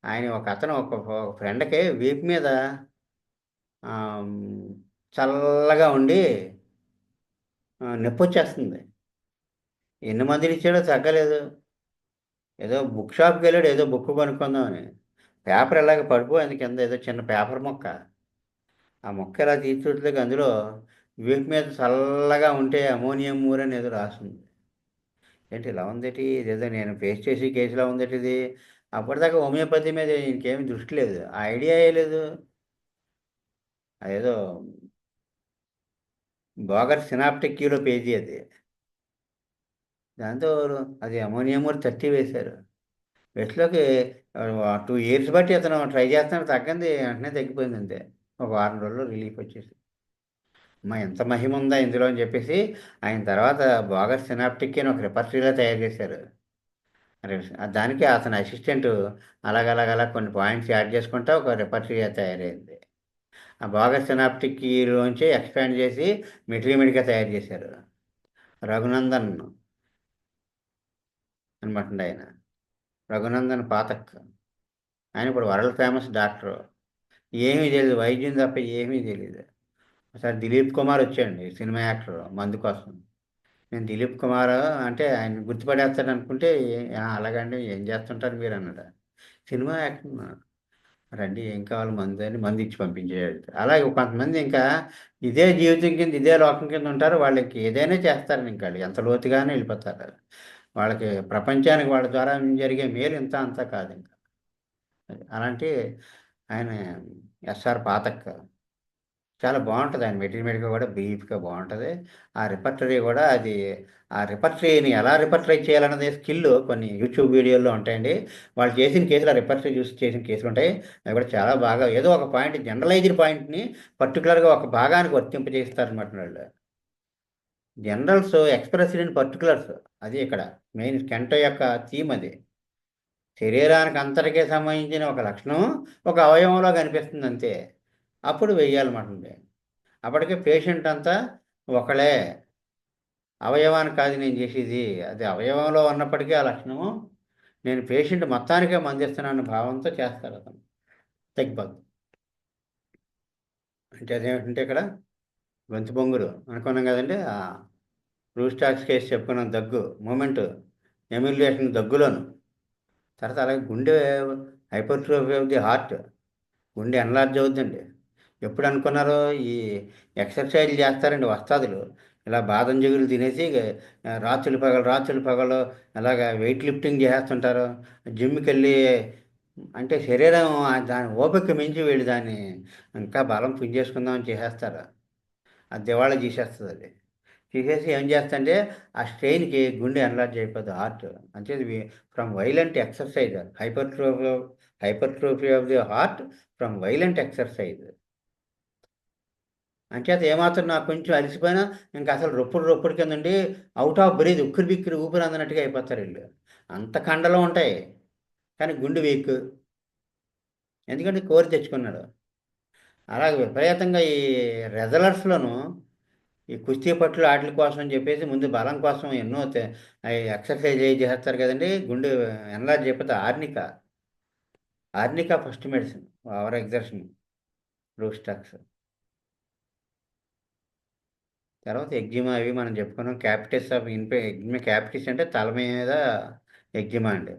ఆయన ఒక అతను ఒక ఫ్రెండ్కి వీపు మీద ఆమ్, చల్లగా ఉండి నొప్పి వచ్చేస్తుంది. ఎన్ని మందులు ఇచ్చాడో తగ్గలేదు. ఏదో బుక్ షాప్కి వెళ్ళాడు, ఏదో బుక్ కొనుక్కుందామని. పేపర్ ఎలాగ పడిపోయింది కింద, ఏదో చిన్న పేపర్ ముక్క. ఆ ముక్క ఎలా తీసి చూడలేక అందులో వీపు మీద చల్లగా ఉంటే అమోనియం మూర్ అని ఏదో రాస్తుంది. ఏంటి ఇలా ఉందేటి, ఇదేదో నేను ఫేస్ చేసి కేసులా ఉందేటి ఇది. అప్పటిదాకా హోమియోపతి మీద ఇంకేమీ దృష్టి లేదు, ఆ ఐడియా లేదు. అదేదో బోగర్ సినాప్టిక్ క్యూలో పేజీ అది. దాంతో అది అమోనియం మూర్ 30 వేశారు. వెస్ట్‌లోకి 2 ఇయర్స్ బట్టి అతను ట్రై చేస్తున్నాడు, తగ్గింది. వెంటనే తగ్గిపోయింది అంతే. ఒక వారం రోజుల్లో రిలీఫ్ వచ్చేసింది. అమ్మా! ఎంత మహిముందా ఇందులో అని చెప్పేసి ఆయన తర్వాత బోగస్ సినాప్టిక్ అని ఒక రిపర్టరీలా తయారు చేశారు. దానికి అతని అసిస్టెంట్ అలాగ కొన్ని పాయింట్స్ యాడ్ చేసుకుంటా ఒక రిపర్టరీ తయారైంది. ఆ బోగస్ సినాప్టిక్‌లోంచి ఎక్స్‌పాండ్ చేసి మెటీరియల్‌గా తయారు చేశారు. రఘునందన్ అనమాటండి ఆయన. రఘునందన్ పాఠక్. ఆయన ఇప్పుడు వరల్డ్ ఫేమస్ డాక్టరు. ఏమీ తెలీదు, వైద్యం తప్ప ఏమీ తెలీదు. ఒకసారి దిలీప్ కుమార్ వచ్చాడండి, సినిమా యాక్టర్, మందు కోసం. నేను దిలీప్ కుమార్ అంటే ఆయన గుర్తుపడేస్తాడు అనుకుంటే, అలాగండి ఏం చేస్తుంటారు మీరు అన్నాడు. సినిమా యాక్టర్ రండి ఏం కావాలి మందు అని మందు ఇచ్చి పంపించేయాడు. అలాగే కొంతమంది ఇంకా ఇదే జీవితం కింద, ఇదే లోకం కింద ఉంటారు. వాళ్ళకి ఏదైనా చేస్తారని ఇంకా వాళ్ళు ఎంత లోతుగానే వెళ్ళిపోతారు. వాళ్ళకి ప్రపంచానికి వాళ్ళ ద్వారా జరిగే మేలు ఇంత అంతా కాదు ఇంకా. అలాంటి ఆయన ఎస్ఆర్ పాతక్ చాలా బాగుంటుంది. ఆయన మెటీరియల్గా కూడా బ్రీఫ్గా బాగుంటుంది. ఆ రిపర్టరీ కూడా అది, ఆ రిపర్టరీని ఎలా రిపర్టరీ చేయాలన్నది స్కిల్ కొన్ని యూట్యూబ్ వీడియోల్లో ఉంటాయండి. వాళ్ళు చేసిన కేసులు, ఆ రిపర్టరీ చూసి చేసిన కేసులు ఉంటాయి. అవి కూడా చాలా బాగా ఏదో ఒక పాయింట్, జనరలైజ్డ్ పాయింట్ని పర్టికులర్గా ఒక భాగానికి వర్తింపజేస్తారనమాట వాళ్ళు. జనరల్స్ ఎక్స్ప్రెస్డ్ ఇన్ పర్టికులర్స్, అది ఇక్కడ మెయిన్ కెంటో యొక్క థీమ్ అది. శరీరానికి అంతటికే సంబంధించిన ఒక లక్షణం ఒక అవయవంలో కనిపిస్తుంది అంతే. అప్పుడు వెయ్యాలన్నమాట. అప్పటికే పేషెంట్ అంతా ఒకళ్ళే, అవయవానికి కాదు నేను చేసేది, అది అవయవంలో ఉన్నప్పటికీ ఆ లక్షణము నేను పేషెంట్ మొత్తానికే మందిస్తున్నాను భావంతో చేస్తారు అతను. తగ్గిపోతుంది. అంటే అదేమిటంటే ఇక్కడ గొంతు బొంగురు అనుకున్నాం కదండి. రూస్టాక్స్ కేసు చెప్పుకున్నాం, దగ్గు మూమెంట్, ఎమ్యులేషన్ దగ్గులోను. తర్వాత అలాగే గుండె హైపర్ట్రోఫీ ఆఫ్ ది హార్ట్, గుండె ఎన్లార్జ్ అవుతుందండి. ఎప్పుడు అనుకున్నారో ఈ ఎక్సర్సైజ్ చేస్తారండి వస్తాదులు, ఇలా బాదం జిగురు తినేసి రాత్రులు పగలు అలాగా వెయిట్ లిఫ్టింగ్ చేస్తుంటారు. జిమ్కి వెళ్ళి అంటే శరీరం దాని ఓపిక మించి వీళ్ళు దాన్ని ఇంకా బలం పుంజేసుకుందామని చేసేస్తారు. అది దివాళా తీసేస్తుంది అది. తీసేసి ఏం చేస్తంటే ఆ స్ట్రెయిన్కి గుండె ఎన్లార్జ్ అయిపోతుంది హార్ట్. అంటే from violent exercise, hypertrophy of the heart from violent exercise. అంచేత ఏమాత్రం నాకు కొంచెం అలసిపోయినా ఇంకా అసలు రొప్పుడు కింద ఉండి అవుట్ ఆఫ్ బ్రీత్, ఉక్కిరి బిక్కిరి ఊపిరి అందనట్టుగా అయిపోతారు వీళ్ళు. అంత కండలో ఉంటాయి కానీ గుండె వీక్, ఎందుకంటే కోరి తెచ్చుకున్నాడు. అలాగే విపరీతంగా ఈ రెజలర్స్లోను ఈ కుస్తీ పట్టులు వాటి కోసం అని చెప్పేసి ముందు బలం కోసం ఎన్నో ఎక్సర్సైజ్ చేస్తారు కదండి. గుండె ఎన్లార్జ్ అయిపోతే arnica first medicine, over exertion, Rhus tox. తర్వాత ఎగ్జిమా అవి మనం చెప్పుకున్నాం. క్యాపిటిస్ ఆఫ్ ఎగ్జిమా, క్యాపిటిస్ అంటే తల మీద ఎగ్జిమా అండి.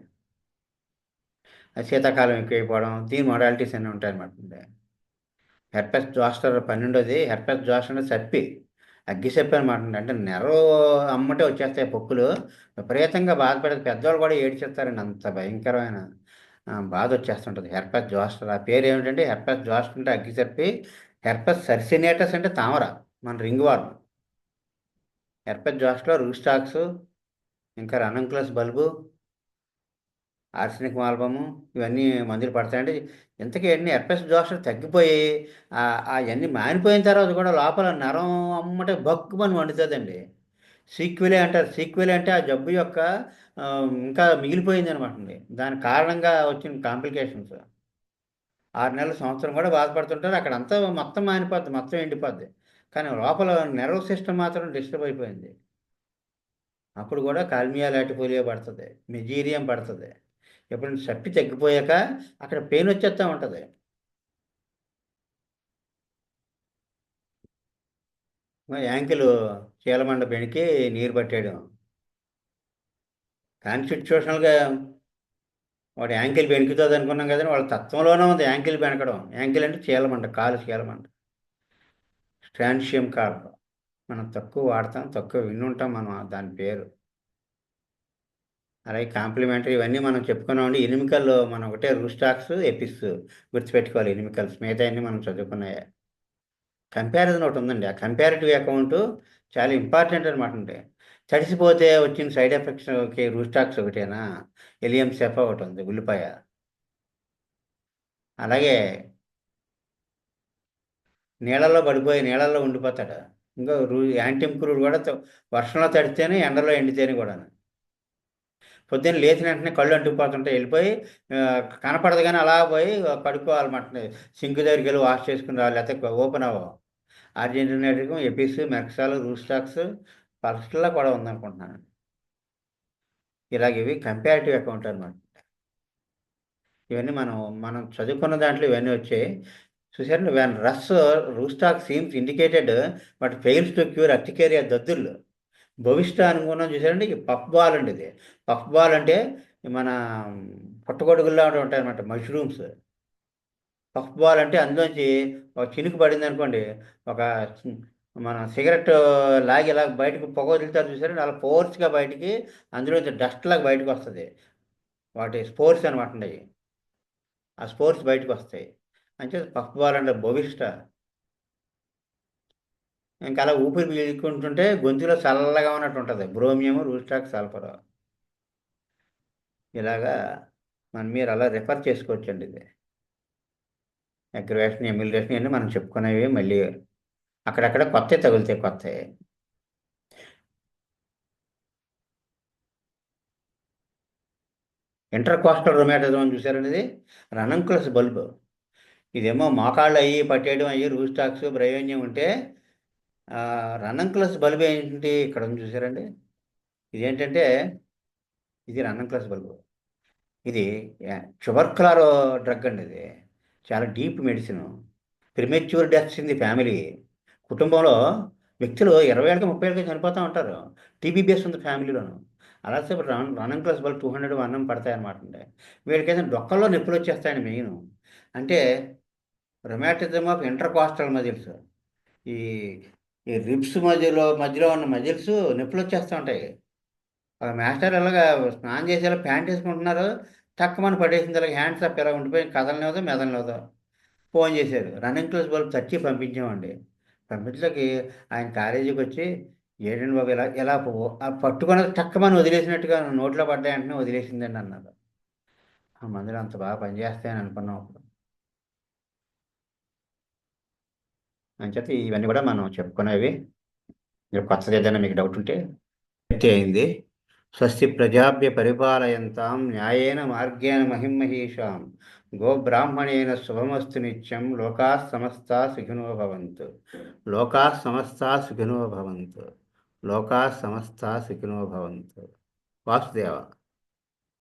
అది శీతాకాలం ఎక్కువైపోవడం, దీని మోడాలిటీస్ అన్నీ ఉంటాయన్నమాట. హెర్పెస్ జోస్టర్ 12ది, హెర్పెస్ జోస్టర్ అంటే సప్పి, అగ్గి చెప్పి అనమాట. అంటే నెర్వ్ అమ్మటే వచ్చేస్తాయి పొక్కులు. విపరీతంగా బాధపడేది, పెద్దవాళ్ళు కూడా ఏడ్చేస్తారండి, అంత భయంకరమైన బాధ వచ్చేస్తుంటుంది. హెర్పెస్ జోస్టర్ ఆ పేరు ఏమిటంటే హెర్పెస్ జోస్టర్ అంటే అగ్గి చెప్పి, హెర్పెస్ సర్సినేటస్ అంటే తామర, మన ringworm. Herpes zoster, rhus tox, ఇంకా రనంక్లస్ బల్బు, ఆర్సెనిక్ ఆల్బము, ఇవన్నీ మందులు పడతాయండి. ఇంతకీ అన్ని హెర్పెస్ జోస్టర్ తగ్గిపోయి అవన్నీ మానిపోయిన తర్వాత కూడా లోపల నరం అమ్మటే బక్కుమని వండుతుందండి. సీక్వెలే అంటారు. సీక్వెలే అంటే ఆ జబ్బు యొక్క ఇంకా మిగిలిపోయింది అనమాట అండి. దాని కారణంగా వచ్చిన కాంప్లికేషన్స్. 6 నెలలు, సంవత్సరం కూడా బాధపడుతుంటారు. అక్కడ అంతా మొత్తం మానిపోద్ది, మొత్తం ఎండిపోద్ది. కానీ లోపల నెర్వ్ సిస్టమ్ మాత్రం డిస్టర్బ్ అయిపోయింది. అప్పుడు కూడా కాల్మియా లాటిపోలియో పడుతుంది, మెజీరియం పడుతుంది. ఎప్పుడైనా సప్పి తగ్గిపోయాక అక్కడ పెయిన్ వచ్చేస్తూ ఉంటుంది. యాంకిల్ చీలమండ బెణికి నీరు పట్టేయడం. కాన్స్టిట్యూషనల్గా వాడు యాంకిల్ బెణుకుతుంది అనుకున్నాం కదండి, వాళ్ళ తత్వంలోనే ఉంది యాంకిల్ బెనకడం. యాంకిల్ అంటే చీలమంట, కాలు చీలమంట, స్ట్రాన్షియం కార్ప్. మనం తక్కువ వాడతాం, తక్కువ వినుంటాం మనం దాని పేరు. అలాగే కాంప్లిమెంటరీ ఇవన్నీ మనం చెప్పుకున్నామండి. ఎనిమికల్లో మనం ఒకటే రూస్టాక్స్, ఎపిస్ గుర్తుపెట్టుకోవాలి. ఎనిమికల్స్ మిగతా అన్ని మనం చదువుకున్నాయి. కంపారిజన్ ఒకటి ఉందండి. ఆ కంపారిటివ్ అకౌంట్ చాలా ఇంపార్టెంట్ అనమాట. అంటే తడిసిపోతే వచ్చిన సైడ్ ఎఫెక్ట్స్కి రూస్టాక్స్ ఒకటేనా, ఎలియం సెఫా ఒకటి ఉంది, ఉల్లిపాయ. అలాగే నీళ్ళల్లో పడిపోయి నీళ్ళల్లో ఉండిపోతాడు. ఇంకా యాంటిమ్క్రూడ్ కూడా వర్షంలో తడితేనే, ఎండలో ఎండితేనే కూడా. పొద్దున్న లేచిన వెంటనే కళ్ళు అంటుకుపోతుంటాయి, వెళ్ళిపోయి కనపడదు కానీ అలా పోయి కడుక్కోవాలన్నమాట. సింక్ దగ్గరికి వెళ్ళి వాష్ చేసుకుని రావాలి, లేకపోతే ఓపెన్ అవ్వవు. అర్జెంటీనాటికం, ఎపిస్, మెక్సాల్, రూస్టాక్స్ ఫస్ట్లో కూడా ఉందనుకుంటున్నాను. ఇలాగ ఇవి కంపారిటివ్ అకౌంట్ అనమాట. ఇవన్నీ మనం మనం చదువుకున్న దాంట్లో ఇవన్నీ వచ్చాయి. చూసారండి, when rhus rhus tox seems indicated but fails to cure urticaria దద్దుర్లు. భవిష్ట అనుకున్నాం చూసారండి, పఫ్ బాల్ అండి ఇది. పఫ్ బాల్ అంటే మన పుట్టగొడుగుల్లా ఉంటాయి అనమాట, మష్రూమ్స్. పఫ్ బాల్ అంటే అందులోంచి ఒక చినుకు పడింది అనుకోండి, ఒక మన సిగరెట్ లాగి ఇలా బయటకు పొగ వదులుతారు చూసారండి, అలా ఫోర్స్గా బయటికి అందులోంచి డస్ట్ లాగా బయటకు వస్తుంది. వాటి స్పోర్ట్స్ అనమాట అండి. ఆ స్పోర్ట్స్ బయటకు వస్తాయి. అంటే పఫ్ బాల్ అంటే భవిష్ట. ఇంకా అలా ఊపిరి పీల్చుకుంటుంటే గొంతులో చల్లగా ఉన్నట్టు ఉంటుంది. బ్రోమియం, రూస్టాక్, సల్ఫర్. ఇలాగా మీరు అలా రిఫర్ చేసుకోవచ్చండి. ఇది అగ్రివేషన్, ఎమ్యులేషన్ అన్నీ మనం చెప్పుకునేవి. మళ్ళీ అక్కడక్కడ కొత్తవి తగులుతాయి, కొత్తవి. ఇంటర్కోస్టల్ రొమాటిజం అని చూసారండి, ఇది రనంకులస్ బల్బ్. ఇదేమో మోకాళ్ళు అయ్యి పట్టేయడం అయ్యి రూస్టాక్స్ బ్రైవేనియం ఉంటే, రనంకులస్ బల్బ్ ఏంటి ఇక్కడ ఉంది చూసారండి. ఇదేంటంటే ఇది రనంకులస్ బల్బ్. ఇది ట్యూబర్కులర్ డ్రగ్ అండి. ఇది చాలా deep medicine. Premature deaths in the family, కుటుంబంలో వ్యక్తులు 20 ఏళ్ళకి 30 ఏళ్ళకి చనిపోతూ ఉంటారు. టీబీ బేస్ ఉంది ఫ్యామిలీలోను. అలా ఇప్పుడు రన్నింగ్ క్లాస్ వాళ్ళు 200 అన్నం పడతాయి అనమాట అండి. వీళ్ళకైతే డొక్కల్లో నొప్పులు వచ్చేస్తాయండి మెయిన్. అంటే రొమాటిజం ఆఫ్ ఇంటర్ కాస్టల్ మజిల్స్. ఈ ఈ రిబ్స్ మధ్యలో ఉన్న మజిల్స్ నొప్పులు వచ్చేస్తూ ఉంటాయి. ఒక మాస్టర్ ఇలాగా స్నానం చేసేలా ప్యాంట్ వేసుకుంటున్నారు. టక్కుమని పడేసింది ఇలాగ హ్యాండ్స్ అప్ ఇలా ఉండిపోయి కదలనివ్వదు మెదలనివ్వదు. ఫోన్ చేశారు. రన్నింగ్ క్లాస్ బల్బ్ తెచ్చి పంపించామండి. పంపించలేకి ఆయన కాలేజీకి వచ్చి ఏంటండి బాబు ఇలా పట్టుకొని టక్కమని వదిలేసినట్టుగా నోట్లో పడ్డాయి వెంటనే వదిలేసిందండి అన్నారు. ఆ మందులు అంత బాగా పనిచేస్తాయని అనుకున్నాం అప్పుడు. అని చెప్పి ఇవన్నీ కూడా మనం చెప్పుకునేవి. మీరు కొత్తది ఏదైనా మీకు డౌట్ ఉంటే పూర్తి అయింది. స్వస్తి ప్రజాభ్య పరిపాలయంతాం న్యాయేన మార్గేణ మహిమహీషాం గోబ్రాహ్మణేన శుభమస్తు నిత్యం లోకా సమస్తా సుఖినో భవంతు. లోకా సమస్తా సుఖినో భవంతు. లోకా సమస్తా సుఖినో భవంతు. వాసుదేవ.